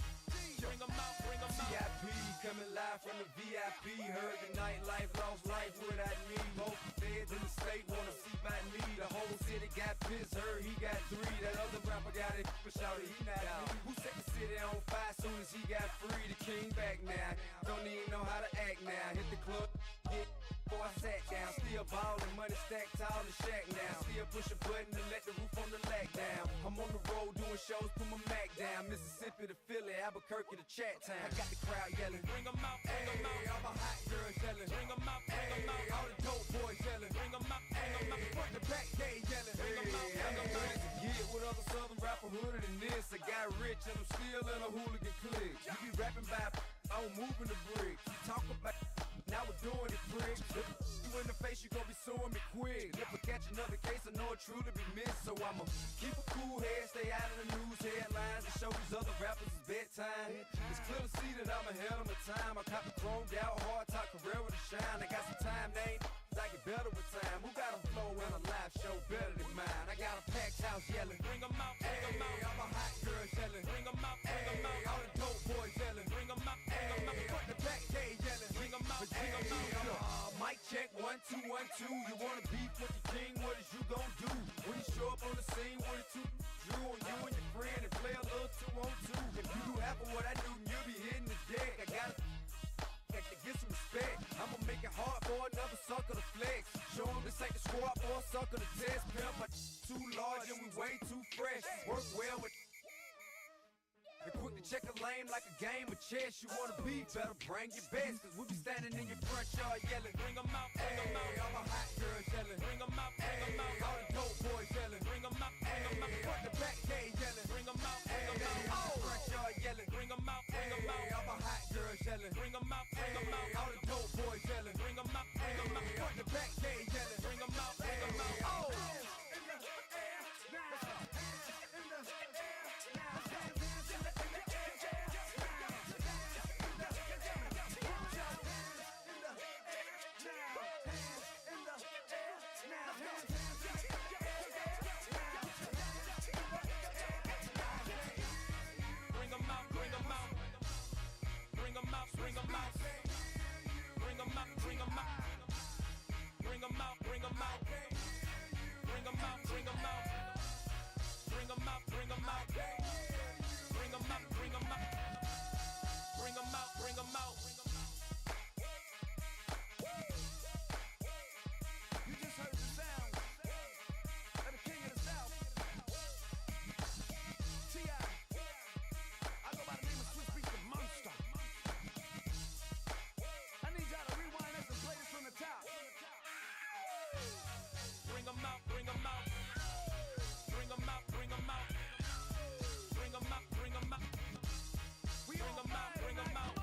Speaker 14: Bring them out, bring them out.
Speaker 15: VIP coming live from the VIP. Heard the nightlife, lost life without me. Most feds in the state wanna see by me. The whole city got pissed, heard he got 3. That other rapper got it, but shouted he not out. Who set the city on fire soon as he got free? The king back now, don't even know how to act now. Hit the club, hit before I sat down. Still ballin', money stacked tall in the shack now. Still push a button to let the roof on the lag down. I'm on the road doing shows, put my Mac down. Mississippi to Philly, Albuquerque to Chat Town. I got the crowd yelling,
Speaker 14: bring them out, bring them out.
Speaker 15: All my hot girls yelling,
Speaker 14: bring them out, bring them out.
Speaker 15: All the dope boys yelling,
Speaker 14: bring them out, bring them out.
Speaker 15: Front the back gate yelling,
Speaker 14: bring them out, bring them out.
Speaker 15: Get with other southern rapper hooded than this. I got rich and I'm still in a hooligan clique. You be rapping by, I'm moving the brick. Talk about, now we're doing it, prick. You in the face, you gon' be suing me quick. If I catch another case, I know it truly be missed. So I'ma keep a cool head, stay out of the news headlines, and show these other rappers it's bedtime. It's clear to see that I'm ahead of my time. I cop the chromed out, hard top career with a shine. I got some time, name. I get better with time. Who got a flow and a live show better than mine? I got a packed house yelling,
Speaker 14: bring them out, bring them out.
Speaker 15: All my hot girls yelling,
Speaker 14: bring them out, bring them out.
Speaker 15: All the dope boys yelling,
Speaker 14: bring them out, bring them out.
Speaker 15: Front the back gate yelling,
Speaker 14: bring them out, bring them out.
Speaker 15: Mic check 1 2 1 2. You wanna beef with the king? What is you gon' do when you show up on the scene with a 2 drew on you and your friend and play a little 2 on 2? If you do half of what I do, you'll be hitting the deck. I gotta get some respect. I'ma make it hard for another sucker to flex. Show 'em this ain't the squad for a sucker to test. Pimp, my too large and we way too fresh. Work well with and quick to check a lane like a game of chess. You wanna be better, bring your best. Cause we be standing in your front yard yelling,
Speaker 14: bring them out, bring them out.
Speaker 15: All my hot girls yelling,
Speaker 14: bring them out, bring them out.
Speaker 15: All the dope boys yelling,
Speaker 14: bring them out, bring them out.
Speaker 15: Front the back gate yelling,
Speaker 14: bring them out, bring them out.
Speaker 15: Front yard yelling,
Speaker 14: bring them out, bring them out.
Speaker 15: All my hot girls yelling,
Speaker 14: bring them out, bring them out.
Speaker 15: All the dope boys yelling,
Speaker 14: bring them out, bring them out.
Speaker 15: Front the back gate yelling,
Speaker 14: bring them out, bring them out. Bring them out, bring them out, bring them out, bring them out, bring them out, bring them out, bring them out, bring them out, bring them out, bring them out, bring them out, bring them out, bring them out.
Speaker 16: You just heard the sound of the king of the South, T.I. I go by the name of Swiss Beats the Monster. I need y'all to rewind us and play this from the top.
Speaker 14: Bring them out, bring them out, bring them out, bring them out, bring them out, bring them out, bring them out, bring them out.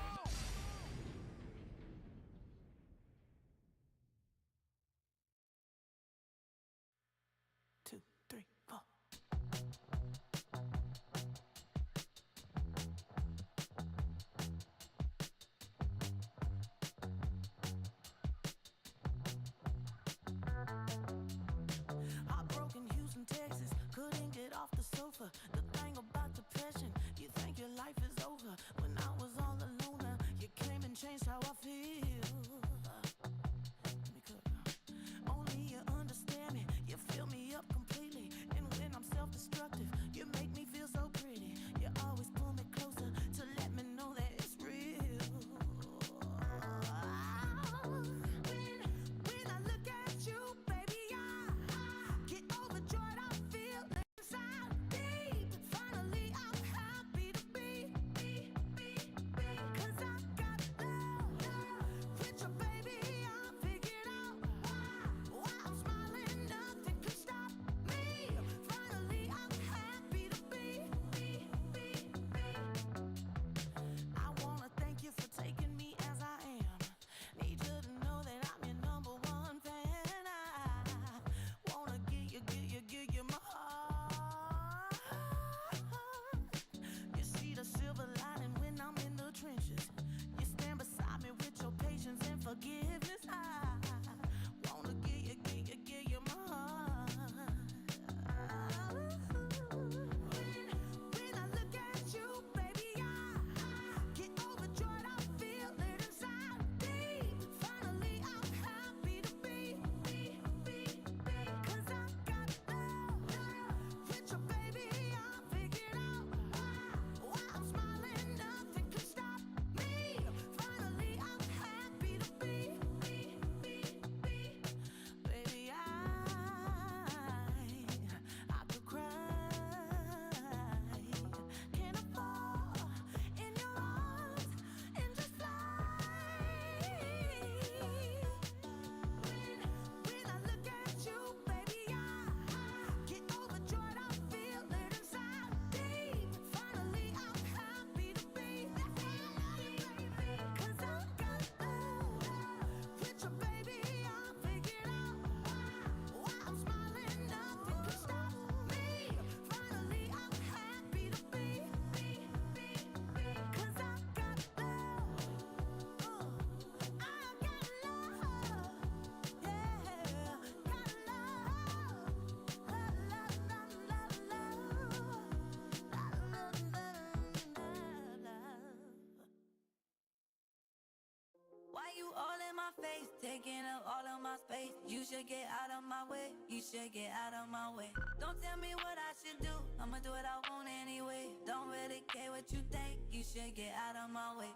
Speaker 12: my face, taking up all of my space. You should get out of my way, you should get out of my way. Don't tell me what I should do, I'ma do what I want anyway. Don't really care what you think, you should get out of my way.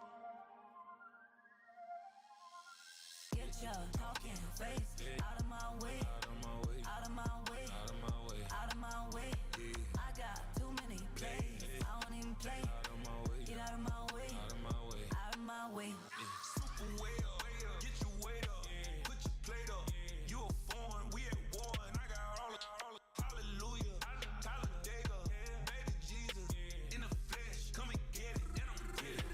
Speaker 12: Get your talking face out of my way, out of my way, out of my way, out of my way, out of my way. I got too many plays, I don't even play. Out of my way, get out of my way, out of my way, out of my way.
Speaker 18: Super way up, get your weight up, put your plate up. You a foreign, we at war, and I got all the hallelujah, Talladega, baby Jesus, in the flesh, come and get it, and I'm with it.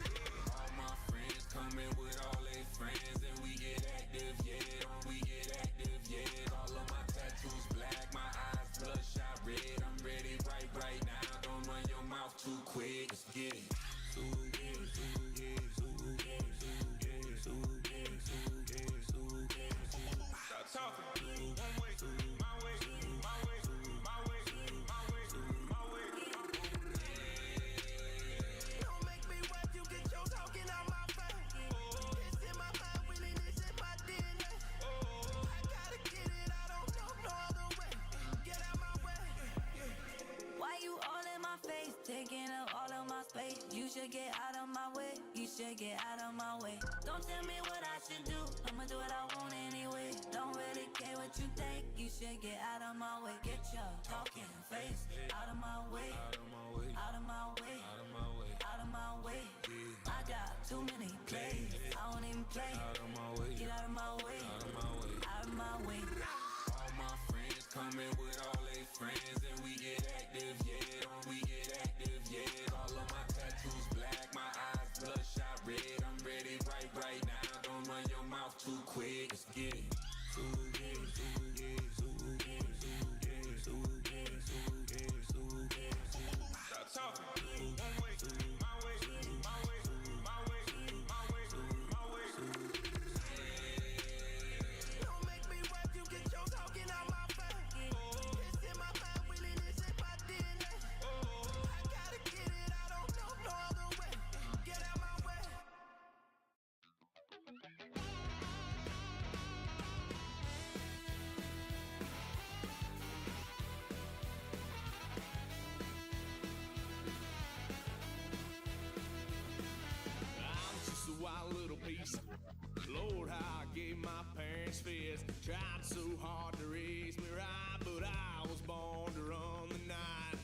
Speaker 18: All my friends coming with all their friends, and we get active, yeah, we get active, yeah. All of my tattoos black, my eyes bloodshot red. I'm ready right now. Don't run your mouth too quick. Let's get it. Stop talking. One way, my way, my way, my way, my way, my way.
Speaker 16: Don't make me rap, you get your talking out my face. It's in my mind, winning is in my DNA. I gotta get it, I don't know no other way. Get out my way.
Speaker 12: Why you all in my face, taking up all of my space? You should get out of my way, you should get out of my way. Don't tell me what I should do, I'ma do what I want anyway. Don't really care what you think, you should get out of my way. Get your talking face out of my way, out of my way, out of my way, out of my way, out of my way. I got too many plays, I don't even play. Out of my way, get out of my way, out of my way, out of my way.
Speaker 18: All my friends coming with all their friends, and we get active, yeah, we get active, yeah. All of my tattoos black, my eyes bloodshot red. I'm ready right now. Don't run your mouth too quick. Let's get it. Stop talking. One way, my way, my way, my way, my way, my way.
Speaker 16: Don't make me rap, you get your talking out my face. It's in my mind, winning is in my DNA. I gotta get it, I don't know no other way. Get out my way.
Speaker 14: I'm just a wild little beast. Lord, how I gave my parents fist. Tried so hard to raise me right, but I was born to run the night.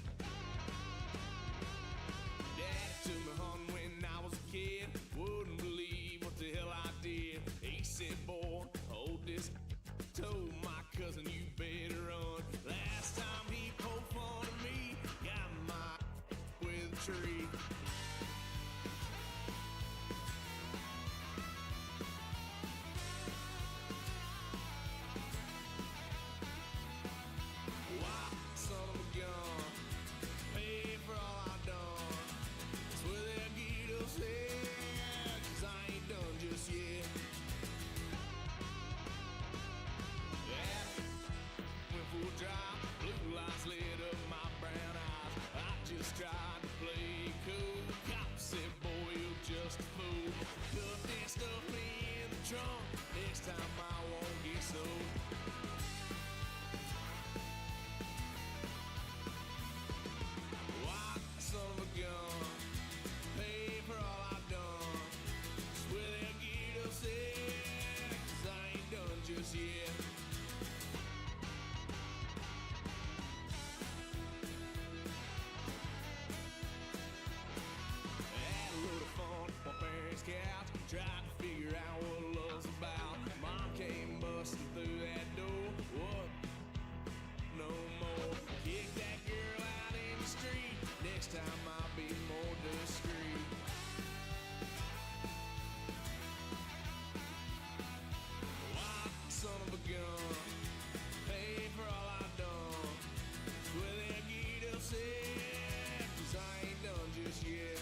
Speaker 14: Daddy took me hunting when I was a kid. Wouldn't believe what the hell I did. He said, boy, hold this. Told my cousin, you better run. Last time he poked fun at me, got my with a tree. Why, son of a gun, pay for all I done. Swear they'll get us here, 'cause I ain't done just yet. Yeah, went full drive, blue lights lit up my brown eyes. I just tried to play cool. Cop said, boy, you're just a fool. Cuffed and stuffed me in the trunk. Next time I won't get so. Why, son of a gun, pay for all I done. Swear they'll get us there, 'cause I ain't done just yet. Had a little fun on my parents' couch, tried to figure out what love's about. Mom came busting through that door. What? No more. Kick that girl out in the street. Next time I'll be more discreet. Why, son of a gun, pay for all I done. Swear they'll get us here, 'cause I ain't done just yet.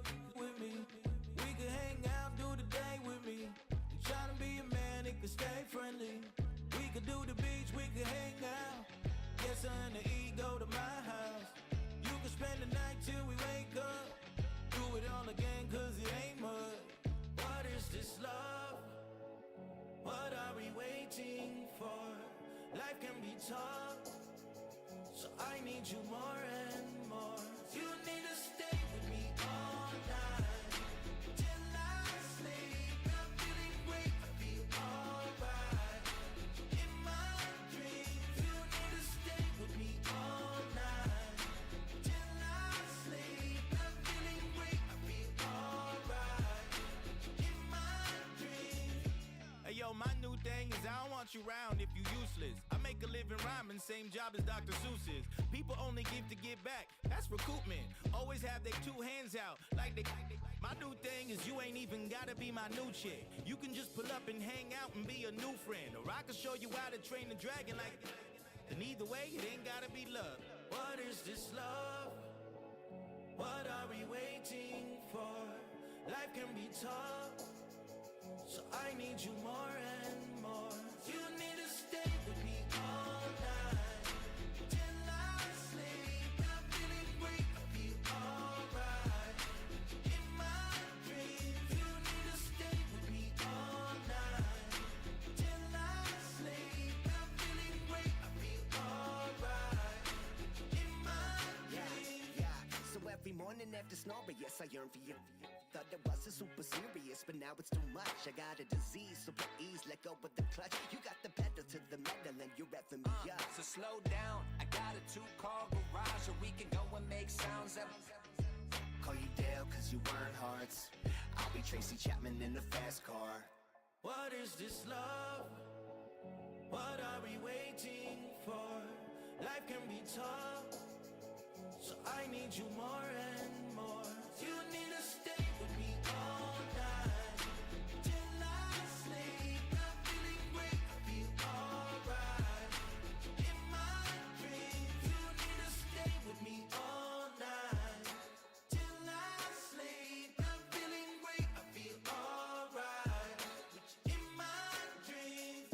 Speaker 15: could with me. We could hang out, do the day with me. And trying to be a man, it could stay friendly. We could do the beach, we could hang out. Get something to eat, go to my house. You could spend the night till we wake up. Do it all again, cause it ain't much. What is this love? What are we waiting for? Life can be tough, so I need you more and more. You need to stay with me all night till I sleep. I'm feeling great, I feel alright. In my dreams, you need to stay with me all night till I sleep. I'm feeling great, I feel alright. In my dreams.
Speaker 14: Hey yo, my new thing is I don't want you round if you useless. I make a living rhyming, same job as Dr. Seuss's. People only give to get back, that's recoupment. Always have their two hands out, like they. My new thing is you ain't even gotta be my new chick. You can just pull up and hang out and be a new friend. Or I can show you how to train the dragon like. And either way, it ain't gotta be love.
Speaker 15: What is this love? What are we waiting for? Life can be tough, so I need you more and more. You need to stay with me all night till I sleep. I'm feeling great, I feel alright. In my dreams, you need to stay with me all night till I sleep. I'm feeling great, I feel alright. In my dreams.
Speaker 20: Yeah, so every morning after snoring, yes, I yearn for you. Thought it wasn't super serious, but now it's too much. I got a disease, so please let go of the clutch. You got the pedal to the metal and you're revving me up.
Speaker 21: So slow down, I got a 2-car garage, or we can go and make sounds up.
Speaker 20: Call you Dale, cause you weren't hearts. I'll be Tracy Chapman in the fast car.
Speaker 15: What is this love? What are we waiting for? Life can be tough, so I need you more and more. You need to stay with me all night till I sleep. I'm feeling great, I feel alright. In my dreams, you need to stay with me all night till I sleep. I'm feeling great, I feel alright. In my dreams.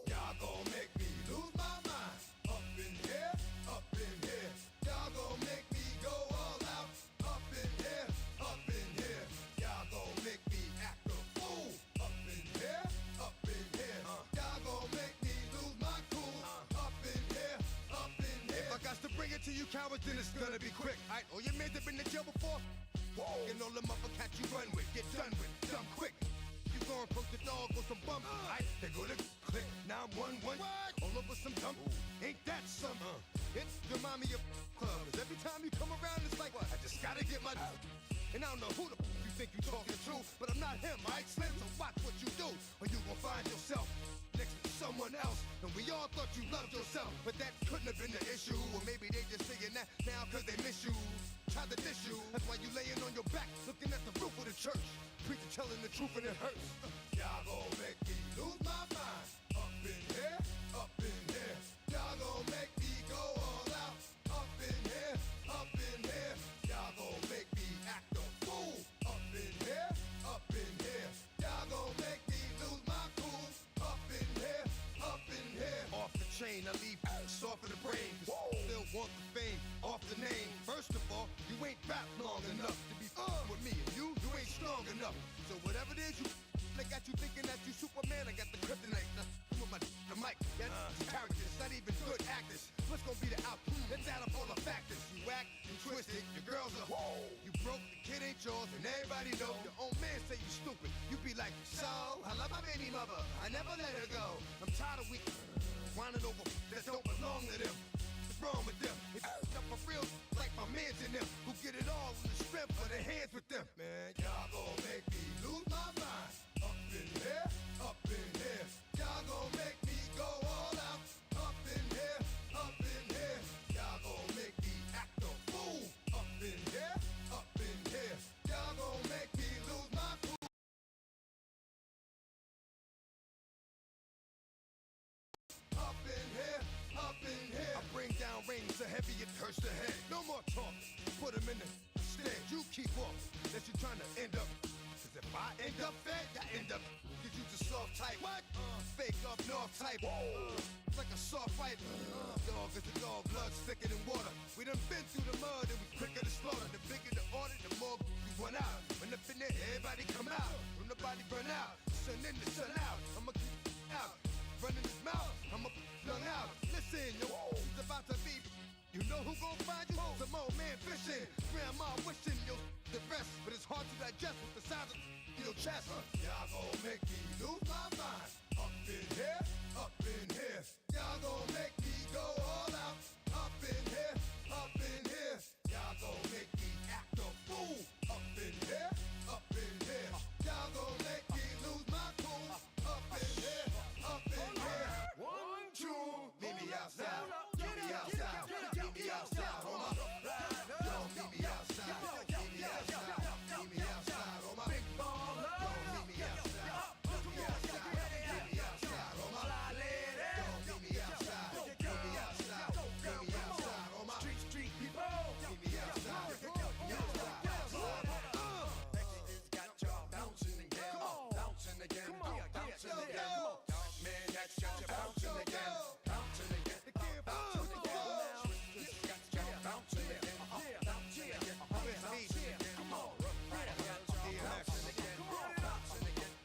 Speaker 19: Y'all gon' make me lose my mind. Up in here, up in here. Y'all gon' make me go all out. Up in here, up in here. Y'all gon' make me act a fool. Up in here, up in here. Y'all gon' make me lose my cool. Up in here, up in here.
Speaker 22: If I got to bring it to you cowards, then it's gonna be quick. Alright, all your men have been to jail before? Whoa. And all the motherfuckers you run with, get done with, dumb quick. You gon' approach the dog with some bumps. Alright, they go to click, now I'm 1-1. All over some dump. Ain't that something? It's remind me of club. 'Cause every time you come around, it's like, I just gotta get my. And I don't know who the you think you talking to, but I'm not him, alright, Slim? So watch what you do, or you gon' find yourself next to someone else. And we all thought you loved yourself, but that couldn't have been the issue. Or maybe they just saying that now 'cause they miss you. Tried to diss you, that's why you laying on your back, looking at the roof of the church. Preacher telling the truth and it hurts.
Speaker 19: Y'all gon' make me lose my mind. Up in here, up in here. Y'all gon' make me go all out. Up in here, up in here. Y'all gon' make me act a fool. Up in here, up in here. Y'all gon' make me lose my cool. Up in here, up in here.
Speaker 22: Off the chain, I leave soft in the brain. Still want the fame, off the name. First of all, you ain't rap long enough to be with me. And you ain't strong enough. So whatever it is you they got you thinking that you Superman, I got the kryptonite. Come with the mic, that's characters, not even good actors. What's gonna be the outcome? Let's add up all the factors. You act, you twisted, your girls are you broke, the kid ain't yours, and everybody know. Your own man say you stupid. You be like, so, I love my baby mother, I never let her go. I'm tired of weak whining over that don't belong to them. What's wrong with them? It's up for real, like my mans in them, who get it all in the strength of their hands with them.
Speaker 19: Man, y'all gon' make me lose my mind. Up in here, up in here. Y'all gon' make me go all out. Up in here, up in here. Y'all gon' make me act a fool. Up in here.
Speaker 22: heavy, it hurts the head. No more talking, put him in the stand. You keep walking, unless you're trying to end up. Cause if I end up fed, I end up. Cause you just soft type. What? Fake up north type. It's like a soft fight. Dog is a dog, blood thicker than water. We done been through the mud and we quicker to slaughter. The bigger the order, the more we run out. When up in there, everybody come out. When the body burn out, sun in the sun out. I'ma keep out. Running his mouth, I'ma flung out. Listen, yo, it's about to be. You know who gon' find you? Some old man fishing. Grandma wishing you the best, but it's hard to digest with the sound of your chest. Y'all gon' make me lose my mind. Up in here, up in here. Y'all gon' make me go all out. Up in here, up in here. Y'all gon' make me act a fool. Up in here, up in here. Y'all gon' make me lose my cool. Up in here, up in here. 1, 2, meet me outside. Meet me outside. Meet me outside. On my yo, meet me outside. Meet me outside. Meet me outside. On my big baller. Yo, meet me outside. Meet me outside. Meet me outside. On my yo, meet me outside. Meet me outside. Meet me outside. On my street people. Meet me outside. Meet me outside. Got y'all bouncing again. Bouncing again. Bouncing again. Man, got y'all bouncing again. Bouncing again. Bouncing again. Got y'all bouncing again. Bouncing again. Bouncing again. Come on. Bouncing again. Bouncing again. Bouncing again.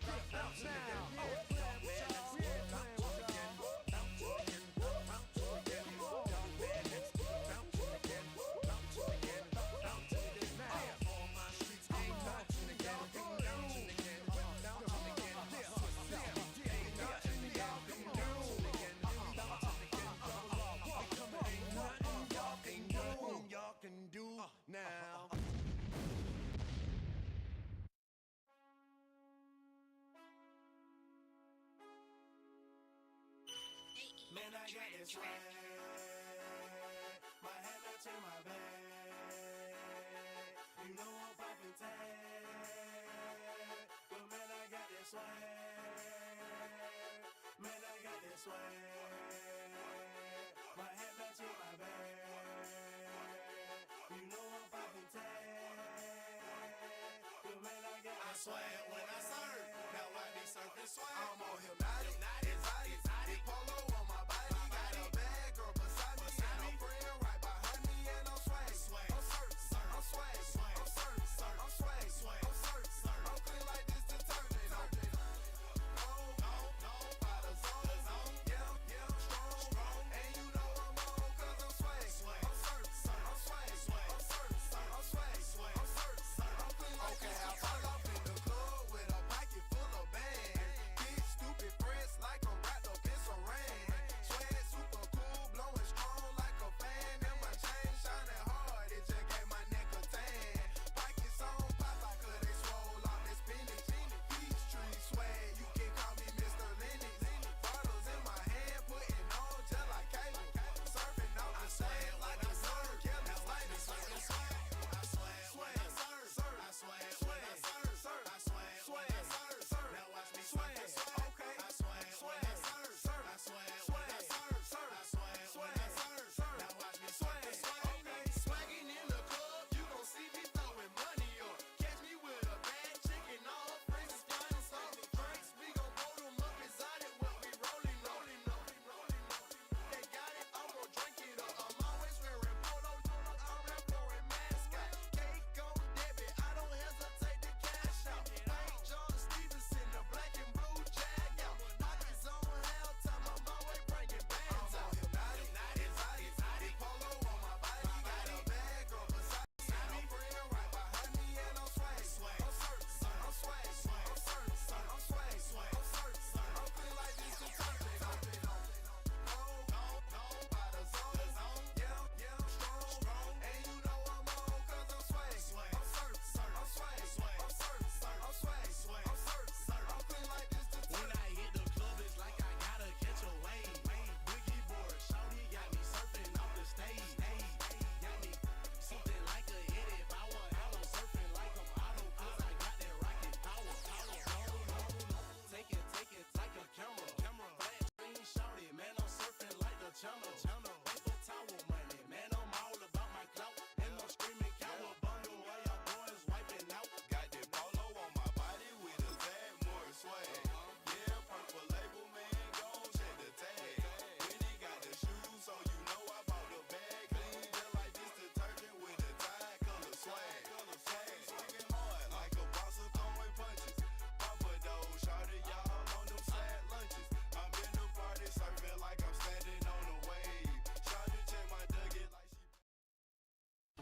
Speaker 22: Y'all can do now.
Speaker 18: Man, I got this swag. My head that's in my bag. You know I'm poppin' tag. But man, I got this swag. Man, I got this swag. My head that's in my bag. You know I'm poppin' tag. But man, I got this swag. I swear when I serve, now I be surfing swag. I'm on hypnotic, exotic, polo on my body. Got a bad girl beside me, and a friend right behind me, and I'm swag. I'm swag, I'm swag, I'm swag, I'm swag, I'm clean like this detergent. No, by the zone, yeah, strong, and you know I'm on 'cause I'm swag. I'm swag, I'm clean like this. Okay, I fall off in the club with a pocket full of bags. Big stupid friends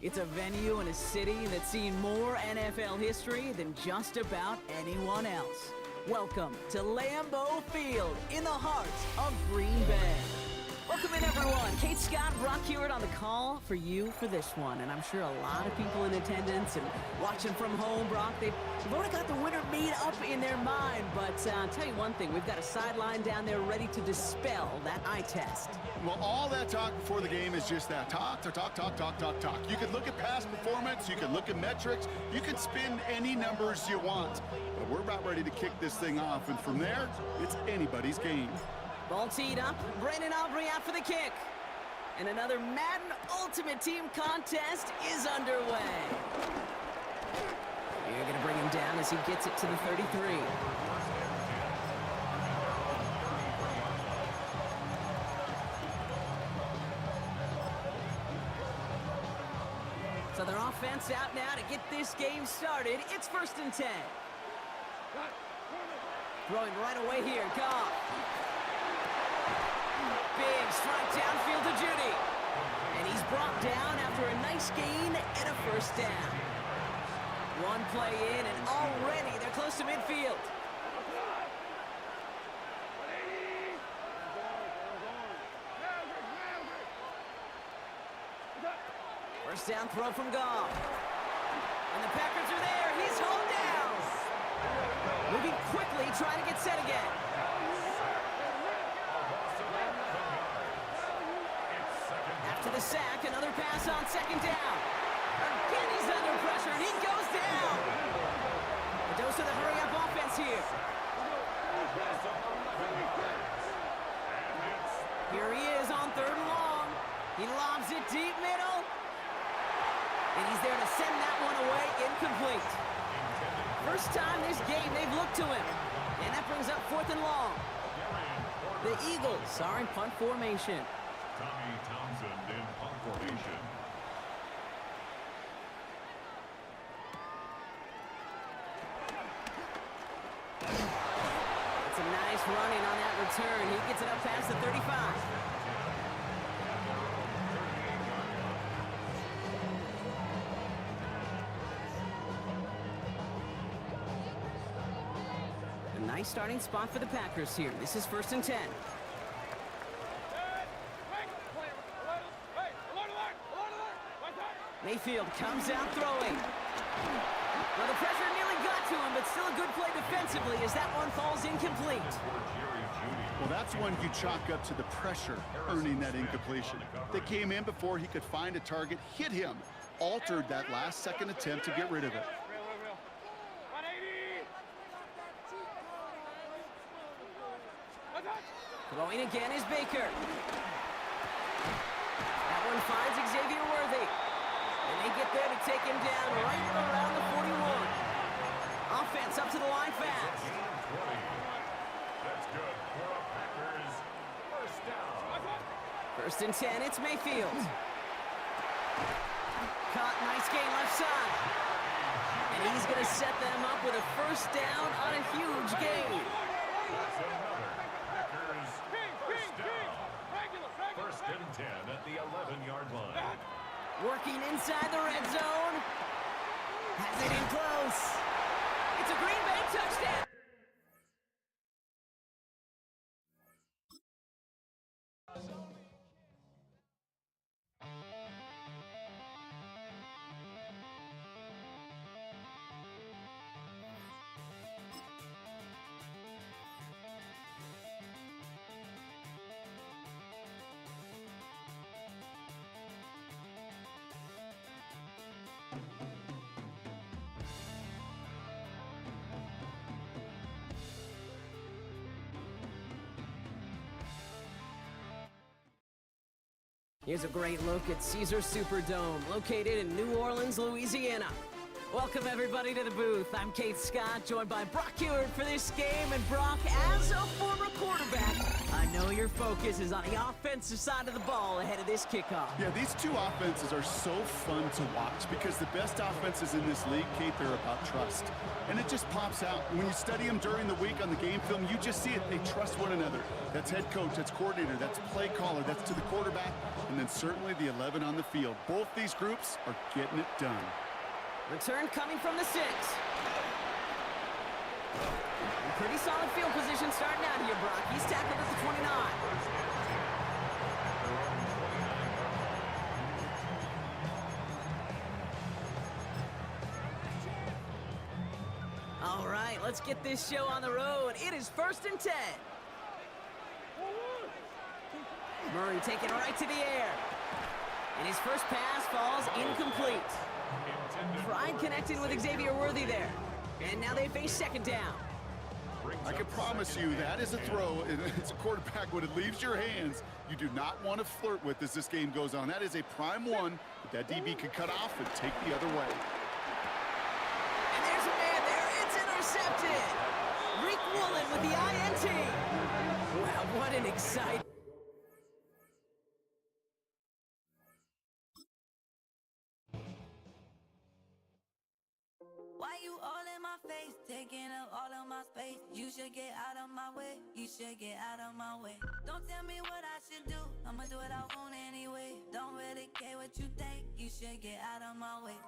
Speaker 9: It's a venue and a city that's seen more NFL history than just about anyone else. Welcome to Lambeau Field in the heart of Green Bay. Welcome in, everyone. Kate Scott, Brock Hewitt on the call for you for this one. And I'm sure a lot of people in attendance and watching from home, Brock, they've already got the winner made up in their mind. But I'll tell you one thing, we've got a sideline down there ready to dispel that eye test.
Speaker 10: Well, all that talk before the game is just that. Talk. You can look at past performance, you can look at metrics, you can spin any numbers you want. But we're about ready to kick this thing off, and from there, it's anybody's game.
Speaker 9: Ball teed up, Brandon Aubrey out for the kick. And another Madden Ultimate Team contest is underway. You're gonna bring him down as he gets it to the 33. So their offense out now to get this game started. It's 1st and 10. Throwing right away here, Goff. Big strike downfield to Judy. And he's brought down after a nice gain and a 1st down. One play in, and already they're close to midfield. First down throw from Goff. And the Packers are there. He's hauled down. Moving quickly, trying to get set again. After the sack, another pass on 2nd down. Again, he's under pressure, and he goes down. A dose of the hurry-up offense here. Here he is on 3rd and long. He lobs it deep middle. And he's there to send that one away incomplete. First time this game they've looked to him. And that brings up 4th and long. The Eagles are in punt formation.
Speaker 3: Tommy Townsend in punt formation.
Speaker 9: It's a nice running on that return. He gets it up past the 35. A nice starting spot for the Packers here. This is 1st and 10. Mayfield comes out throwing. Well, the pressure nearly got to him, but still a good play defensively as that one falls incomplete.
Speaker 10: Well, that's one you chalk up to the pressure earning that incompletion. They came in before he could find a target, hit him, altered that last-second attempt to get rid of it.
Speaker 9: Throwing again is Baker. That one finds Xavier Worthy. And they get there to take him down right around the 41. Offense up to the line fast.
Speaker 3: That's good for the Packers. 1st down.
Speaker 9: 1st and 10, it's Mayfield. Caught, nice gain left side. And he's going to set them up with a 1st down on a huge gain.
Speaker 3: That's another Packers 1st down. 1st and 10 at the 11-yard line.
Speaker 9: Working inside the red zone. Has it in close. It's a Green Bay touchdown. Here's a great look at Caesars Superdome, located in New Orleans, Louisiana. Welcome, everybody, to the booth. I'm Kate Scott, joined by Brock Hewitt for this game. And Brock, as a former quarterback, I know you're your focus is on the offensive side of the ball ahead of this kickoff.
Speaker 10: Yeah, these two offenses are so fun to watch because the best offenses in this league, Kate, they're about trust. And it just pops out. When you study them during the week on the game film, you just see it. They trust one another. That's head coach, that's coordinator, that's play caller, that's to the quarterback, and then certainly the 11 on the field. Both these groups are getting it done.
Speaker 9: Return coming from the 6. Pretty solid field position starting out here, Brock. He's tackled at the 29. All right, let's get this show on the road. It is 1st and 10. Murray taking right to the air. And his first pass falls incomplete. Tried connecting with Xavier Worthy there. And now they face 2nd down.
Speaker 10: I can promise you that is a throw. It's a quarterback when it leaves your hands. You do not want to flirt with as this game goes on. That is a prime one that DB can cut off and take the other way.
Speaker 9: And there's a man there. It's intercepted. Reek Woolen with the INT. Wow, what an exciting...
Speaker 12: Why you all in my face, taking up all of my space? You should get out of my way, you should get out of my way. Don't tell me what I should do, I'ma do what I want anyway. Don't really care what you think, you should get out of my way.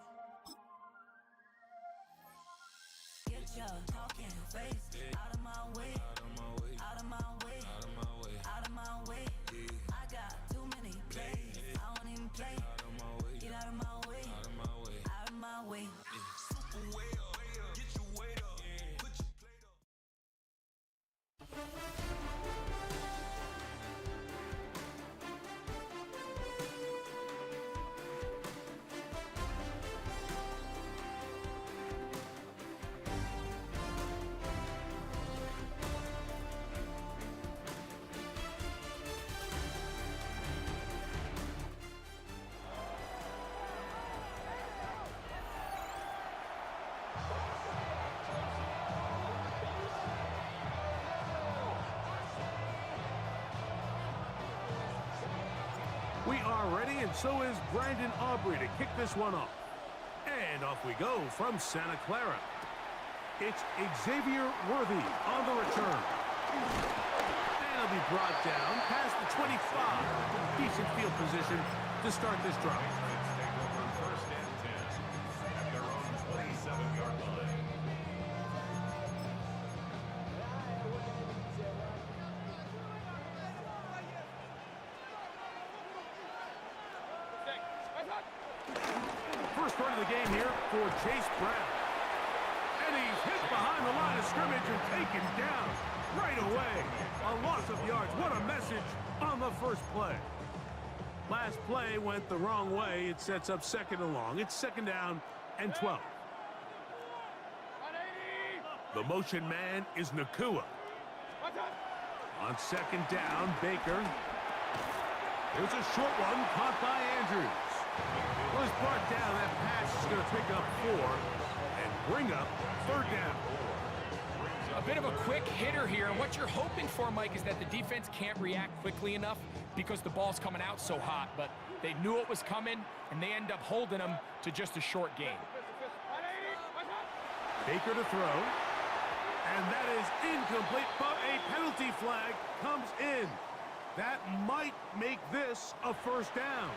Speaker 12: Get your talking face out of my way, out of my way, out of my way, out of my way. I got too many plays, I don't even play. Get out of my way, out of my way, out of my way.
Speaker 1: We are ready, and so is Brandon Aubrey to kick this one off. And off we go from Santa Clara. It's Xavier Worthy on the return. And he'll be brought down past the 25. Decent field position to start this drive.
Speaker 3: First and 10 at their own 27-yard line.
Speaker 1: First run of the game here for Chase Brown. And he's hit behind the line of scrimmage and taken down right away. A loss of yards. What a message on the first play. Last play went the wrong way. It sets up 2nd and long. It's 2nd down and 12. The motion man is Nakua. On 2nd down, Baker. There's a short one caught by Andrews. Was brought down. That pass is going to pick up 4 and bring up 3rd down.
Speaker 2: A bit of a quick hitter here, and what you're hoping for, Mike, is that the defense can't react quickly enough because the ball's coming out so hot, but they knew it was coming, and they end up holding them to just a short gain.
Speaker 1: Baker to throw, and that is incomplete, but a penalty flag comes in. That might make this a 1st down.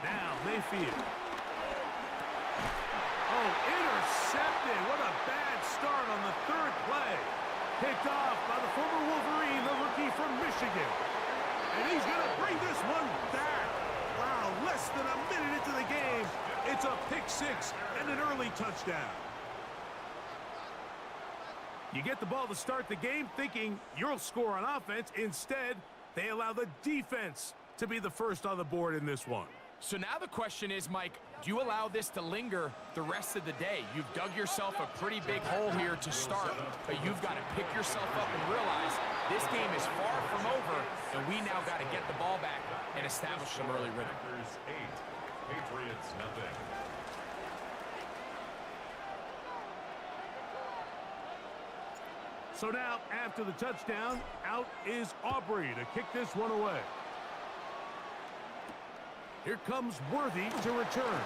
Speaker 1: Now Mayfield. Oh, intercepted. What a bad start on the 3rd play. Picked off by the former Wolverine, the rookie from Michigan. And he's going to bring this one back. Wow, less than a minute into the game. It's a pick 6 and an early touchdown. You get the ball to start the game thinking you'll score on offense. Instead, they allow the defense to be the first on the board in this one.
Speaker 2: So now the question is, Mike, do you allow this to linger the rest of the day? You've dug yourself a pretty big hole here to start, but you've got to pick yourself up and realize this this game is far from over, and we now got to get the ball back and establish some early rhythm.
Speaker 3: Packers 8, Patriots nothing.
Speaker 1: So now, after the touchdown, out is Aubrey to kick this one away. Here comes Worthy to return.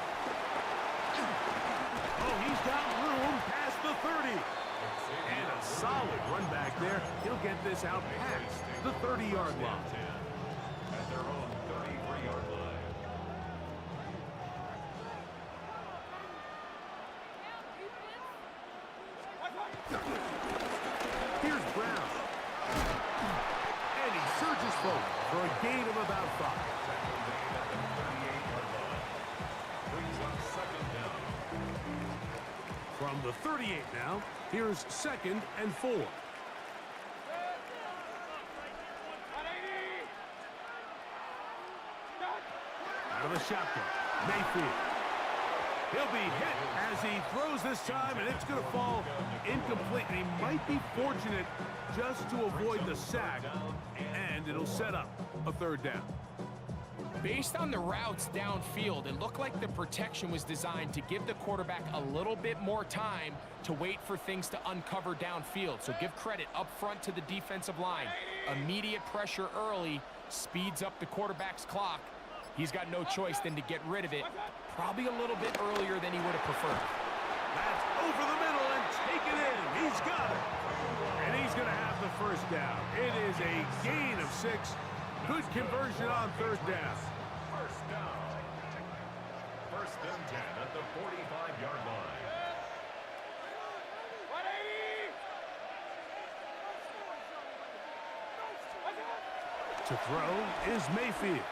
Speaker 1: Oh, he's got room past the 30. And a solid run back there. He'll get this out past the 30-yard line.
Speaker 3: At their own 33-yard line.
Speaker 1: Here's Brown. And he surges forward for a gain of about 5. From the 38 now, here's 2nd and 4. Out of the shotgun, Mayfield. He'll be hit as he throws this time, and it's going to fall incomplete. And he might be fortunate just to avoid the sack, and it'll set up a 3rd down.
Speaker 2: Based on the routes downfield, it looked like the protection was designed to give the quarterback a little bit more time to wait for things to uncover downfield. So give credit up front to the defensive line. Immediate pressure early speeds up the quarterback's clock. He's got no choice than to get rid of it, probably a little bit earlier than he would have preferred.
Speaker 1: That's over the middle and taken in. He's got it. And he's going to have the 1st down. It is a gain of 6. Good conversion on 3rd down.
Speaker 3: 1st down. 1st and 10 at the 45-yard line.
Speaker 1: To throw is Mayfield.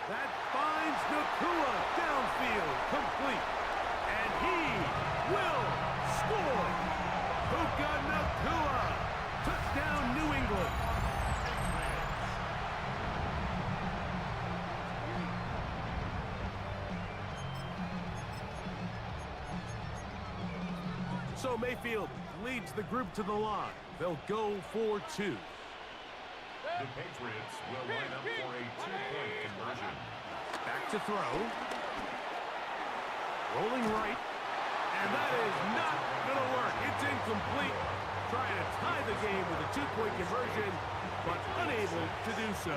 Speaker 1: That finds Nakua downfield, complete. And he will score. Puka Nakua. Touchdown, New England. So Mayfield leads the group to the line. They'll go for 2.
Speaker 3: The Patriots will line up for a 2-point conversion.
Speaker 1: Back to throw. Rolling right. And that is not going to work. It's incomplete. Trying to tie the game with a 2-point conversion, but unable to do so.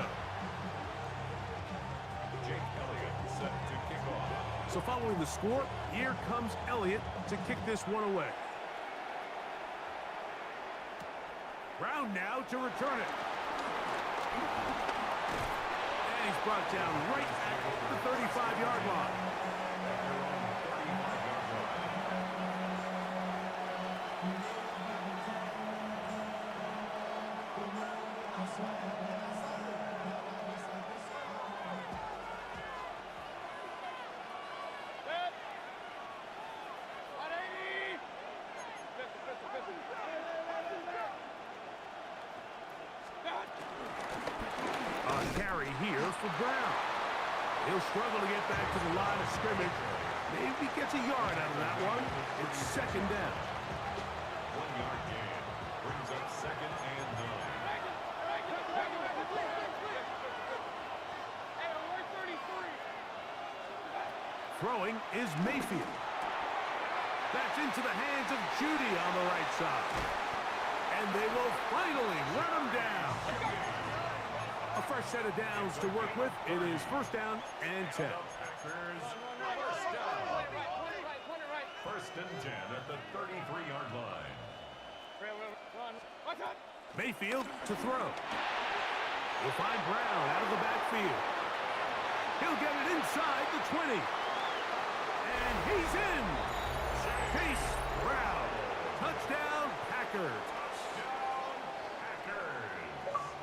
Speaker 3: Jake Elliott set to kick off.
Speaker 1: So following the score, here comes Elliott to kick this one away. Brown now to return it. And he's brought down right at the 35-yard line. Carry here for Brown. He'll struggle to get back to the line of scrimmage. Maybe gets a yard out of that one. It's 2nd down.
Speaker 3: 1-yard gain brings up 2nd and 9.
Speaker 1: Throwing is Mayfield. That's into the hands of Judy on the right side. And they will finally run him down. A fresh set of downs to work with. It is 1st down and 10.
Speaker 3: Packers 1st down. 1st and 10 at the 33-yard line.
Speaker 1: Mayfield to throw. We'll find Brown out of the backfield. He'll get it inside the 20. And he's in. Chase Brown. Touchdown, Packers.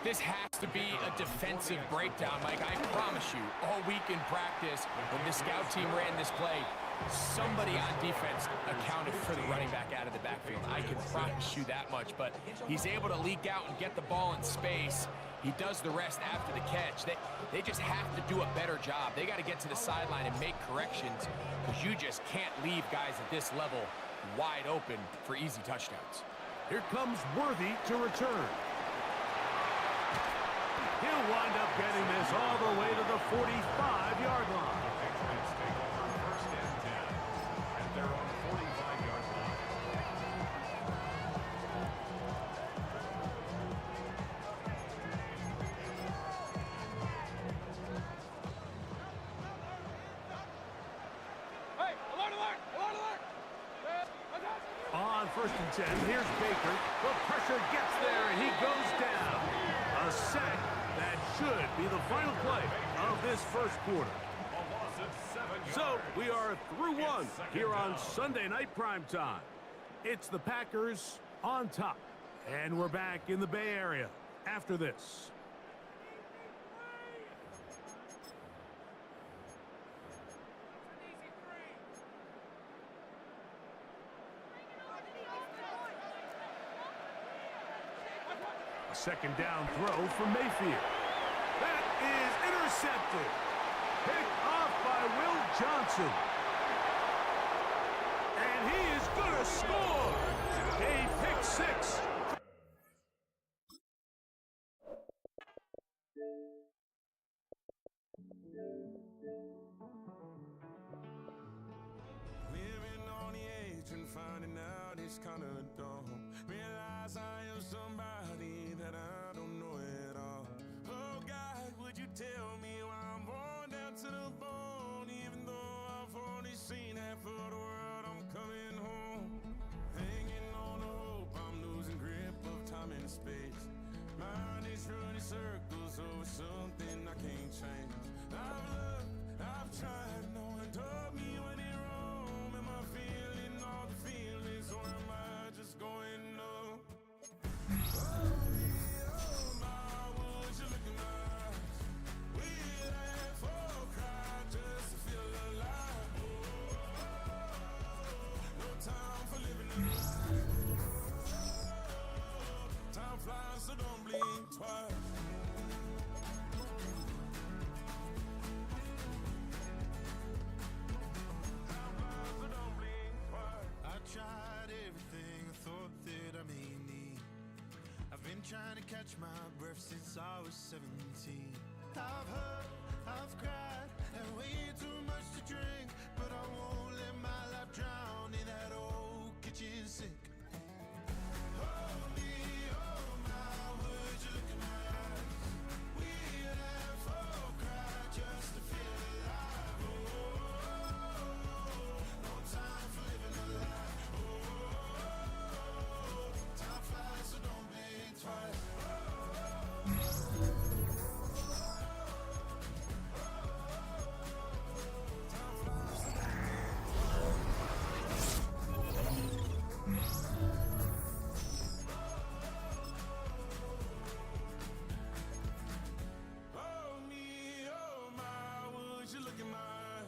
Speaker 2: This has to be a defensive breakdown, Mike. I promise you, all week in practice, when the scout team ran this play, somebody on defense accounted for the running back out of the backfield. I can promise you that much, but he's able to leak out and get the ball in space. He does the rest after the catch. They just have to do a better job. They got to get to the sideline and make corrections, because you just can't leave guys at this level wide open for easy touchdowns.
Speaker 1: Here comes Worthy to return. He'll wind up getting this all the way to the 45-yard line.
Speaker 3: Patriots take over first and 10 at their own 45-yard line.
Speaker 11: Hey, alert, alert, alert, alert!
Speaker 1: On first and 10, here's Baker. The pressure gets there, and he goes down. A sack that should be the final play of this first quarter.
Speaker 3: A loss of 7 yards.
Speaker 1: So we are through one here on Sunday Night Primetime. It's the Packers on top, and we're back in the Bay Area after this. A second down throw from Mayfield. That is intercepted. Picked off by Will Johnson. And he is going to score. A pick six.
Speaker 14: Living on the edge and finding out it's kind of dumb. Realize I am somebody that I don't know at all. Oh God, would you tell me why I'm born down to the bone? Even though I've only seen half of the world, I'm coming home. Hanging on the hope, I'm losing grip of time and space. Mind is running circles over something I can't change. I've loved, I've tried, no one told me when it wrong. Am I feeling all the feelings, or am I just going numb? Oh, my, would you look in my eyes? We laugh or cry just to feel alive. No time for living in life. Time flies, so don't blink twice.
Speaker 22: I tried everything I thought that I may need. I've been trying to catch my breath since I was 17. I've hurt, I've cried, and way too much to drink, but I won't let my life drown in that old kitchen sink. Hold me, oh my, would you look in my eyes? We laugh or cry just to feel alive. Oh, no time for living a lie. Oh, time flies, so don't blink twice.
Speaker 14: Oh me, oh my, would you look in my eyes?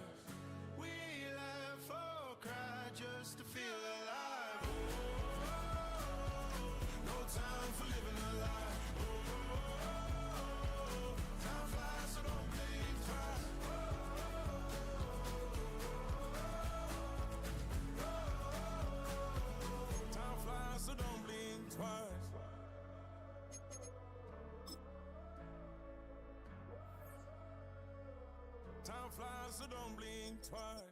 Speaker 22: We laugh or cry just to feel alive.
Speaker 14: No time for living a lie.
Speaker 22: Time flies, so don't blink twice.
Speaker 14: Time flies, so don't blink twice. Time flies, so don't blink twice.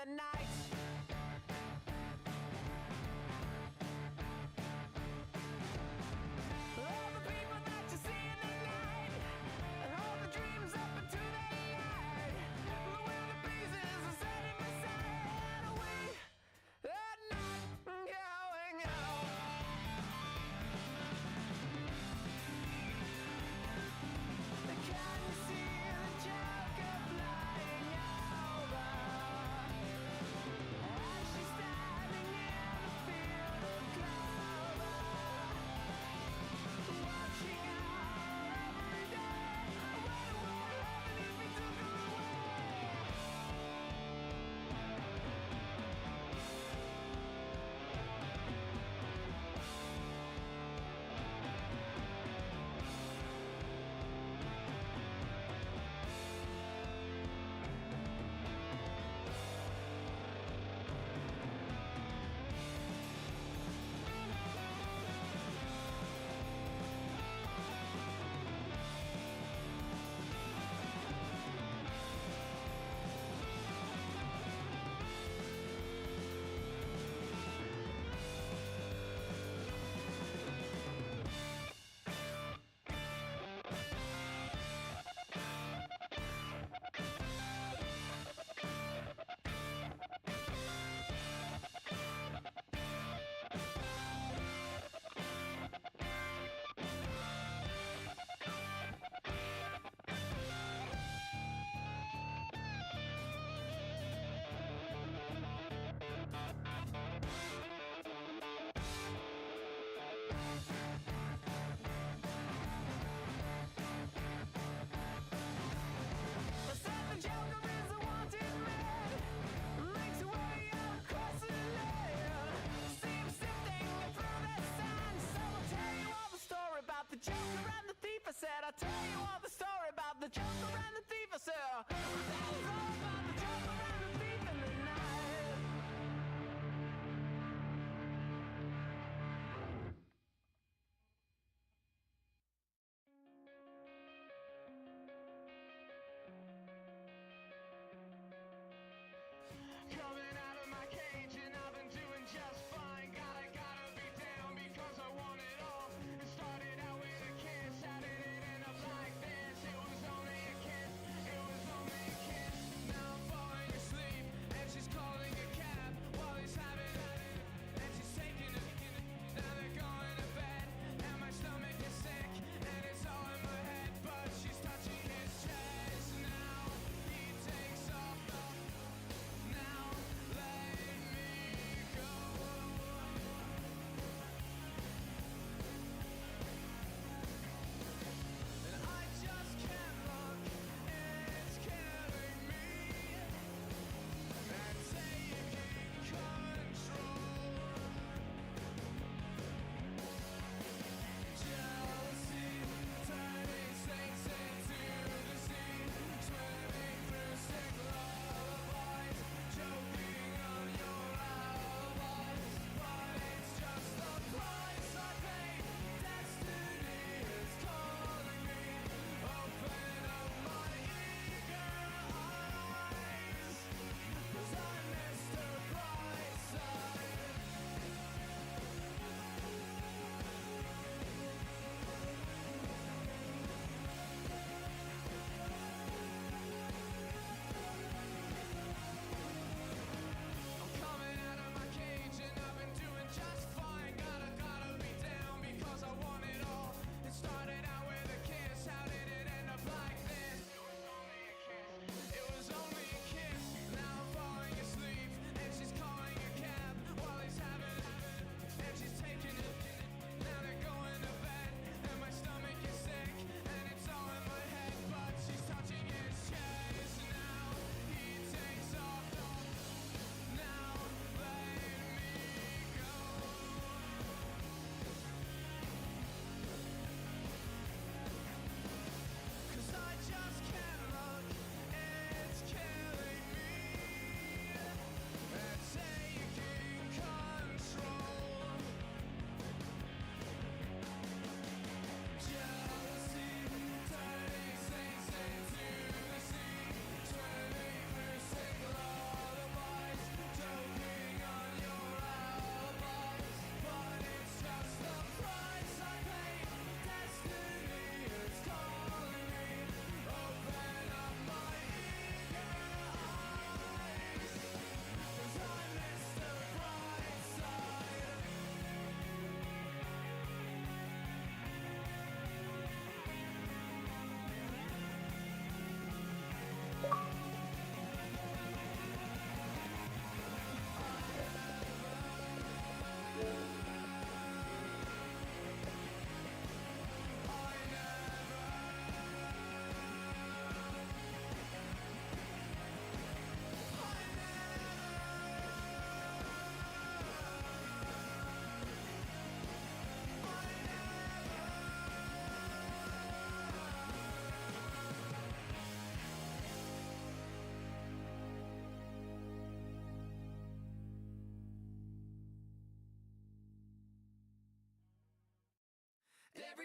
Speaker 12: the night. All the people that you see in the night, and all the dreams up into the light. When the pieces are setting aside, we are not going out. Can you see the Joker flying over? As she's standing in the field of clover, watching our every day. What would happen if we took her I'll tell you all the story about the Joker and the thief. I said, that is all about the Joker and the thief in the night. Coming out of my cage and I've been doing just fine. Gotta be down because I want it all. It started out with a kiss, how did it end up like this? It was only a kiss, it was only a kiss.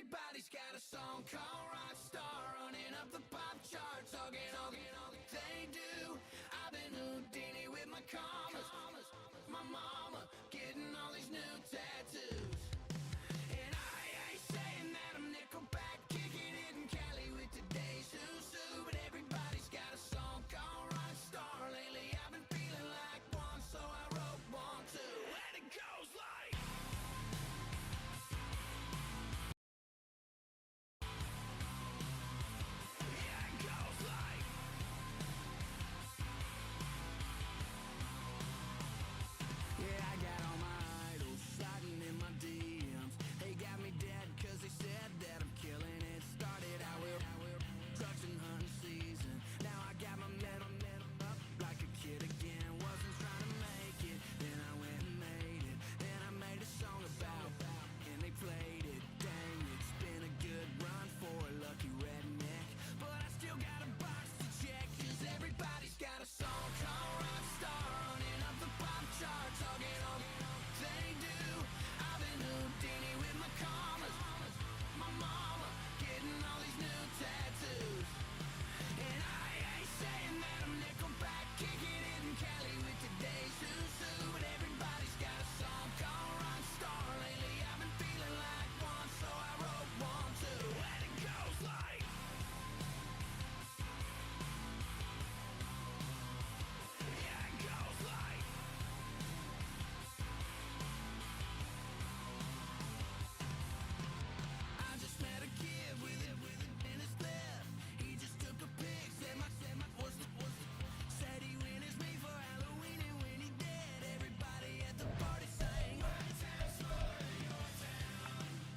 Speaker 8: Everybody's got a song called Rockstar, running up the pop charts, hugging. They do. I've been Houdini with my commas. My mama getting all these new tattoos. And I ain't saying that I'm Nickelback, kicking it in Cali with today's who's who. But everybody's got a song called Rockstar. Lately I've been feeling like one, so I wrote one too. And it goes like. Yeah, I got all my idols sliding in my DMs. They got me dead cause they said that I'm killing it. Started out with trucks and hunting season. Now I got my metal up like a kid again. Wasn't trying to make it, then I went and made it. Then I made a song about and they played it. Dang, it's been a good run for a lucky redneck. But I still got a box to check, cause everybody's got a song called Rockstar, running up the pop charts, hugging. They do. I've been Houdini with my commas. My mama getting all these new tattoos. And I ain't saying that I'm Nickelback, kicking it in Cali with today's who's who. But everybody's got a song called Rockstar. Lately I've been feeling like one, so I wrote one too. And it goes like. Yeah, it goes like. I just met a kid with it in his left. He just took a pic, said my said he witnessed me for Halloween, and when he did, everybody at the party sang.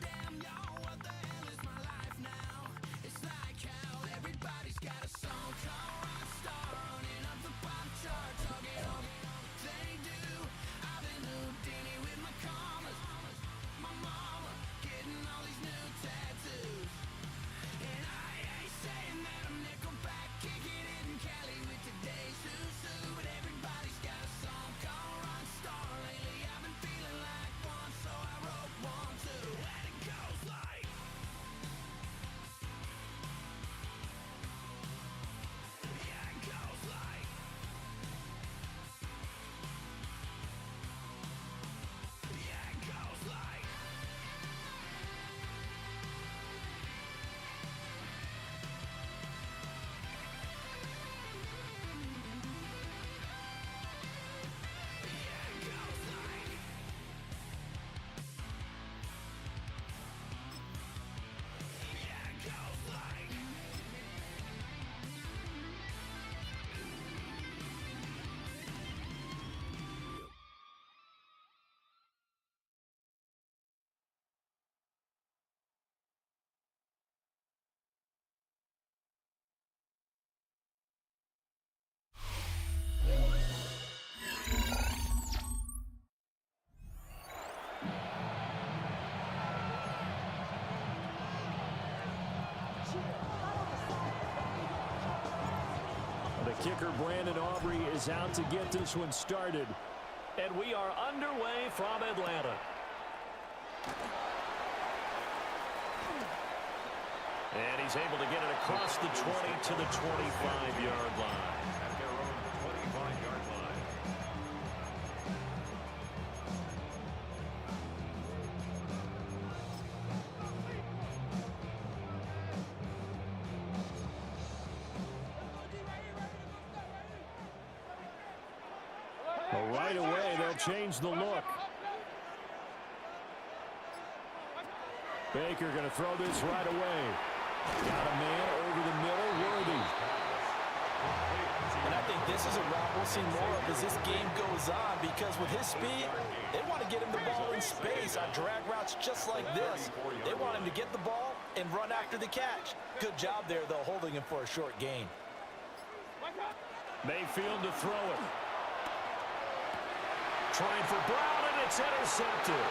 Speaker 8: Damn y'all, what the hell is my life now? It's like how everybody's got a song called Rockstar, running up the pop charts, hugging. They do. I've been Houdini with my commas. My mama getting all these new tattoos. And I ain't saying that I'm Nickelback, kicking it in Cali with today's who's who. But everybody's got a song called Rockstar. Lately I've been feeling like one, so I wrote one too. And it goes like. Yeah, it goes like. Yeah, it goes like.
Speaker 5: The kicker, Brandon Aubrey, is out to get this one started. And we are underway from Atlanta. And he's able to get it across the 20 to the 25-yard line.
Speaker 3: At their own 25-yard line.
Speaker 5: Well, right away, they'll change the look. Baker going to throw this right away. Got a man over the middle, Worthy.
Speaker 7: And I think this is a route we'll see more of as this game goes on, because with his speed, they want to get him the ball in space on drag routes just like this. They want him to get the ball and run after the catch. Good job there, though, holding him for a short gain.
Speaker 5: Mayfield to throw it. Trying for Brown, and it's intercepted.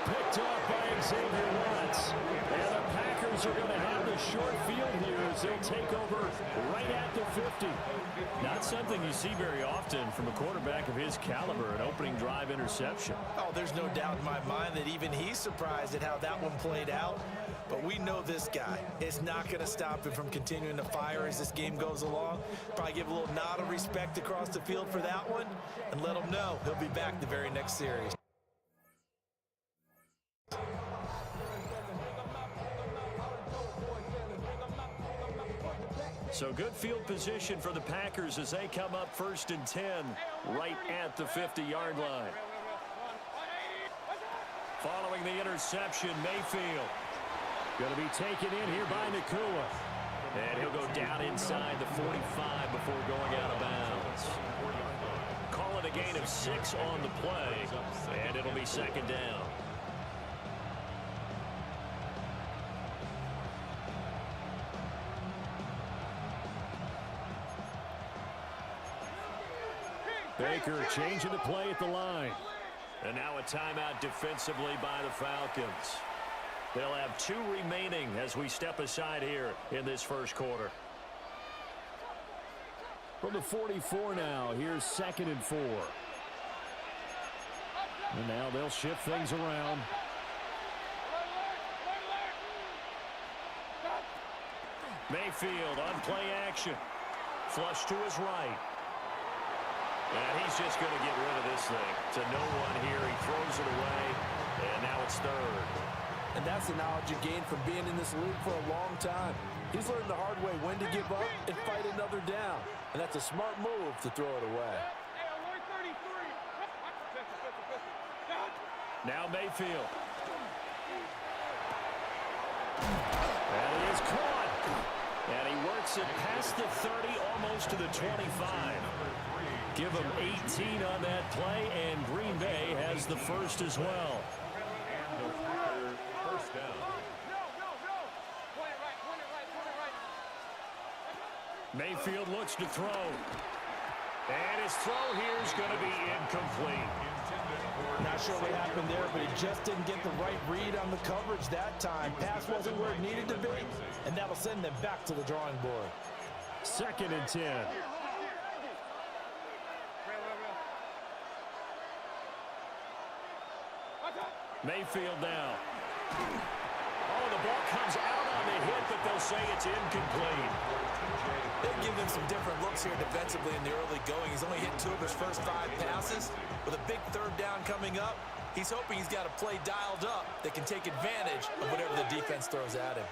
Speaker 5: picked off by Xavier Watts. And the Packers are going to have the short field here as they'll take over right at the 50.
Speaker 4: Not something you see very often from a quarterback of his caliber, an opening drive interception.
Speaker 7: Oh, there's no doubt in my mind that even he's surprised at how that one played out. But we know this guy. It's not going to stop him from continuing to fire as this game goes along. Probably give a little nod of respect across the field for that one and let him know he'll be back the very next series.
Speaker 5: So good field position for the Packers as they come up 1st and 10 right at the 50-yard line. Following the interception, Mayfield going to be taken in here by Nacua. And he'll go down inside the 45 before going out of bounds. Call it a gain of 6 on the play, and it'll be 2nd down. Baker changing the play at the line. And now a timeout defensively by the Falcons. They'll have 2 remaining as we step aside here in this first quarter. From the 44 now, here's 2nd and 4. And now they'll shift things around. Mayfield on play action. Flush to his right. And he's just going to get rid of this thing. To no one here. He throws it away. And now it's 3rd.
Speaker 7: And that's the knowledge you gain from being in this league for a long time. He's learned the hard way when to give up and fight another down. And that's a smart move to throw it away.
Speaker 5: Now Mayfield. And he is caught. And he works it past the 30, almost to the 25. Give him 18 on that play, and Green Bay has the first as well.
Speaker 3: First down.
Speaker 5: Mayfield looks to throw. And his throw here is going to be incomplete.
Speaker 7: Not sure what happened there, but he just didn't get the right read on the coverage that time. Pass wasn't where it needed to be, and that'll send them back to the drawing board.
Speaker 5: 2nd and 10. Mayfield now. Oh, the ball comes out on the hit, but they'll say it's incomplete.
Speaker 7: They'll give him some different looks here defensively in the early going. He's only hit 2 of his first 5 passes. With a big 3rd down coming up, he's hoping he's got a play dialed up that can take advantage of whatever the defense throws at him.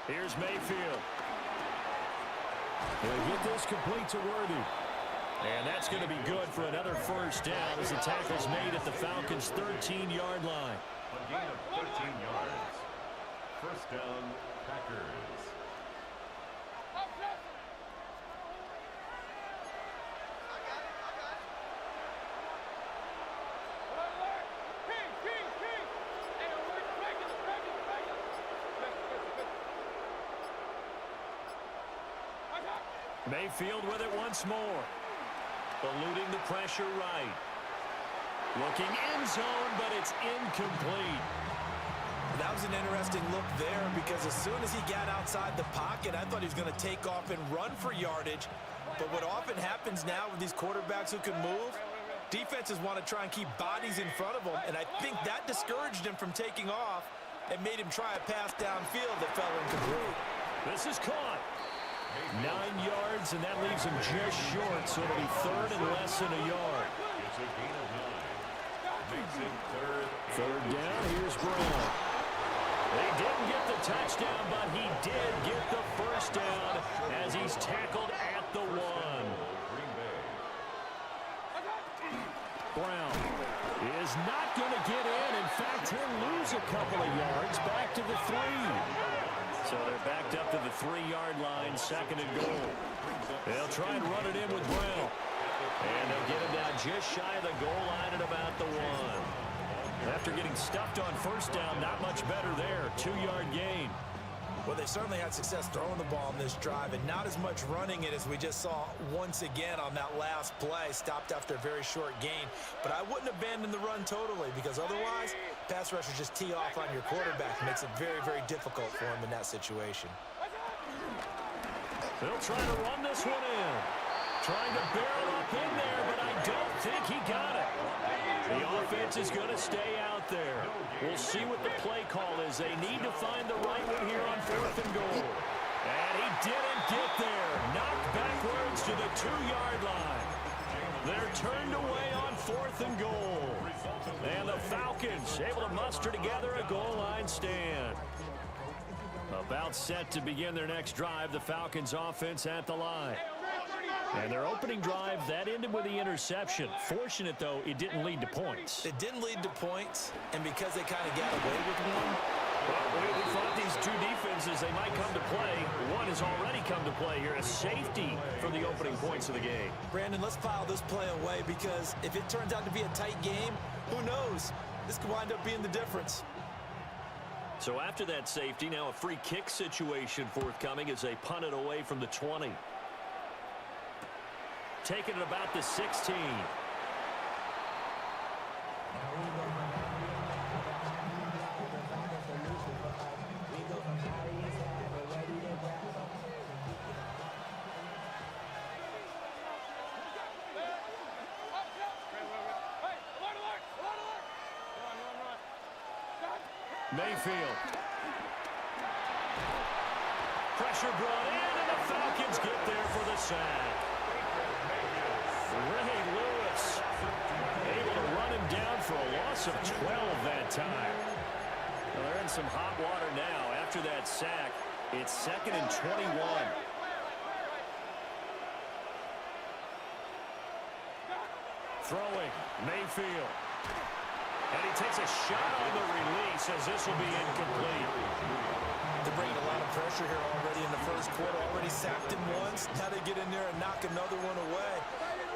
Speaker 5: Here's Mayfield. He'll get this complete to Worthy. And that's going to be good for another first down as the tackle's made at the Falcons' 13-yard line.
Speaker 3: A gain of 13 yards. First down, Packers.
Speaker 5: Mayfield with it once more. Eluding the pressure right. Looking end zone, but it's incomplete.
Speaker 7: That was an interesting look there because as soon as he got outside the pocket, I thought he was going to take off and run for yardage. But what often happens now with these quarterbacks who can move, defenses want to try and keep bodies in front of them, and I think that discouraged him from taking off and made him try a pass downfield that fell incomplete.
Speaker 5: This is caught. 9 yards, and that leaves him just short, so it'll be 3rd and less than a yard.
Speaker 3: It's a gain of 9. Makes it
Speaker 5: 3rd down, here's Brown. They didn't get the touchdown, but he did get the first down as he's tackled at the 1. Brown is not going to get in. In fact, he'll lose a couple of yards back to the 3. So they're backed up to the 3-yard line, 2nd and goal. They'll try and run it in with Brown. And they'll get him down just shy of the goal line at about the 1. After getting stuffed on first down, not much better there. 2-yard gain.
Speaker 7: Well, they certainly had success throwing the ball in this drive and not as much running it as we just saw once again on that last play. Stopped after a very short gain. But I wouldn't abandon the run totally because otherwise, pass rushers just tee off on your quarterback. Makes it very, very difficult for him in that situation.
Speaker 5: They'll try to run this one in. Trying to barrel up in there, but I don't think he got it. The offense is going to stay out there. We'll see what the play call is. They need to find the right one here on 4th and goal. And he didn't get there. Knocked backwards to the 2-yard line. They're turned away on 4th and goal. And the Falcons able to muster together a goal line stand. About set to begin their next drive, the Falcons offense at the line. And their opening drive, that ended with the interception. Fortunate, though, it didn't lead to points.
Speaker 7: It didn't lead to points, and because they kind of got away with one.
Speaker 5: Well, we thought these two defenses, they might come to play. One has already come to play here, a safety for the opening points of the game.
Speaker 7: Brandon, let's file this play away because if it turns out to be a tight game, who knows? This could wind up being the difference.
Speaker 5: So after that safety, now a free kick situation forthcoming as they punt it away from the 20. Taking it about the 16. Mayfield. Pressure brought in, and the Falcons get there for the sack. Ray Lewis able to run him down for a loss of 12 that time. Well, they're in some hot water now. After that sack, it's 2nd and 21. Throwing, Mayfield. And he takes a shot on the release as this will be incomplete.
Speaker 7: They're bringing a lot of pressure here already in the first quarter. Already sacked him once. Now they get in there and knock another one away.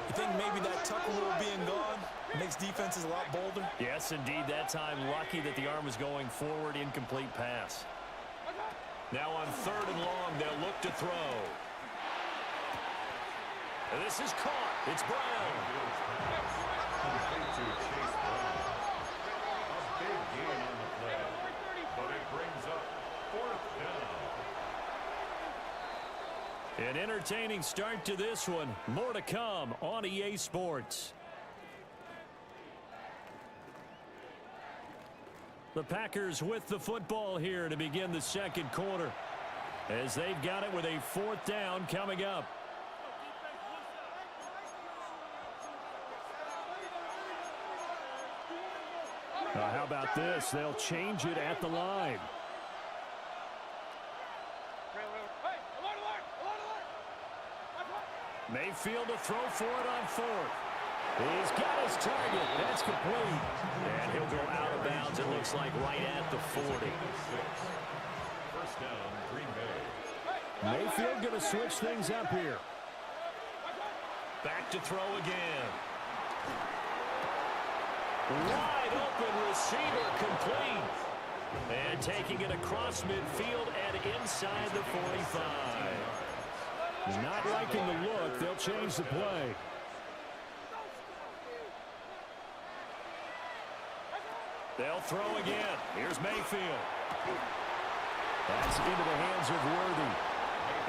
Speaker 7: You think maybe that Tucker rule being gone makes defenses a lot bolder?
Speaker 5: Yes, indeed. That time, lucky that the arm was going forward. Incomplete pass. Now on 3rd and long, they'll look to throw. And this is caught. It's Brown. An entertaining start to this one. More to come on EA Sports. The Packers with the football here to begin the second quarter, as they've got it with a 4th down coming up. How about this? They'll change it at the line. Mayfield to throw for it on 4th. He's got his target. That's complete. And he'll go out of bounds, it looks like, right at the 40.
Speaker 3: First down, Green Bay.
Speaker 5: Mayfield going to switch things up here. Back to throw again. Wide open receiver complete. And taking it across midfield and inside the 45. Not liking the look. They'll change the play. They'll throw again. Here's Mayfield. That's into the hands of Worthy.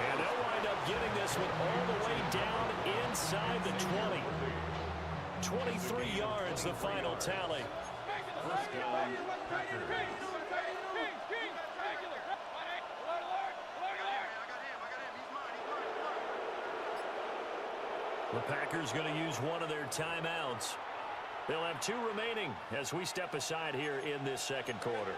Speaker 5: And they'll wind up getting this one all the way down inside the 20. 23 yards, the final tally.
Speaker 3: First down, Packers.
Speaker 5: The Packers going to use one of their timeouts. They'll have 2 remaining as we step aside here in this second quarter.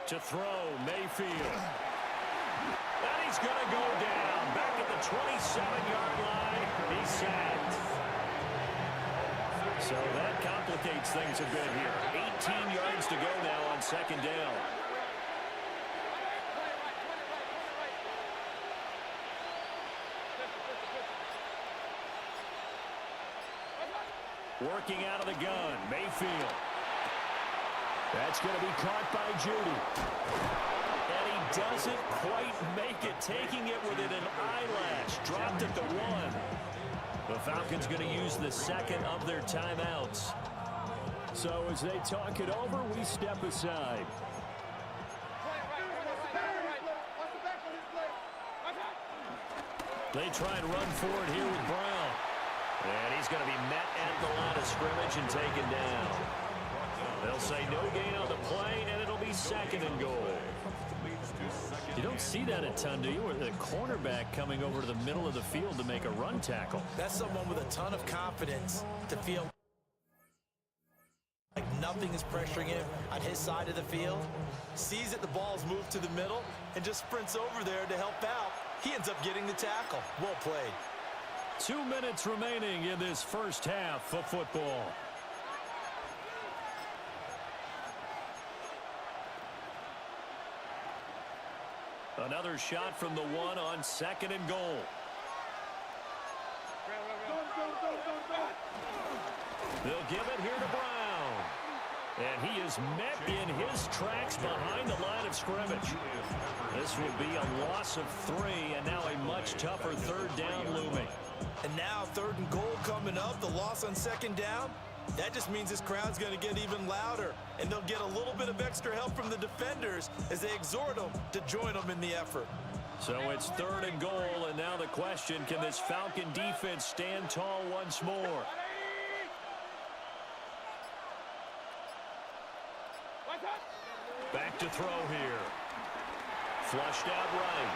Speaker 5: To throw, Mayfield. And he's going to go down. Back at the 27-yard line. He's sacked. So that complicates things a bit here. 18 yards to go now on 2nd down. Working out of the gun, Mayfield. That's going to be caught by Judy. And he doesn't quite make it, taking it within an eyelash. Dropped at the 1. The Falcons going to use the second of their timeouts. So as they talk it over, we step aside. They try and run forward here with Brown. And he's going to be met at the line of scrimmage and taken down. They'll say no gain on the play, and it'll be 2nd and goal. You don't see that a ton, do you? Where the cornerback coming over to the middle of the field to make a run tackle.
Speaker 7: That's someone with a ton of confidence to feel like nothing is pressuring him on his side of the field. Sees that the ball's moved to the middle and just sprints over there to help out. He ends up getting the tackle. Well played.
Speaker 5: 2 minutes remaining in this first half of football. Another shot from the 1 on 2nd and goal. They'll give it here to Brown. And he is met in his tracks behind the line of scrimmage. This will be a loss of 3, and now a much tougher 3rd down looming.
Speaker 7: And now 3rd and goal coming up, the loss on 2nd down. That just means this crowd's going to get even louder, and they'll get a little bit of extra help from the defenders as they exhort them to join them in the effort.
Speaker 5: So it's 3rd and goal, and now the question, can this Falcon defense stand tall once more? Back to throw here. Flushed out right.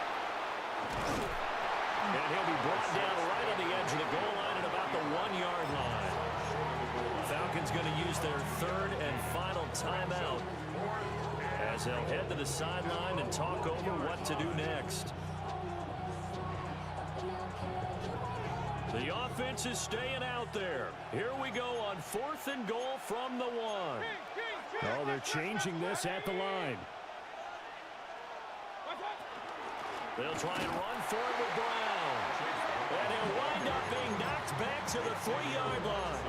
Speaker 5: And he'll be brought down right on the edge of the goal line at about the 1-yard line. Falcons going to use their 3rd and final timeout as they'll head to the sideline and talk over what to do next. The offense is staying out there. Here we go on 4th and goal from the 1. Oh, they're changing this at the line. They'll try and run for it with Brown. And he'll wind up being knocked back to the 3-yard line.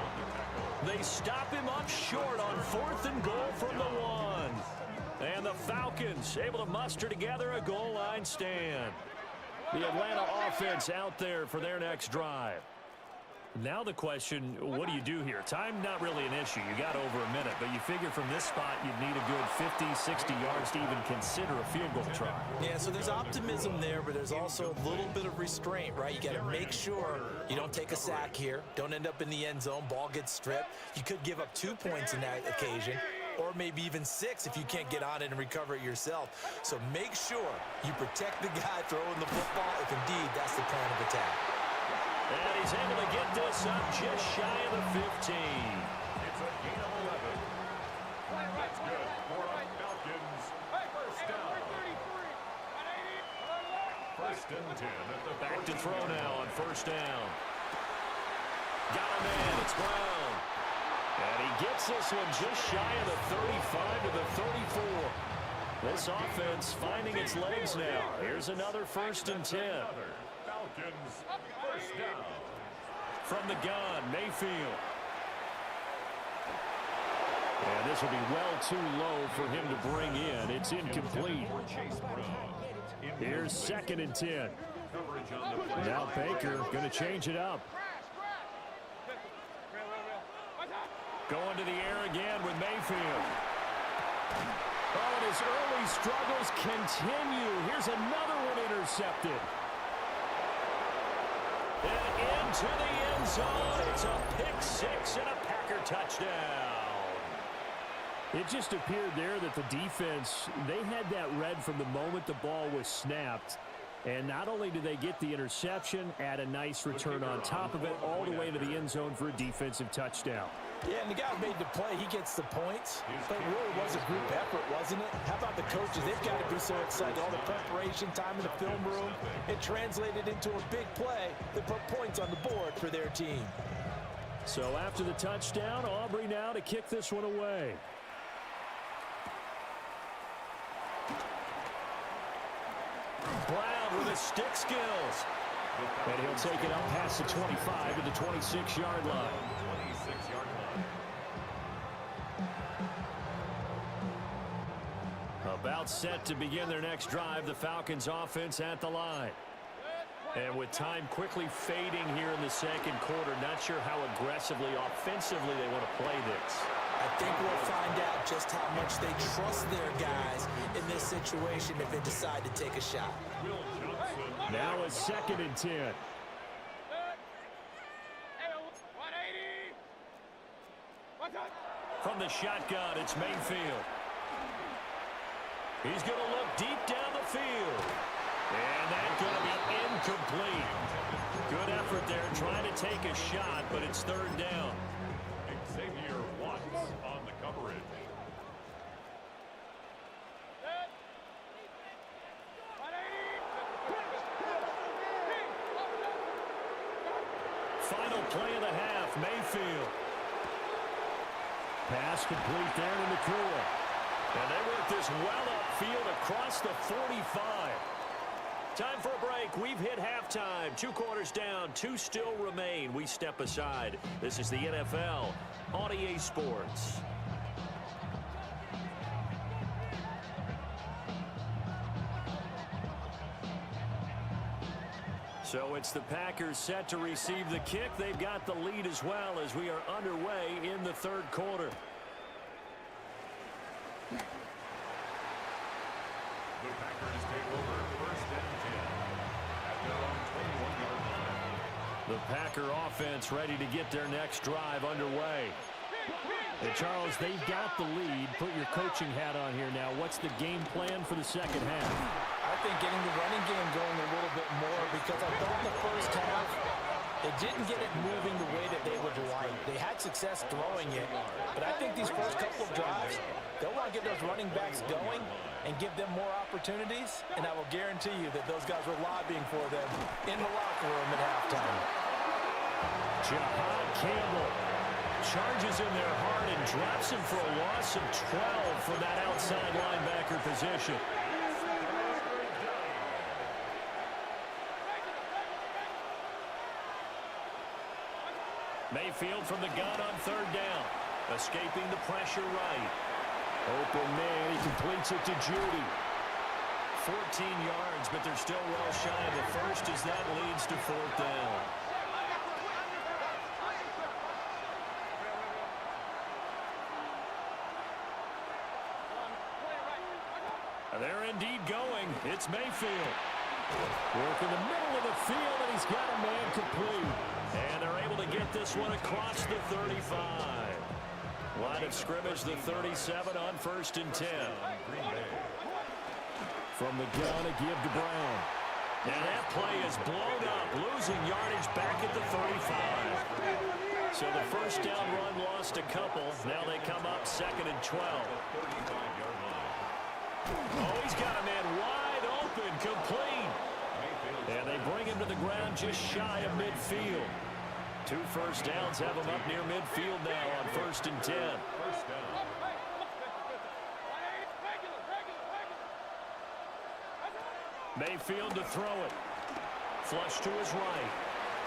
Speaker 5: They stop him up short on 4th and goal from the 1. And the Falcons able to muster together a goal line stand. The Atlanta offense out there for their next drive. Now the question, what do you do here? Time not really an issue. You got over a minute, but you figure from this spot you'd need a good 50, 60 yards to even consider a field goal try.
Speaker 7: Yeah, so there's optimism there, but there's also a little bit of restraint, right? You got to make sure you don't take a sack here. Don't end up in the end zone. Ball gets stripped. You could give up 2 points in that occasion, or maybe even 6 if you can't get on it and recover it yourself. So make sure you protect the guy throwing the football if indeed that's the plan of attack.
Speaker 5: And he's able to get this up just shy of the 15.
Speaker 3: It's a gain of 11. That's good for our Falcons. First down. 1st and 10 at the
Speaker 5: back to throw now on 1st down. Got him in. It's Brown. And he gets this one just shy of the 35 to the 34. This offense finding its legs now. Here's another 1st and 10.
Speaker 3: Falcons, 1st down.
Speaker 5: From the gun, Mayfield. And this will be well too low for him to bring in. It's incomplete. Here's 2nd and 10. Now Baker going to change it up. Going to the air again with Mayfield. Oh, and his early struggles continue. Here's another one intercepted. And into the end zone. It's a pick 6 and a Packer touchdown. It just appeared there that the defense, they had that read from the moment the ball was snapped. And not only did they get the interception, add a nice return on top of it, all the way to the end zone for a defensive touchdown.
Speaker 7: Yeah, and the guy made the play. He gets the points. But it really was a group effort, wasn't it? How about the coaches? They've got to be so excited. All the preparation time in the film room, it translated into a big play that put points on the board for their team.
Speaker 5: So after the touchdown, Aubrey now to kick this one away. Brown with his stick skills. And he'll take it up past the 25 to the 26-yard line.
Speaker 3: 26-yard
Speaker 5: timeout set to begin their next drive. The Falcons offense at the line. And with time quickly fading here in the second quarter, not sure how aggressively, offensively they want to play this.
Speaker 7: I think we'll find out just how much they trust their guys in this situation if they decide to take a shot.
Speaker 5: Now a 2nd and 10. From the shotgun, it's Mayfield. He's going to look deep down the field. And that's going to be incomplete. Good effort there trying to take a shot, but it's 3rd down.
Speaker 3: Xavier Watts on the coverage.
Speaker 5: Final play of the half, Mayfield. Pass complete there to Nakua. And they work this well upfield across the 45. Time for a break. We've hit halftime. 2 quarters down. 2 still remain. We step aside. This is the NFL on EA Sports. So it's the Packers set to receive the kick. They've got the lead as well as we are underway in the 3rd quarter.
Speaker 3: The Packers take over 1st and 10 at their own 21-yard line.
Speaker 5: The Packer offense ready to get their next drive underway. And Charles, they've got the lead. Put your coaching hat on here now. What's the game plan for the second half?
Speaker 7: I think getting the running game going a little bit more, because I thought in the first half they didn't get it moving the way that they would like. They had success throwing it, but I think these first couple of drives, they'll want to get those running backs going and give them more opportunities, and I will guarantee you that those guys were lobbying for them in the locker room at halftime.
Speaker 5: Jahad Campbell charges in there hard and drops him for a loss of 12 from that outside linebacker position. Mayfield from the gun on 3rd down. Escaping the pressure right. Open man, he completes it to Judy. 14 yards, but they're still well shy of the first as that leads to 4th down. They're indeed going. It's Mayfield. Work in the middle of the field, and he's got a man complete. And they're able to get this one across the 35. Line of scrimmage, the 37 on 1st and 10. From the gun, a give to Brown. And that play is blown up, losing yardage back at the 35. So the first down run lost a couple. Now they come up 2nd and 12. Oh, he's got a man wide open, complete. And they bring him to the ground just shy of midfield. 2 first downs have him up near midfield now on 1st and 10. Mayfield to throw it. Flush to his right.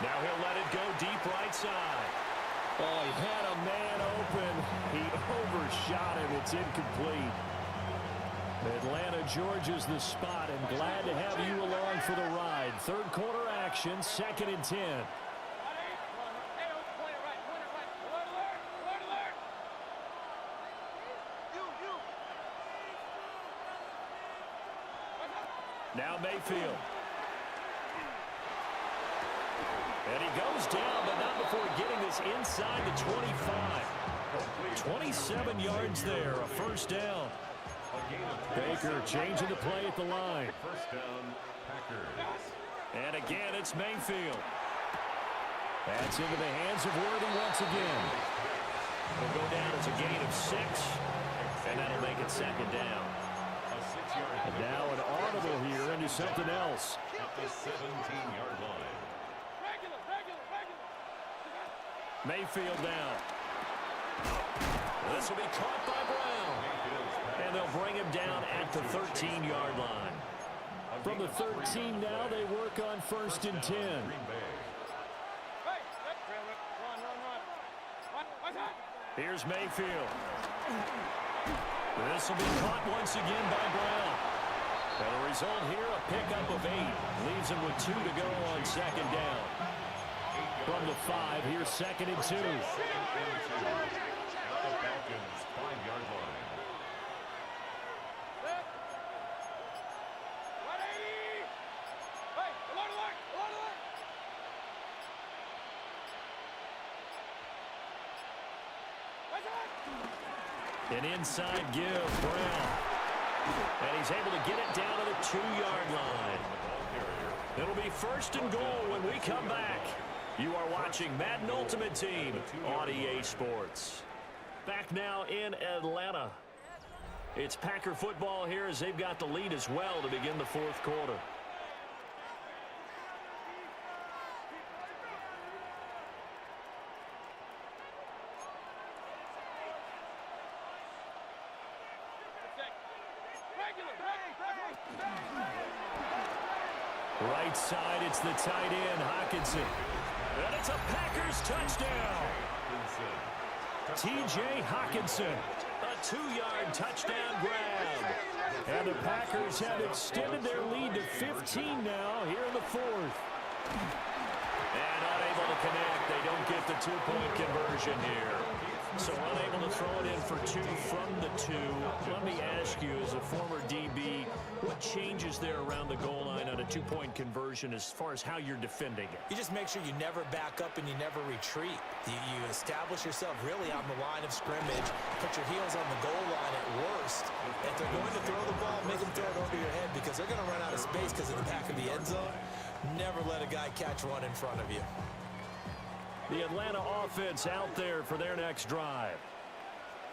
Speaker 5: Now he'll let it go deep right side. Oh, he had a man open. He overshot him. It's incomplete. Atlanta, Georgia's the spot, and glad to have you along for the ride. 3rd quarter action, 2nd and 10. Now Mayfield. And he goes down, but not before getting this inside the 25. 27 yards there, a first down. Baker changing the play at the line.
Speaker 3: First down, Packers.
Speaker 5: And again, it's Mayfield. That's into the hands of Worthy once again. It'll go down as a gain of 6, and that'll make it 2nd down. And now an audible here into something else.
Speaker 3: At the 17-yard line.
Speaker 5: Mayfield down. This will be caught by Brown. And they'll bring him down at the 13-yard line. From the 13 now, they work on 1st and 10. Here's Mayfield. This will be caught once again by Brown. And the result here, a pickup of 8. Leaves him with 2 to go on second down. From the 5, here's 2nd and 2.
Speaker 3: At the Falcons' 5-yard line.
Speaker 5: An inside give, Brown. And he's able to get it down to the 2-yard line. It'll be 1st and goal when we come back. You are watching Madden Ultimate Team on EA Sports. Back now in Atlanta. It's Packer football here as they've got the lead as well to begin the 4th quarter. Right side, it's the tight end, Hockenson. And it's a Packers touchdown. T.J. Hockenson, a 2-yard touchdown grab. And the Packers have extended their lead to 15 now here in the 4th. And unable to connect. They don't get the 2-point conversion here. So unable to throw it in for 2 from the 2. Let me ask you, as a former DB, what changes there around the goal line on a 2-point conversion as far as how you're defending it?
Speaker 7: You just make sure you never back up and you never retreat. You establish yourself really on the line of scrimmage, put your heels on the goal line at worst. If they're going to throw the ball, make them throw it over your head because they're going to run out of space because of the back of the end zone. Never let a guy catch one in front of you.
Speaker 5: The Atlanta offense out there for their next drive.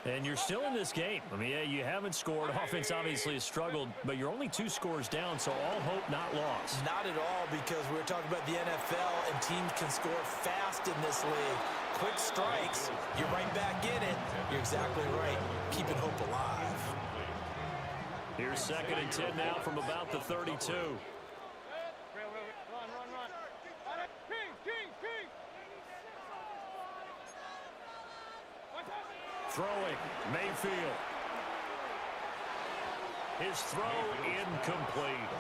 Speaker 5: And you're still in this game. I mean, yeah, you haven't scored. Offense obviously has struggled, but you're only 2 scores down, so all hope not lost.
Speaker 7: Not at all, because we're talking about the NFL, and teams can score fast in this league. Quick strikes, you're right back in it. You're exactly right. Keeping hope alive.
Speaker 5: Here's 2nd and 10 now from about the 32. Throwing, Mayfield. His throw incomplete.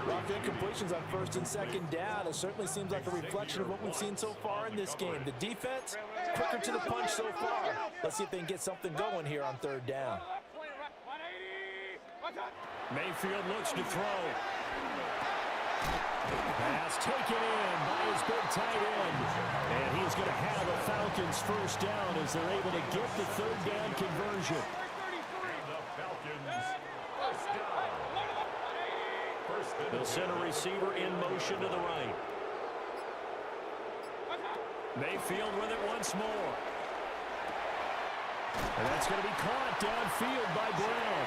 Speaker 7: Rough incompletions on 1st and 2nd down. It certainly seems like a reflection of what we've seen so far in this game. The defense, quicker to the punch so far. Let's see if they can get something going here on 3rd down.
Speaker 5: Mayfield looks to throw. Pass taken in by his big tight end. And he's going to have a Falcons 1st down as they're able to get the 3rd down conversion.
Speaker 3: The Falcons, 1st down.
Speaker 5: They'll send a receiver in motion to the right. Mayfield with it once more. And that's going to be caught downfield by Brown.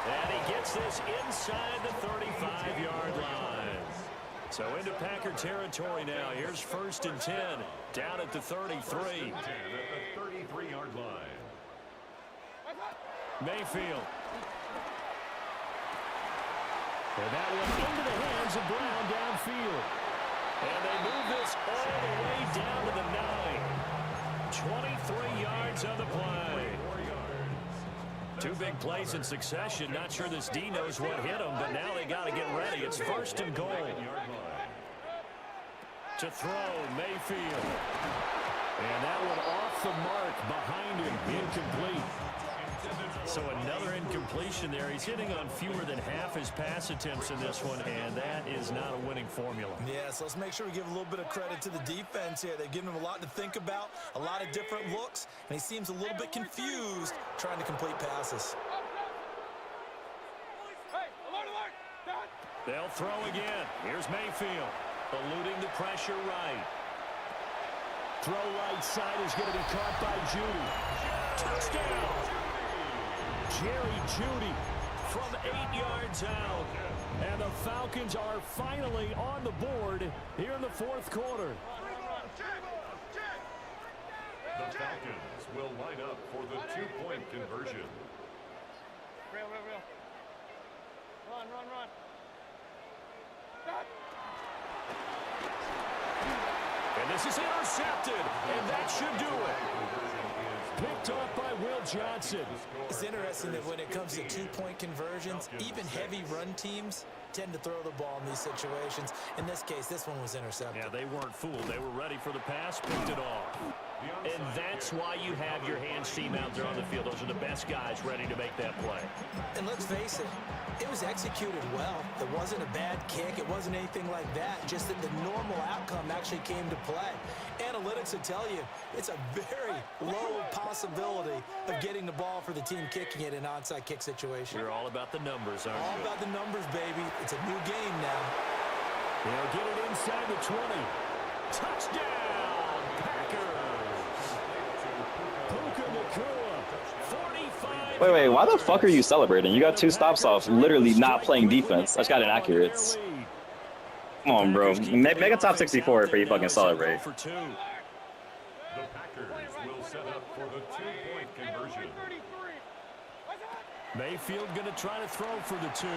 Speaker 5: And he gets this inside the 35-yard line. So into Packer territory now. Here's 1st and 10 down at the 33.
Speaker 3: 1st and 10 at the 33-yard line.
Speaker 5: Mayfield. And that one into the hands of Brown downfield. And they move this all the way down to the 9. 23 yards on the play. 2 big plays in succession. Not sure this D knows what hit him, but now they got to get ready. It's 1st and goal. To throw, Mayfield. And that one off the mark behind him, incomplete. So another incompletion there. He's hitting on fewer than half his pass attempts in this one, and that is not a winning formula.
Speaker 7: Yes, let's make sure we give a little bit of credit to the defense here. They've given him a lot to think about, a lot of different looks, and he seems a little bit confused trying to complete passes.
Speaker 5: They'll throw again. Here's Mayfield, eluding the pressure right. Throw right side is going to be caught by Judy. Touchdown! Jerry Judy from 8 yards out. And the Falcons are finally on the board here in the 4th quarter.
Speaker 3: The Falcons will line up for the 2-point conversion.
Speaker 11: Real. Run.
Speaker 5: And this is intercepted, and that should do it. picked off by Will Johnson.
Speaker 7: It's interesting that when it comes to two-point conversions, even heavy run teams tend to throw the ball in these situations. In this case, this one was intercepted.
Speaker 5: Yeah, they weren't fooled. They were ready for the pass, picked it off.
Speaker 4: And that's why you have your hands team out there on the field. Those are the best guys ready to make that play.
Speaker 7: And let's face it, it was executed well. It wasn't a bad kick. It wasn't anything like that. Just that the normal outcome actually came to play. Analytics would tell you it's a very low possibility of getting the ball for the team kicking it in an onside kick situation.
Speaker 4: We're all about the numbers, aren't
Speaker 7: All
Speaker 4: we?
Speaker 7: about the numbers, baby. It's a new game now.
Speaker 5: They'll get it inside the 20. Touchdown, Packers. Puka Nacua, 45.
Speaker 6: Wait, why the fuck are you celebrating? You got 2 stops off literally not playing defense. That's got inaccurate. Come on, bro. Make a top 64 for you fucking celebrate.
Speaker 3: The Packers will set up for the 2-point conversion.
Speaker 5: Mayfield going to try to throw for the 2.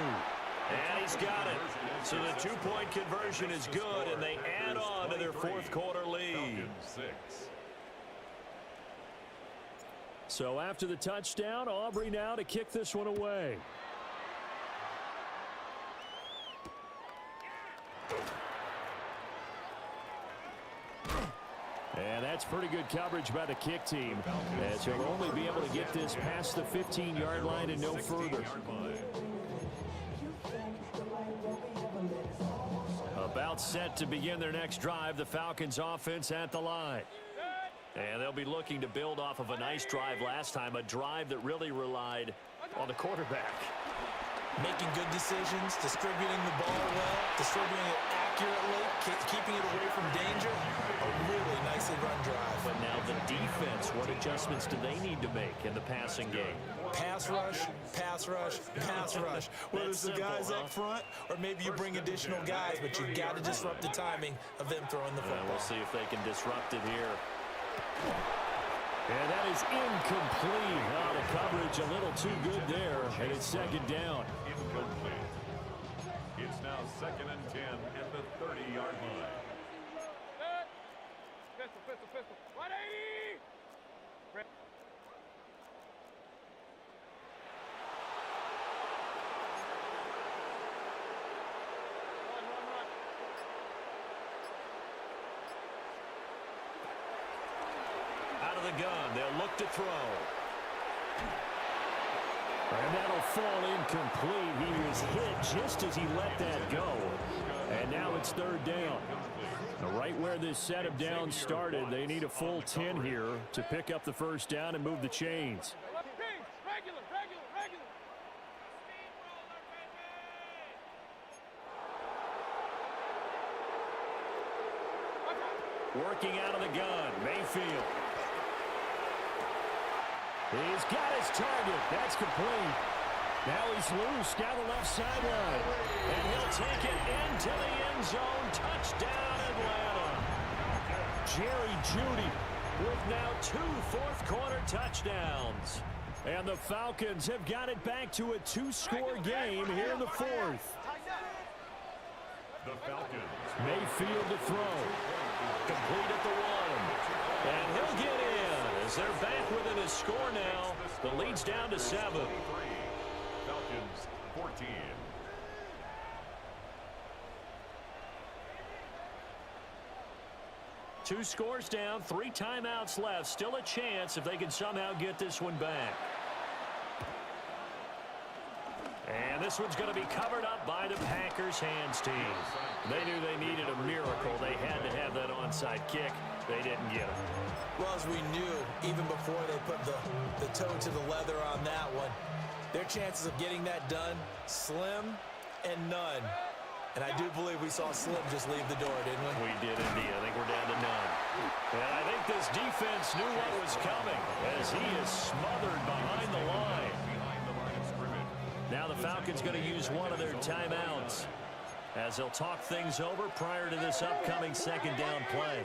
Speaker 4: And he's got it. So the 2-point conversion is good, and they add on to their fourth quarter lead.
Speaker 5: So after the touchdown, Aubrey now to kick this one away. And that's pretty good coverage by the kick team, as he'll only be able to get this past the 15-yard line and no further. About set to begin their next drive, the Falcons offense at the line. And they'll be looking to build off of a nice drive last time, a drive that really relied on the quarterback.
Speaker 7: Making good decisions, distributing the ball well, distributing it accurately, keeping it away from danger. A really nicely run drive.
Speaker 4: But now the defense, what adjustments do they need to make in the passing game?
Speaker 7: Pass rush, pass rush, pass rush. Whether it's the guys up front or maybe you bring additional guys, but you've got to disrupt the timing of them throwing the football.
Speaker 4: We'll see if they can disrupt it here.
Speaker 5: And that is incomplete. Oh, the coverage a little too good there, and it's second down.
Speaker 3: Incomplete. It's now 2nd and 10 at the 30-yard line.
Speaker 11: Pistol. 180!
Speaker 4: Out of the gun, they'll look to throw.
Speaker 5: And that'll fall incomplete. He was hit just as he let that go. And now it's 3rd down. Right where this set of downs started, they need a full 10 here to pick up the first down and move the chains.
Speaker 11: Regular.
Speaker 5: Working out of the gun, Mayfield. He's got his target. That's complete. Now he's loose down the left sideline. And he'll take it into the end zone. Touchdown, Atlanta. Jerry Jeudy with now 2 fourth-quarter touchdowns. And the Falcons have got it back to a 2-score game here in the 4th.
Speaker 3: The Falcons.
Speaker 5: Mayfield to throw.
Speaker 4: Complete at the 1. And he'll get in as they're back within a score now. The lead's down to 7.
Speaker 3: Falcons 14.
Speaker 4: Two scores down, 3 timeouts left. Still a chance if they can somehow get this one back. And this one's going to be covered up by the Packers hands team. They knew they needed a miracle. They had to have that onside kick. They didn't get it.
Speaker 7: Well, as we knew, even before they put the toe to the leather on that one, their chances of getting that done, slim and none. And I do believe we saw Slim just leave the door, didn't we?
Speaker 4: We did indeed. I think we're down to none. And I think this defense knew what was coming as he is smothered behind the line. Now the Falcons going to use one of their timeouts as they'll talk things over prior to this upcoming 2nd down play.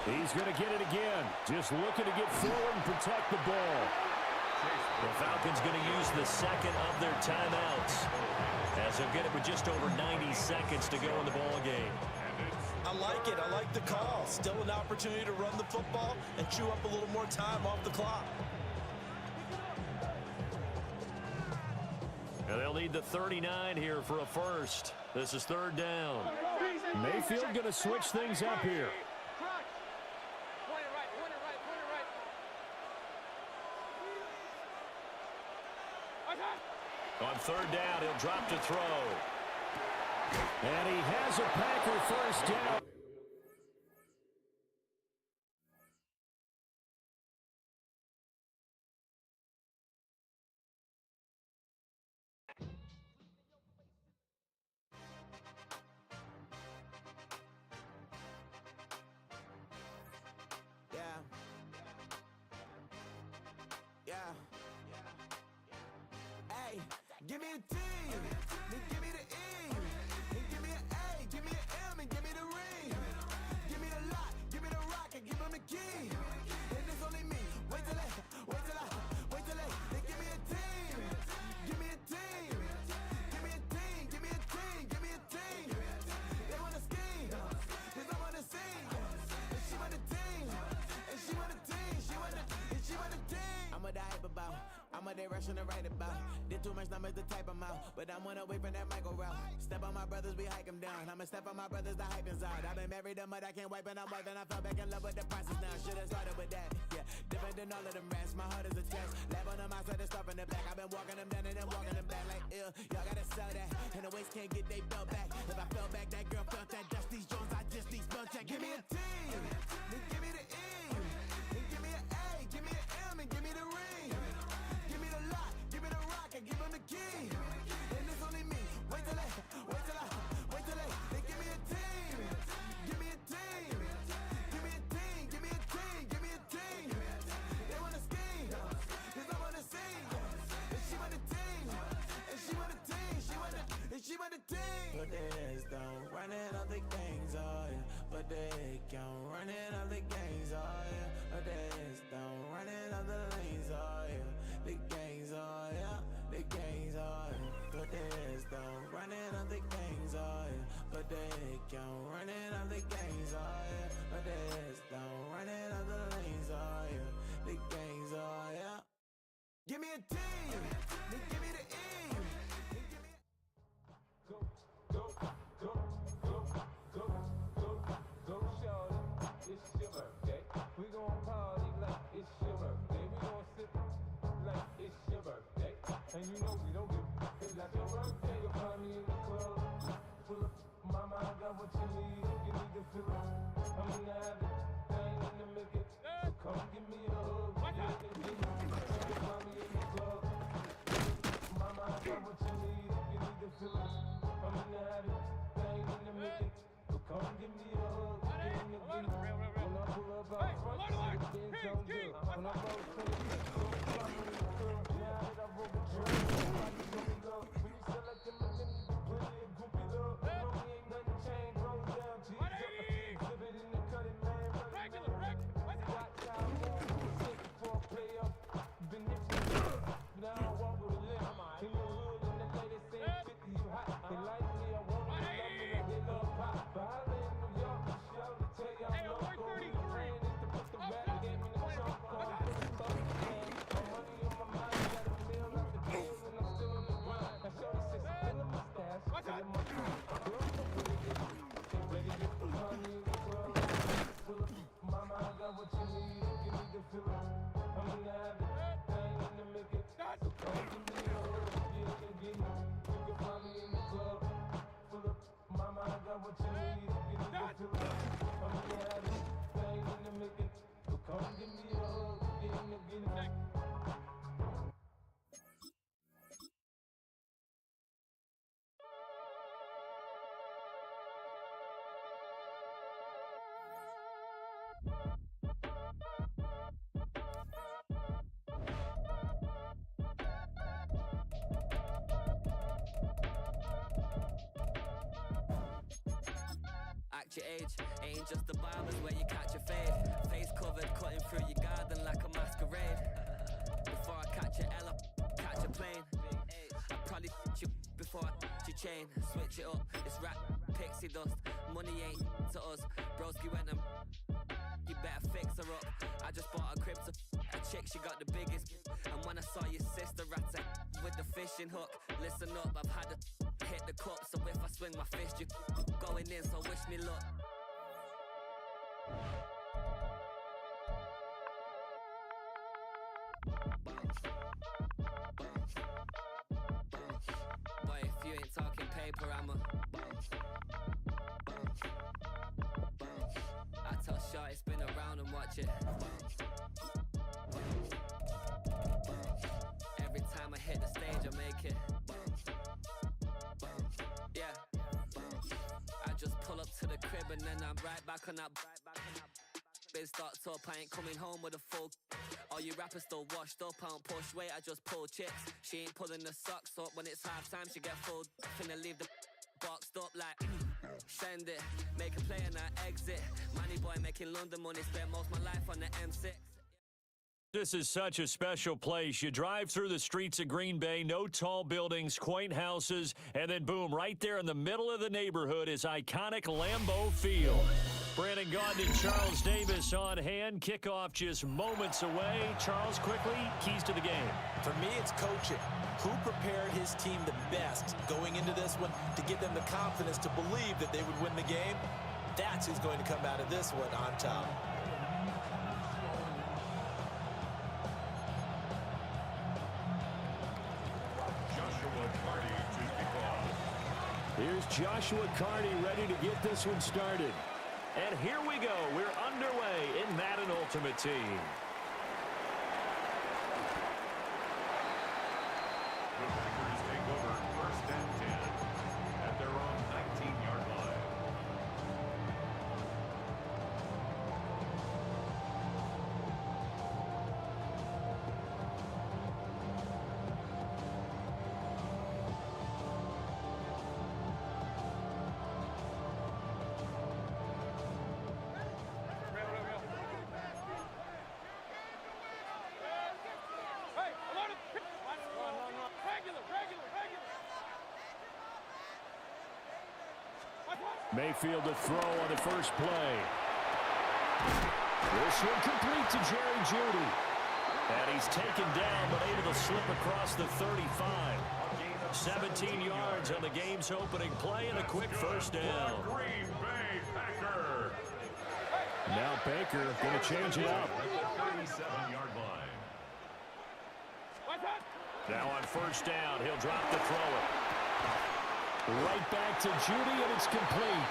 Speaker 5: He's going to get it again. Just looking to get forward and protect the ball.
Speaker 4: The Falcons going to use the 2nd of their timeouts as they'll get it with just over 90 seconds to go in the ball game.
Speaker 7: I I like it. I like the call. Still an opportunity to run the football and chew up a little more time off the clock.
Speaker 4: And they'll need the 39 here for a first. This is third down. Mayfield going to switch things up here. On third down, he'll drop to throw. And he has a Packer first down.
Speaker 16: Give me a T, then give me the E, then give me an A, give me an M, and give me the ring. Give me the lot, give me the rock, and give him the key. And it's only me. Wait till they, then give me a team. Give me a team. Give me a team, give me a team, give me a team. They wanna scheme, cause I'm on the scene. And she want the team, and she want the team, she want the team. I'm a hype about, I'm a they rushing to write about. Did too much numbers to type them out, but I'm one away from that micro route. Step on my brothers, we hike them down. I'ma step on my brothers, the hype is out. I've been married to mud, I can't wipe and I'm wiping. I fell back in love with the process now. Should've started with that, yeah. Different than all of them rats, my heart is a test. Lab on them outside, the stuff in the back. I've been walking them down and then walking them back like, ew. Y'all gotta sell that, and the waist can't get they belt back. If I fell back, that girl felt that. Dust these Jones, I just these spell check. Give me a T, then give me the E, then give me an A, give me an M, and give me the ring. Give me the lot, give me the rock, and give him the key. And it's only me. Wait till they, then give me a team. Give me a team. Give me a team, give me a team, give me a team. They wanna scheme, cause I'm on the scene. And she want the team, and she want the team, she want the team. Put their heads down, running all the gangs, oh yeah. Put their head down, running all the gangs, oh yeah. Put their heads down, running all the lanes, oh yeah. The gangs, oh yeah. The gangs, oh yeah. Put their heads down, running all the gangs, oh yeah. Put their head down, running all the gangs, oh yeah. Put their heads down, running all the lanes, oh yeah. The gangs, oh yeah. Give me a team, then give me the E.
Speaker 14: And you know we don't give it's like your birthday. You'll find me in the club, full of mama, I got what you need. You need to feel it. I'm in the habit, thing in the make it. So come give me a hug. Yeah, you'll find me in the club, mama, I got what you need. You need to feel it. I'm in the habit, thing in the make it. So come give me a hug. When I pull up out front, it's been so good. When I roll to the beat, so I'm in the club. Now that I roll with you.
Speaker 9: Your age ain't just the barbers where you catch a fade. Face covered, cutting through your garden like a masquerade. Before I catch a L, catch a plane. I probably you before I your chain. Switch it up, it's rap, pixie dust. money ain't to us. Broski went and you better fix her up. I just bought a crib to a chick, she got the biggest. And when I saw your sister at with the fishing hook, listen up, I've had to hit the cup. So if I swing my fist, you going in, so wish me luck. Boy, if you ain't talking paper, I'm a I tell Shorty spin around and watch it. Every time I hit the stage, I make it. Yeah. I just pull up to the crib and then I'm right back on that. Been starts up, I ain't coming home with a full. All you rappers still washed up, I don't push weight, I just pull chips. She ain't pulling the socks up when it's half time, she get full. Finna leave the boxed up like send it, make a play and I exit. Money boy making London money, spent most of my life on the M6.
Speaker 4: This is such a special place. You drive through the streets of Green Bay, no tall buildings, quaint houses, and then boom, right there in the middle of the neighborhood is iconic Lambeau Field. Brandon Gaudin and Charles Davis on hand. Kickoff just moments away. Charles, quickly, keys to the game.
Speaker 7: For me, it's coaching. Who prepared his team the best going into this one to give them the confidence to believe that they would win the game? That's who's going to come out of this one on top.
Speaker 5: Here's Joshua Carty ready to get this one started.
Speaker 4: And here we go. We're underway in Madden Ultimate Team.
Speaker 3: The Packers take over 1st and 10 at their own 19-yard line.
Speaker 5: Mayfield to throw on the first play. This one complete to Jerry Jeudy.
Speaker 4: And he's taken down, but able to slip across the 35. 17 yards on the game's opening play and a quick first down.
Speaker 3: Green Bay Packer.
Speaker 5: Now Baker going to change it up.
Speaker 3: 37-yard line.
Speaker 4: Now on first down, he'll drop to throw it.
Speaker 5: Right back to Jeudy, and it's complete.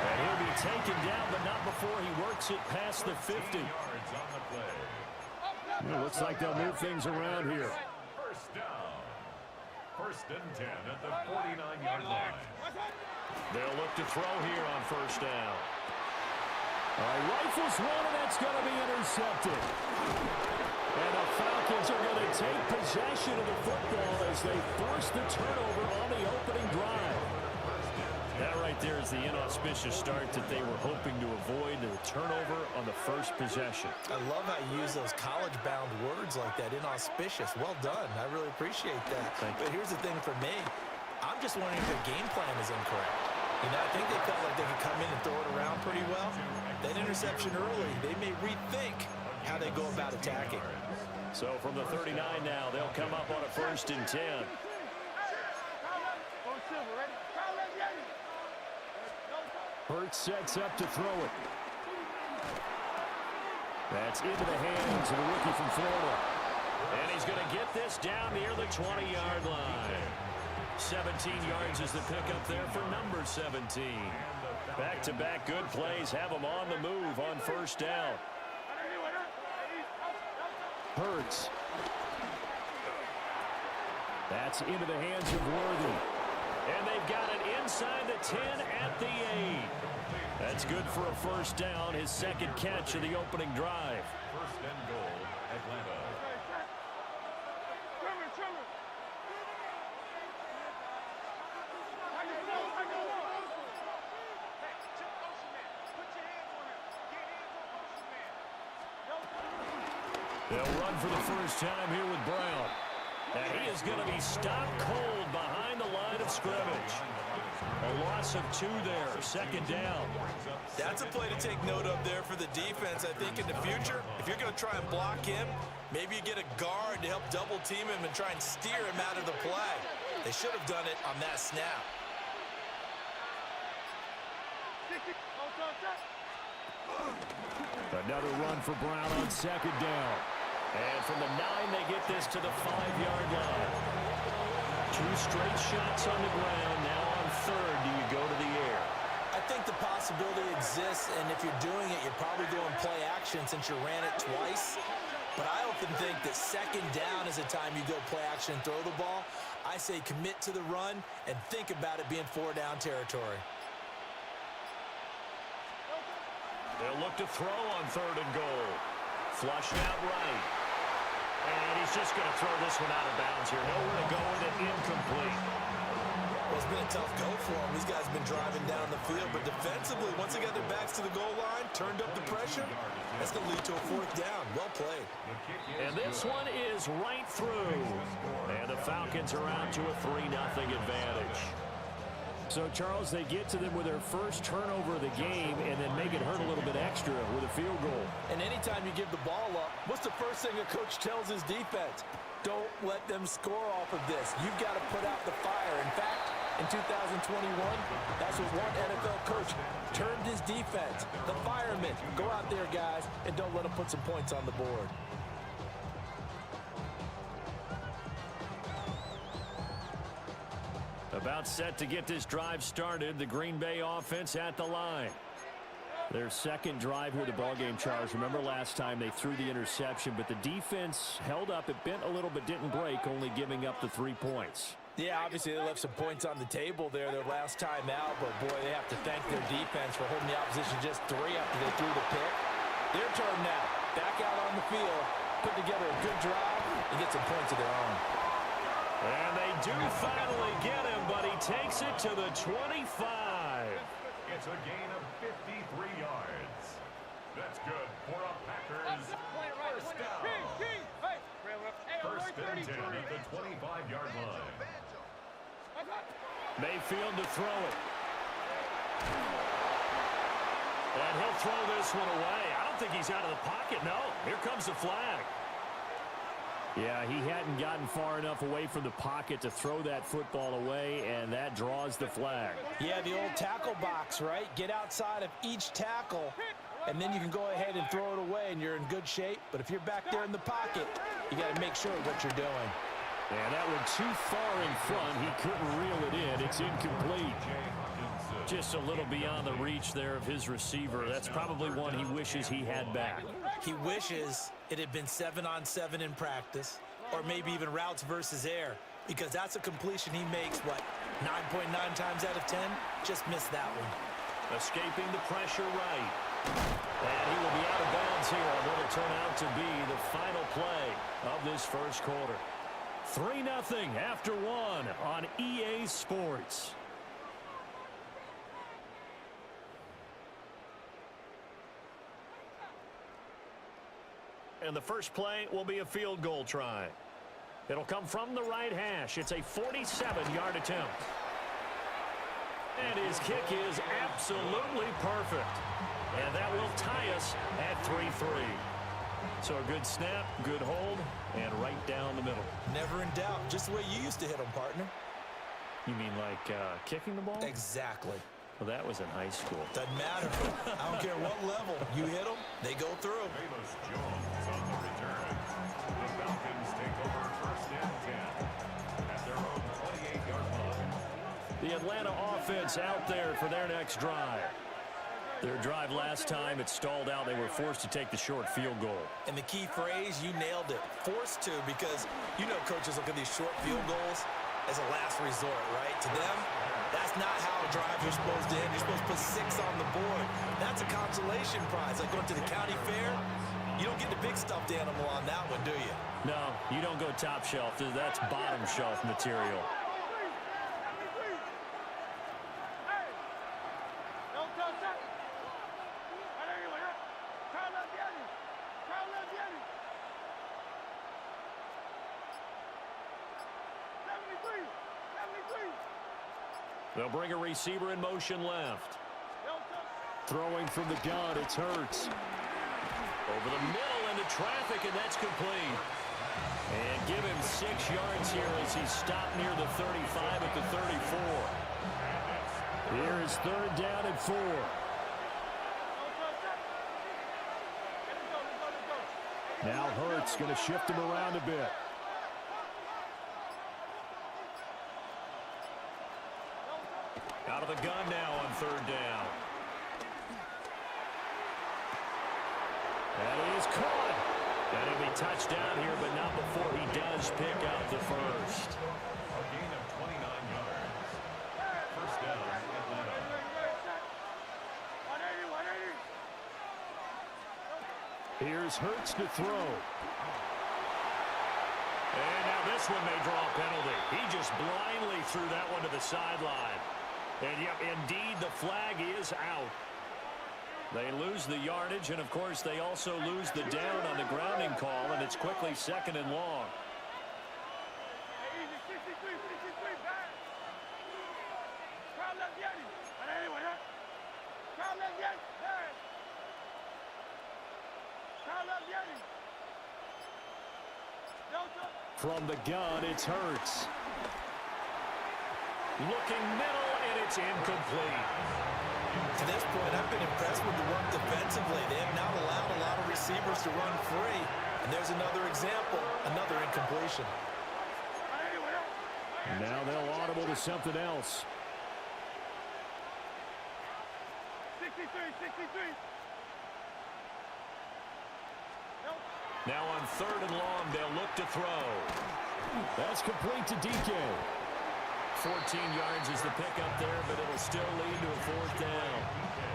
Speaker 4: And he'll be taken down, but not before he works it past the 50.
Speaker 3: Yards on the play.
Speaker 5: Well, looks like they'll move things around here.
Speaker 3: First down. 1st and 10 at the 49-yard line.
Speaker 4: They'll look to throw here on first down.
Speaker 5: Rifles one, and that's going to be intercepted. And the Falcons are going to take possession of the football as they force the turnover on the opening drive.
Speaker 4: That right there is the inauspicious start that they were hoping to avoid, the turnover on the first possession.
Speaker 7: I love how you use those college-bound words like that, inauspicious. Well done. I really appreciate that. But here's the thing for me. I'm just wondering if their game plan is incorrect. You know, I think they felt like they could come in and throw it around pretty well. That interception early, they may rethink how they go about attacking.
Speaker 4: So from the 39 now, they'll come up on a 1st and 10.
Speaker 5: Hurts sets up to throw it. That's into the hands of the rookie from Florida.
Speaker 4: And he's going to get this down near the 20-yard line. 17 yards is the pickup there for number 17. Back-to-back good plays have him on the move on first down.
Speaker 5: Hurts. That's into the hands of Worthy.
Speaker 4: And they've got it inside the 10 at the 8. That's good for a first down, his second catch of the opening drive.
Speaker 3: 1st and goal, Atlanta.
Speaker 4: They'll run for the first time here with Brown.
Speaker 5: And he is going to be stopped cold behind the line of scrimmage. A loss of 2 there, 2nd down.
Speaker 7: That's a play to take note of there for the defense. I think in the future, if you're going to try and block him, maybe you get a guard to help double team him and try and steer him out of the play. They should have done it on that snap.
Speaker 5: Another run for Brown on 2nd down. And from the 9, they get this to the 5-yard line. 2 straight shots on the ground. Now on 3rd, do you go to the air?
Speaker 7: I think the possibility exists, and if you're doing it, you're probably doing play action since you ran it twice. But I often think that 2nd down is the time you go play action and throw the ball. I say commit to the run and think about it being 4-down territory.
Speaker 5: They'll look to throw on 3rd and goal. Flushed out right. And he's just going to throw this one out of bounds here. Nowhere to go with it, incomplete.
Speaker 7: Well, it's been a tough go for them. These guys have been driving down the field, but defensively, once they got their backs to the goal line, turned up the pressure, that's going to lead to a 4th down. Well played.
Speaker 5: And this one is right through. And the Falcons are out to a 3-0 advantage. So, Charles, they get to them with their first turnover of the game and then make it hurt a little bit extra with a field goal.
Speaker 7: And anytime you give the ball up, what's the first thing a coach tells his defense? Don't let them score off of this. You've got to put out the fire. In fact, in 2021, that's what one NFL coach termed his defense. The firemen. Go out there, guys, and don't let them put some points on the board.
Speaker 5: About set to get this drive started. The Green Bay offense at the line. Their 2nd drive here of the ballgame, Charles. Remember last time they threw the interception, but the defense held up. It bent a little but didn't break, only giving up the 3 points.
Speaker 7: Yeah, obviously they left some points on the table there their last time out, but boy, they have to thank their defense for holding the opposition just 3 after they threw the pick. Their turn now. Back out on the field, put together a good drive, and get some points of their own.
Speaker 5: And they do finally get him, but he takes it to the 25.
Speaker 3: It's a gain of 53 yards. That's good for a Packers first down. First and 10 at the 25-yard line.
Speaker 5: Mayfield to throw it. And he'll throw this one away. I don't think he's out of the pocket. No, here comes the flag. Yeah, he hadn't gotten far enough away from the pocket to throw that football away, and that draws the flag.
Speaker 7: Yeah, the old tackle box, right? Get outside of each tackle, and then you can go ahead and throw it away, and you're in good shape. But if you're back there in the pocket, you got to make sure what you're doing.
Speaker 5: And that one too far in front. He couldn't reel it in. It's incomplete. Just a little beyond the reach there of his receiver. That's probably one he wishes he had back.
Speaker 7: He wishes it had been 7-on-7 in practice, or maybe even routes versus air, because that's a completion he makes, what, 9.9 times out of 10? Just missed that one.
Speaker 5: Escaping the pressure right. And he will be out of bounds here on what will turn out to be the final play of this first quarter. 3-0 after 1 on EA Sports. And the first play will be a field goal try. It'll come from the right hash. It's a 47-yard attempt. And his kick is absolutely perfect. And that will tie us at 3-3. So a good snap, good hold, and right down the middle.
Speaker 7: Never in doubt. Just the way you used to hit them, partner.
Speaker 5: You mean like kicking the ball?
Speaker 7: Exactly.
Speaker 5: Well, that was in high school.
Speaker 7: Doesn't matter. I don't care what level. You hit them, they go through.
Speaker 3: Amos Jones on the return. The Falcons take over first and 10 at their own 28-yard line.
Speaker 5: The Atlanta offense out there for their next drive. Their drive last time, it stalled out. They were forced to take the short field goal.
Speaker 7: And the key phrase, you nailed it. Forced to, because you know coaches look at these short field goals as a last resort, right? To them, that's not how drives are supposed to end. You're supposed to put 6 on the board. That's a consolation prize. Like going to the county fair, you don't get the big stuffed animal on that one, do you?
Speaker 5: No, you don't go top shelf. That's bottom shelf material. They'll bring a receiver in motion left. Throwing from the gun, it's Hurts. Over the middle into traffic, and that's complete. And give him 6 yards here as he stopped near the 35 at the 34. Here is 3rd down and 4. Now Hurts going to shift him around a bit. Out of the gun now on 3rd down. And he is caught. That'll be touchdown here, but not before he does pick up the first.
Speaker 3: A gain of 29 yards. First down, Atlanta.
Speaker 5: Here's Hurts to throw. And now this one may draw a penalty. He just blindly threw that one to the sideline. And yep, indeed, the flag is out. They lose the yardage, and of course, they also lose the down on the grounding call, and it's quickly 2nd and long. From the gun, it's Hurts. Looking middle, and it's incomplete.
Speaker 7: To this point, I've been impressed with the work defensively. They have not allowed a lot of receivers to run free. And there's another example, another incompletion.
Speaker 5: Now they'll audible to something else.
Speaker 11: 63.
Speaker 5: Now on 3rd and long, they'll look to throw. That's complete to DK. 14 yards is the pickup there, but it'll still lead to a 4th down.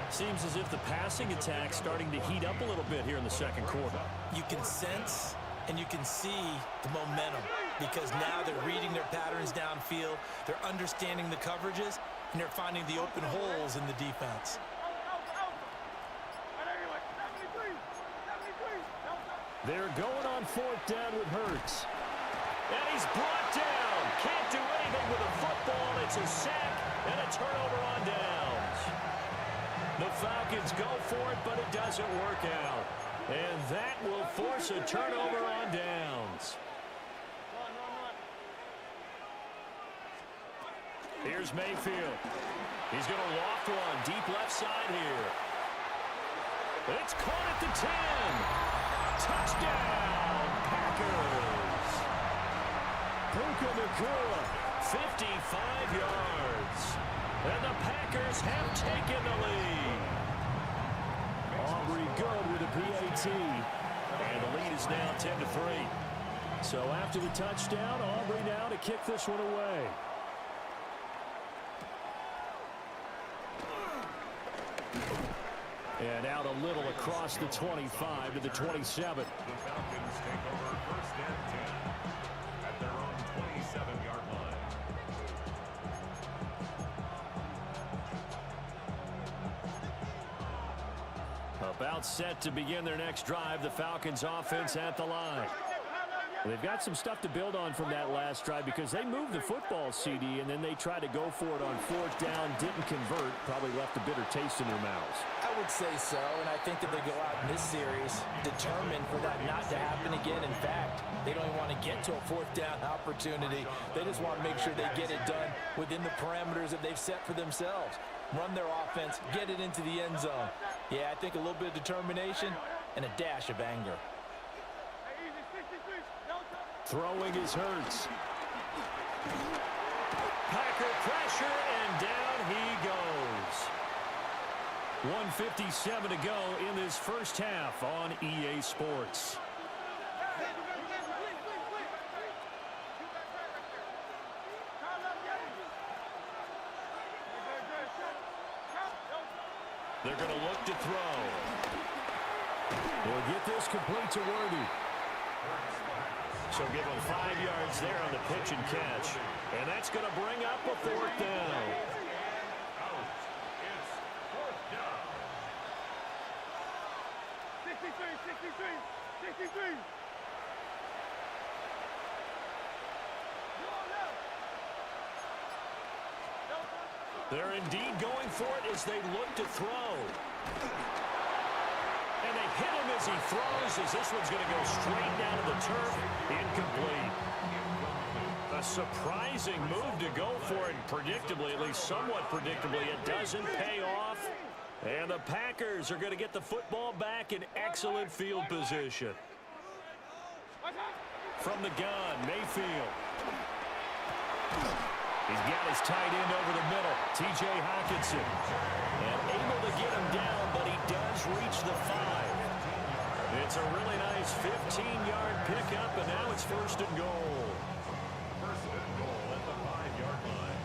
Speaker 5: Seems as if the passing attack's starting to heat up a little bit here in the 2nd quarter.
Speaker 7: You can sense and you can see the momentum because now they're reading their patterns downfield, they're understanding the coverages, and they're finding the open holes in the defense.
Speaker 5: They're going on 4th down with Hurts. And he's brought down. Can't do anything with a football. It's a sack and a turnover on downs. The Falcons go for it, but it doesn't work out. And that will force a turnover on downs. Here's Mayfield. He's going to loft one deep left side here. It's caught at the 10. Touchdown, Packers. Puka Nacua, 55 yards. And the Packers have taken the lead. Aubrey good with a PAT. And the lead is now 10-3. So after the touchdown, Aubrey now to kick this one away. And out a little across the 25 to the 27.
Speaker 3: The Falcons take over 1st and 10 at their own 27-yard line.
Speaker 5: About set to begin their next drive, the Falcons offense at the line. They've got some stuff to build on from that last drive because they moved the football, CD, and then they tried to go for it on 4th down, didn't convert, probably left a bitter taste in their mouths.
Speaker 7: I would say so, and I think that they go out in this series determined for that not to happen again. In fact, they don't even want to get to a 4th down opportunity. They just want to make sure they get it done within the parameters that they've set for themselves. Run their offense, get it into the end zone. Yeah, I think a little bit of determination and a dash of anger.
Speaker 5: Throwing is Hurts. Packer pressure, and down he goes. 1:57 to go in this first half on EA Sports. They're going to look to throw. They'll get this complete to Worthy. So give him 5 yards there on the pitch and catch. And that's going to bring up a 4th down.
Speaker 3: Out. It's 4th down.
Speaker 11: 63.
Speaker 4: They're indeed going for it as they look to throw. And they hit him as he throws, as this one's going to go straight down to the turf. Incomplete. A surprising move to go for it, predictably, at least somewhat predictably. It doesn't pay off. And the Packers are going to get the football back in excellent field position. From the gun, Mayfield. He's got his tight end over the middle, T.J. Hockenson. And able to get him down, but he does reach the 5. It's a really nice 15-yard pickup, and now it's 1st and goal.
Speaker 3: First and goal at the 5-yard line.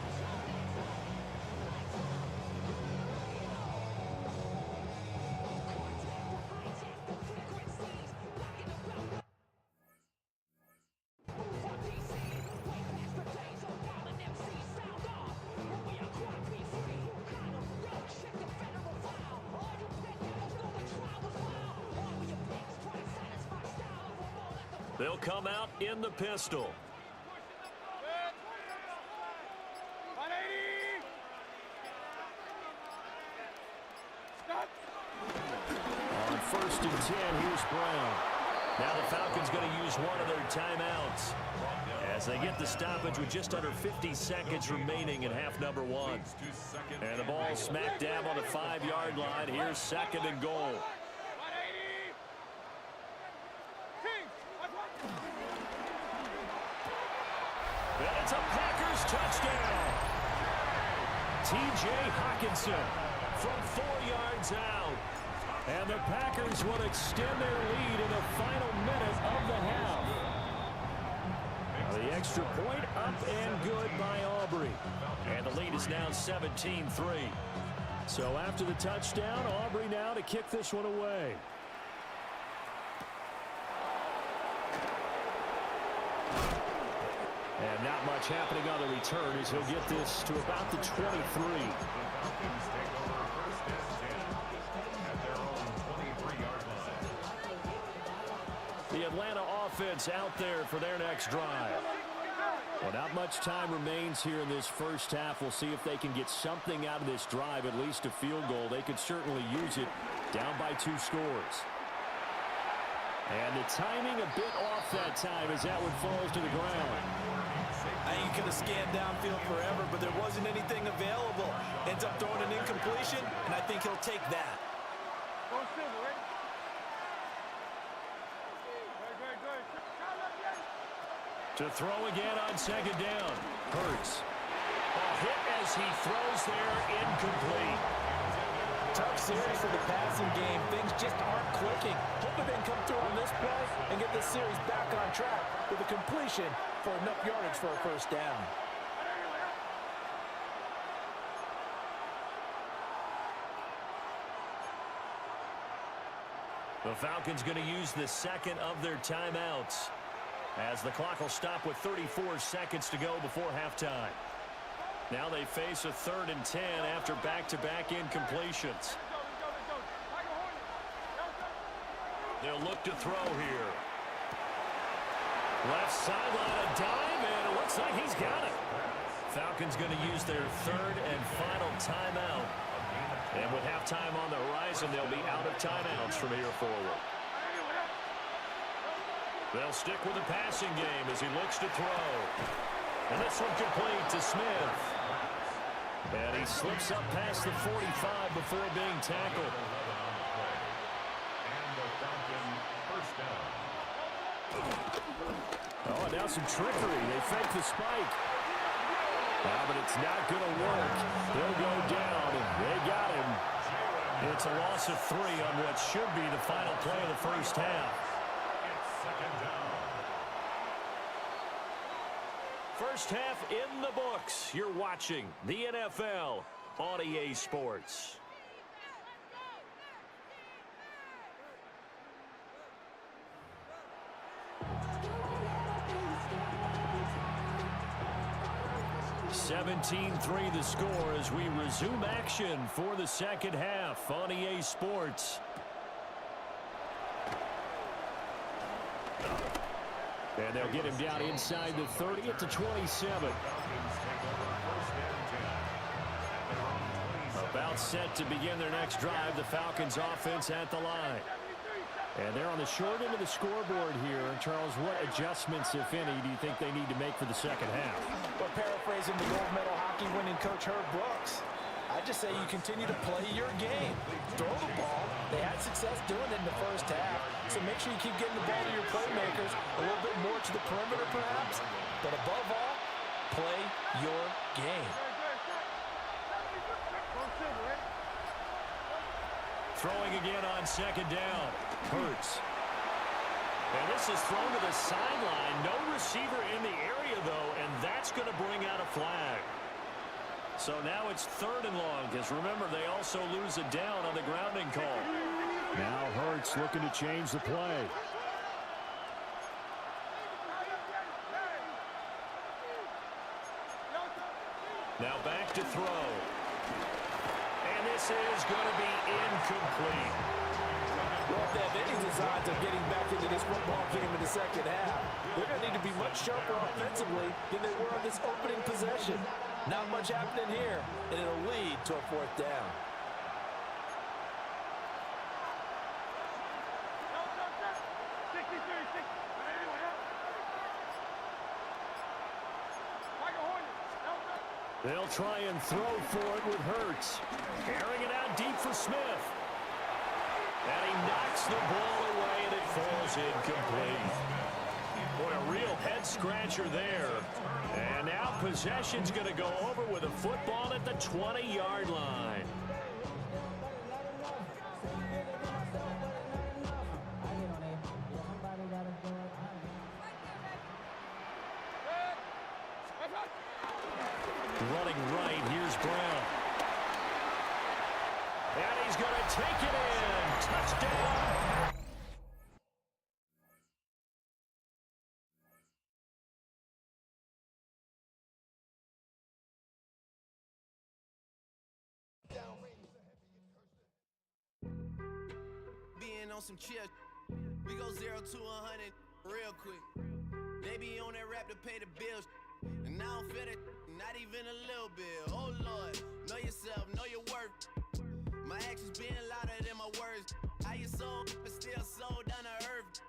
Speaker 4: They'll come out in the pistol. On 1st and 10, here's Brown. Now the Falcons going to use one of their timeouts as they get the stoppage with just under 50 seconds remaining in half number 1. And the ball smack dab on the 5-yard line. Here's 2nd and goal. And it's a Packers touchdown. T.J. Hockenson from 4 yards out. And the Packers will extend their lead in the final minute of the half. Now the extra point up and good by Aubrey. And the lead is now 17-3. So after the touchdown, Aubrey now to kick this one away. And not much happening on the return as he'll get this to about the 23. The Atlanta offense out there for their next drive. Well, not much time remains here in this first half. We'll see if they can get something out of this drive, at least a field goal. They could certainly use it down by 2 scores. And the timing a bit off that time as that one falls to the ground.
Speaker 7: I think he could have scanned downfield forever, but there wasn't anything available. Ends up throwing an incompletion, and I think he'll take that.
Speaker 4: To throw again on 2nd down. Hurts. A hit as he throws there, incomplete.
Speaker 7: Tough series for the passing game. Things just aren't clicking. Hoping they can come through on this play and get this series back on track with a completion for enough yardage for a 1st down.
Speaker 4: The Falcons going to use the 2nd of their timeouts as the clock will stop with 34 seconds to go before halftime. Now they face a 3rd and 10 after back-to-back incompletions. They'll look to throw here. Left sideline, a dime, and it looks like he's got it. Falcons going to use their 3rd and final timeout. And with halftime on the horizon, they'll be out of timeouts from here forward. They'll stick with the passing game as he looks to throw. And this one complete to Smith. And he slips up past the 45 before being tackled. Oh, and now some trickery. They fake the spike. But it's not going to work. He'll go down, and they got him. It's a loss of 3 on what should be the final play of the first half. First half in the books. You're watching the NFL on EA Sports. (17-3) the score as we resume action for the second half on EA Sports. And they'll get him down inside the 30 at the 27.
Speaker 5: About set to begin their next drive, the Falcons offense at the line. And they're on the short end of the scoreboard here. And Charles, what adjustments, if any, do you think they need to make for the second half?
Speaker 7: Well, paraphrasing the gold medal hockey winning coach Herb Brooks, I just say you continue to play your game. Throw the ball. They had success doing it in the first half. So make sure you keep getting the ball to your playmakers, a little bit more to the perimeter perhaps. But above all, play your game.
Speaker 5: Throwing again on second down. Hurts. And this is thrown to the sideline. No receiver in the area, though, and that's going to bring out a flag. So now it's 3rd and long, because remember, they also lose a down on the grounding call. Now Hurts looking to change the play. Now back to throw. And this is going to be incomplete.
Speaker 7: Well, if they have any designs of getting back into this football game in the second half, they're going to need to be much sharper offensively than they were on this opening possession. Not much happening here, and it'll lead to a 4th down.
Speaker 5: They'll try and throw for it with Hurts. Carrying it out deep for Smith. And he knocks the ball away, and it falls incomplete. Boy, a real head-scratcher there. And now possession's going to go over with a football at the 20-yard line. Running right, here's Brown. And he's going to take it in. Touchdown.
Speaker 8: Being on some chill, we go 0 to 100 real quick. They be on that rap to pay the bills, and I don't feel it, not even a little bit. Oh Lord, know yourself, know your worth. My actions being louder than my words. How you sold, but still sold down to earth.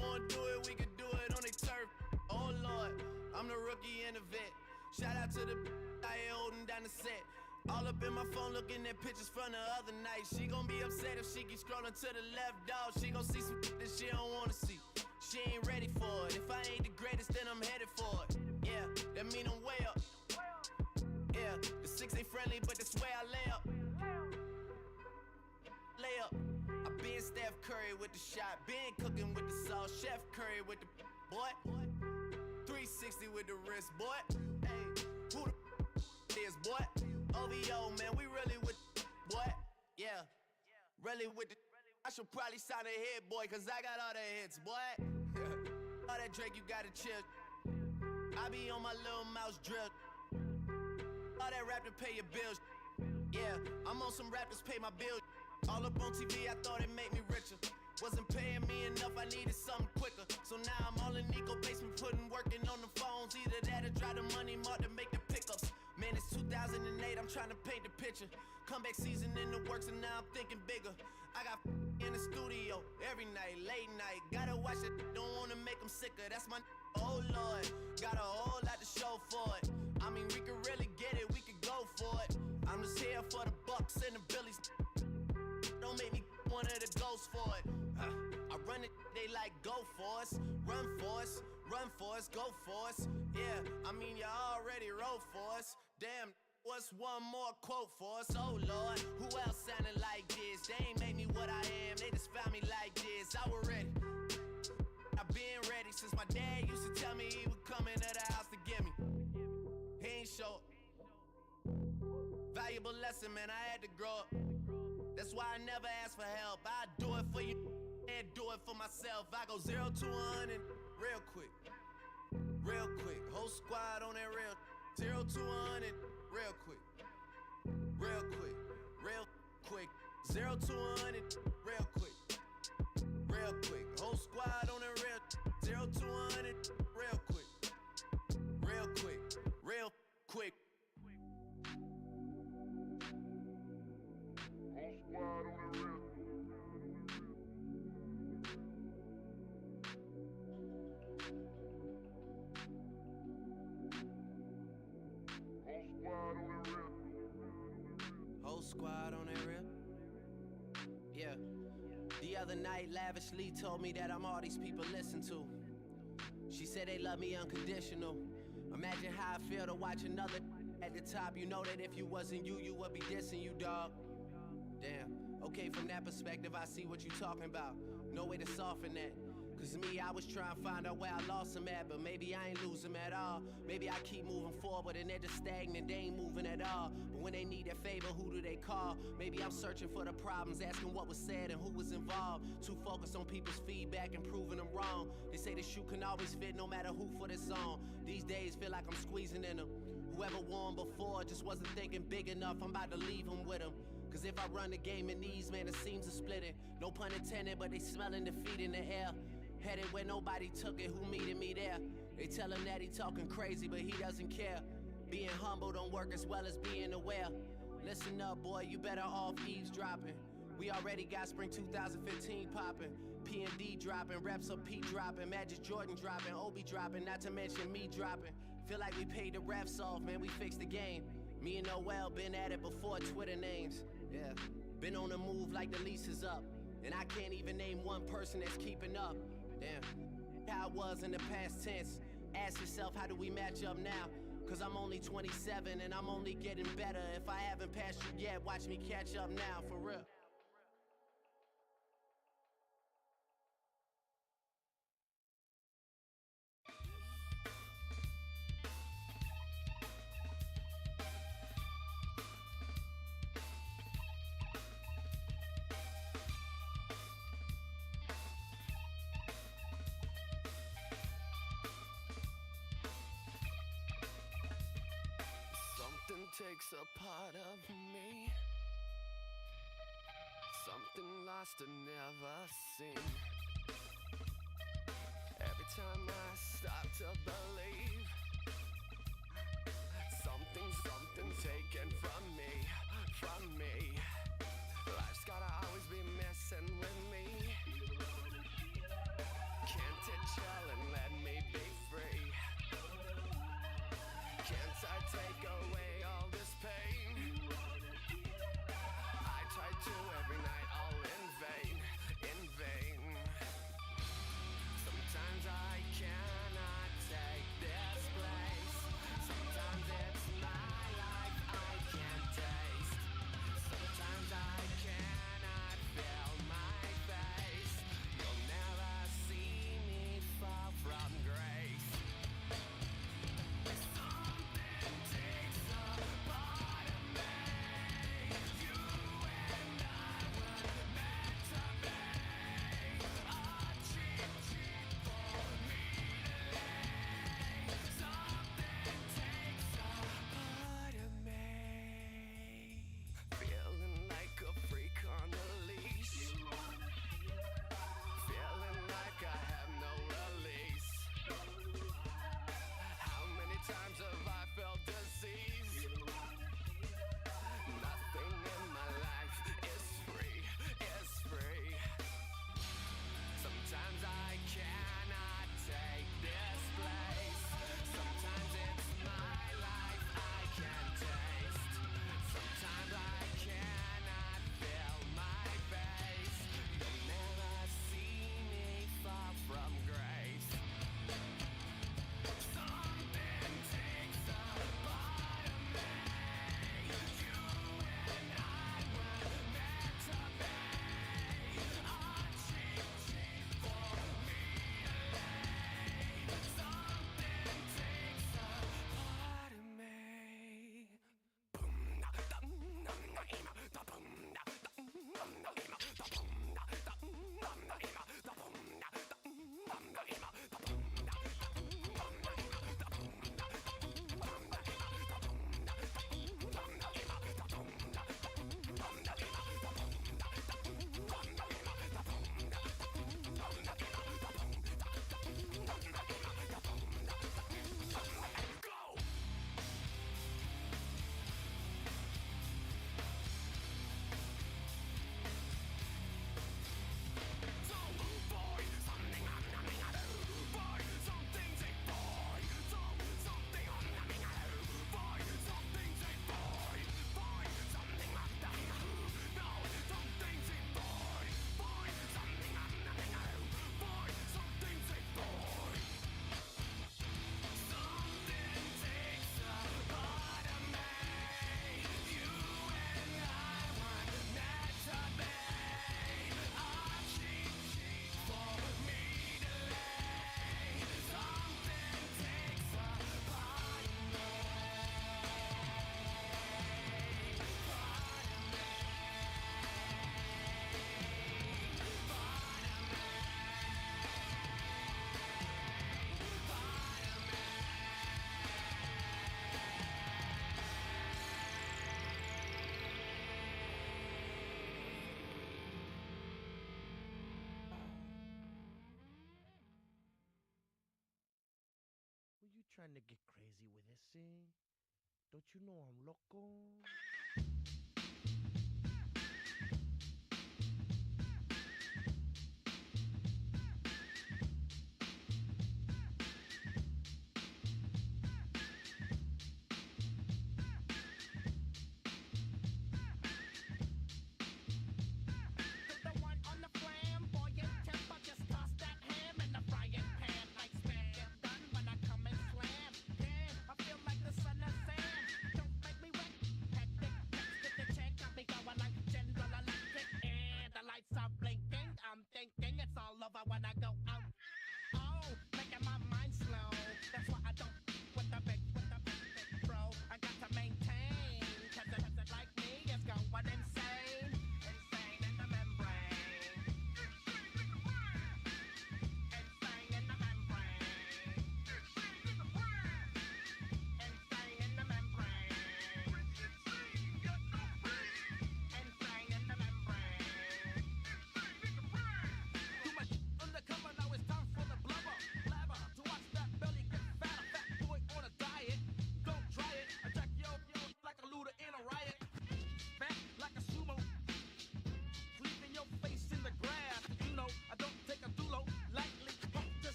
Speaker 8: Wanna do it, we can do it on the turf. Oh Lord, I'm the rookie and the vet. Shout out to the I ain't holding down the set. All up in my phone looking at pictures from the other night. She gon' be upset if she keep scrolling to the left, dog. She gon' see some that she don't wanna see. She ain't ready for it. If I ain't the greatest, then I'm headed for it. Yeah, that mean I'm way up. Yeah, the 6 ain't friendly, but that's where I lay up. Lay up. I been Steph Curry with the shot. Been cooking with the sauce. Chef Curry with the boy. 360 with the wrist, boy. Hey, who the is, boy? OVO, man, we really with boy. Yeah, really with the. I should probably sign a hit, boy, cause I got all the hits, boy. All that Drake, you gotta chill. I be on my little mouse drip. All that rap to pay your bills. Yeah, I'm on some rappers pay my bills. All up on TV, I thought it made me richer. Wasn't paying me enough, I needed something quicker. So now I'm all in Nico basement, working on the phones. Either that or drive the money mark to make the pickups. Man, it's 2008, I'm trying to paint the picture. Comeback season in the works, and now I'm thinking bigger. I got in the studio every night, late night. Gotta watch it, don't wanna make them sicker. That's my oh Lord, got a whole lot to show for it. I mean, we could really get it, we could go for it. I'm just here for the Bucks and the Billies. Don't make me one of the ghosts for it. I run it, they like go for us. Run for us, run for us, go for us. Yeah, I mean, you already wrote for us. Damn, what's one more quote for us? Oh Lord, who else sounded like this? They ain't made me what I am, they just found me like this. I was ready, I've been ready since my dad used to tell me he would come into the house to get me. He ain't show up. Valuable lesson, man, I had to grow up. That's why I never ask for help. I do it for you and do it for myself. I go 0 to 100 real quick. Real quick. Whole squad on that real 0 to 100 real quick. Real quick. Real quick. 0 to 100 real quick. Real quick. Whole squad on that real 0 to 100 real quick. Real quick. Real quick. squad on that rip. Yeah. The other night, Lavishly told me that I'm all these people listen to. She said they love me unconditional. Imagine how I feel to watch another at the top. You know that if you wasn't you, you would be dissing you, dog. Damn. Okay, from that perspective, I see what you talking about. No way to soften that. Cause me, I was trying to find out where I lost them at, but maybe I ain't lose them at all. Maybe I keep moving forward and they're just stagnant, they ain't moving at all. But when they need a favor, who do they call? Maybe I'm searching for the problems, asking what was said and who was involved. Too focused on people's feedback and proving them wrong. They say the shoe can always fit no matter who for this song. These days feel like I'm squeezing in them. Whoever won before just wasn't thinking big enough, I'm about to leave them with them. Cause if I run the game in these, man, the seams are splitting. No pun intended, but they smelling defeat in the air. Headed where nobody took it, who meeting me there? They tell him that he talking crazy, but he doesn't care. Being humble don't work as well as being aware. Listen up, boy, you better off eavesdropping. We already got spring 2015 popping. P&D dropping, reps up P dropping, Magic Jordan dropping, Obi dropping, not to mention me dropping. Feel like we paid the refs off, man, we fixed the game. Me and Noel been at it before Twitter names. Yeah, been on the move like the lease is up. And I can't even name one person that's keeping up. Damn, how I was in the past tense. Ask yourself, how do we match up now? Cause I'm only 27 and I'm only getting better. If I haven't passed you yet, watch me catch up now, for real.
Speaker 13: Something takes a part of me. Something lost and never seen. Every time I start to believe, something taken from me. Life's gotta always be messing with me. Can't it chill and let me be free? Can't I take away all this pain? I try to every night, all in vain. Sometimes I cannot take this place. Sometimes it's my life I can't taste. Sometimes I cannot feel my
Speaker 17: trying to get crazy with this, see? Don't you know I'm loco?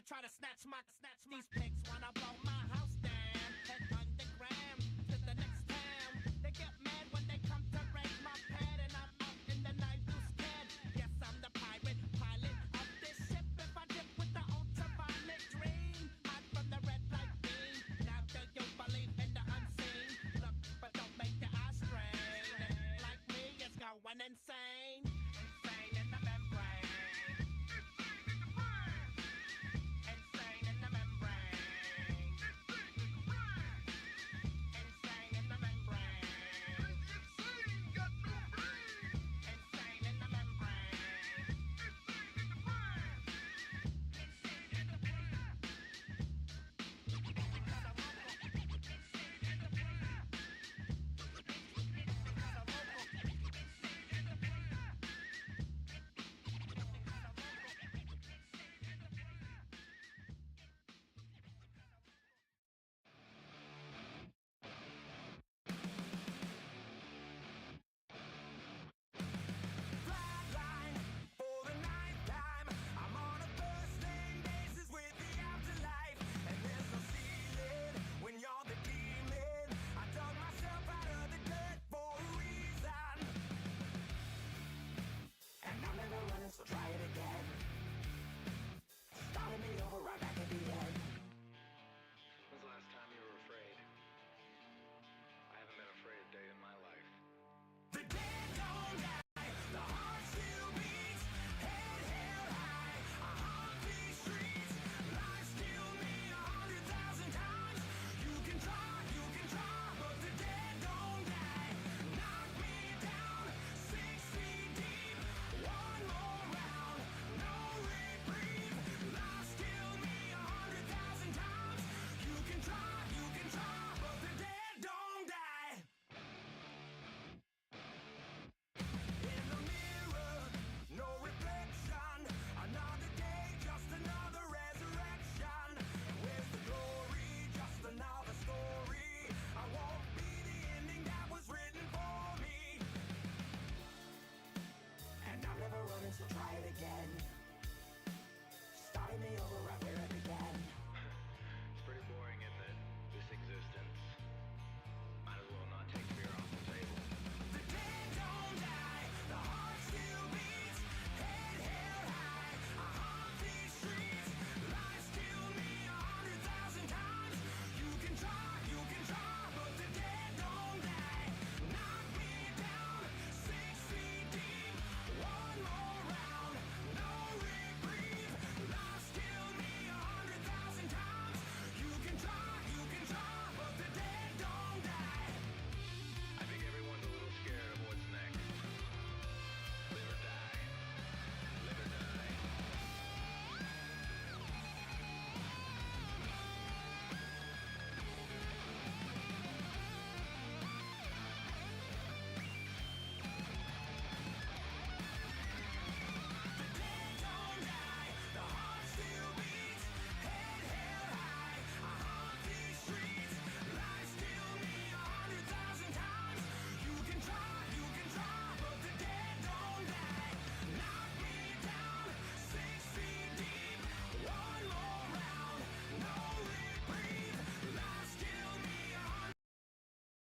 Speaker 14: Try to snatch these pics.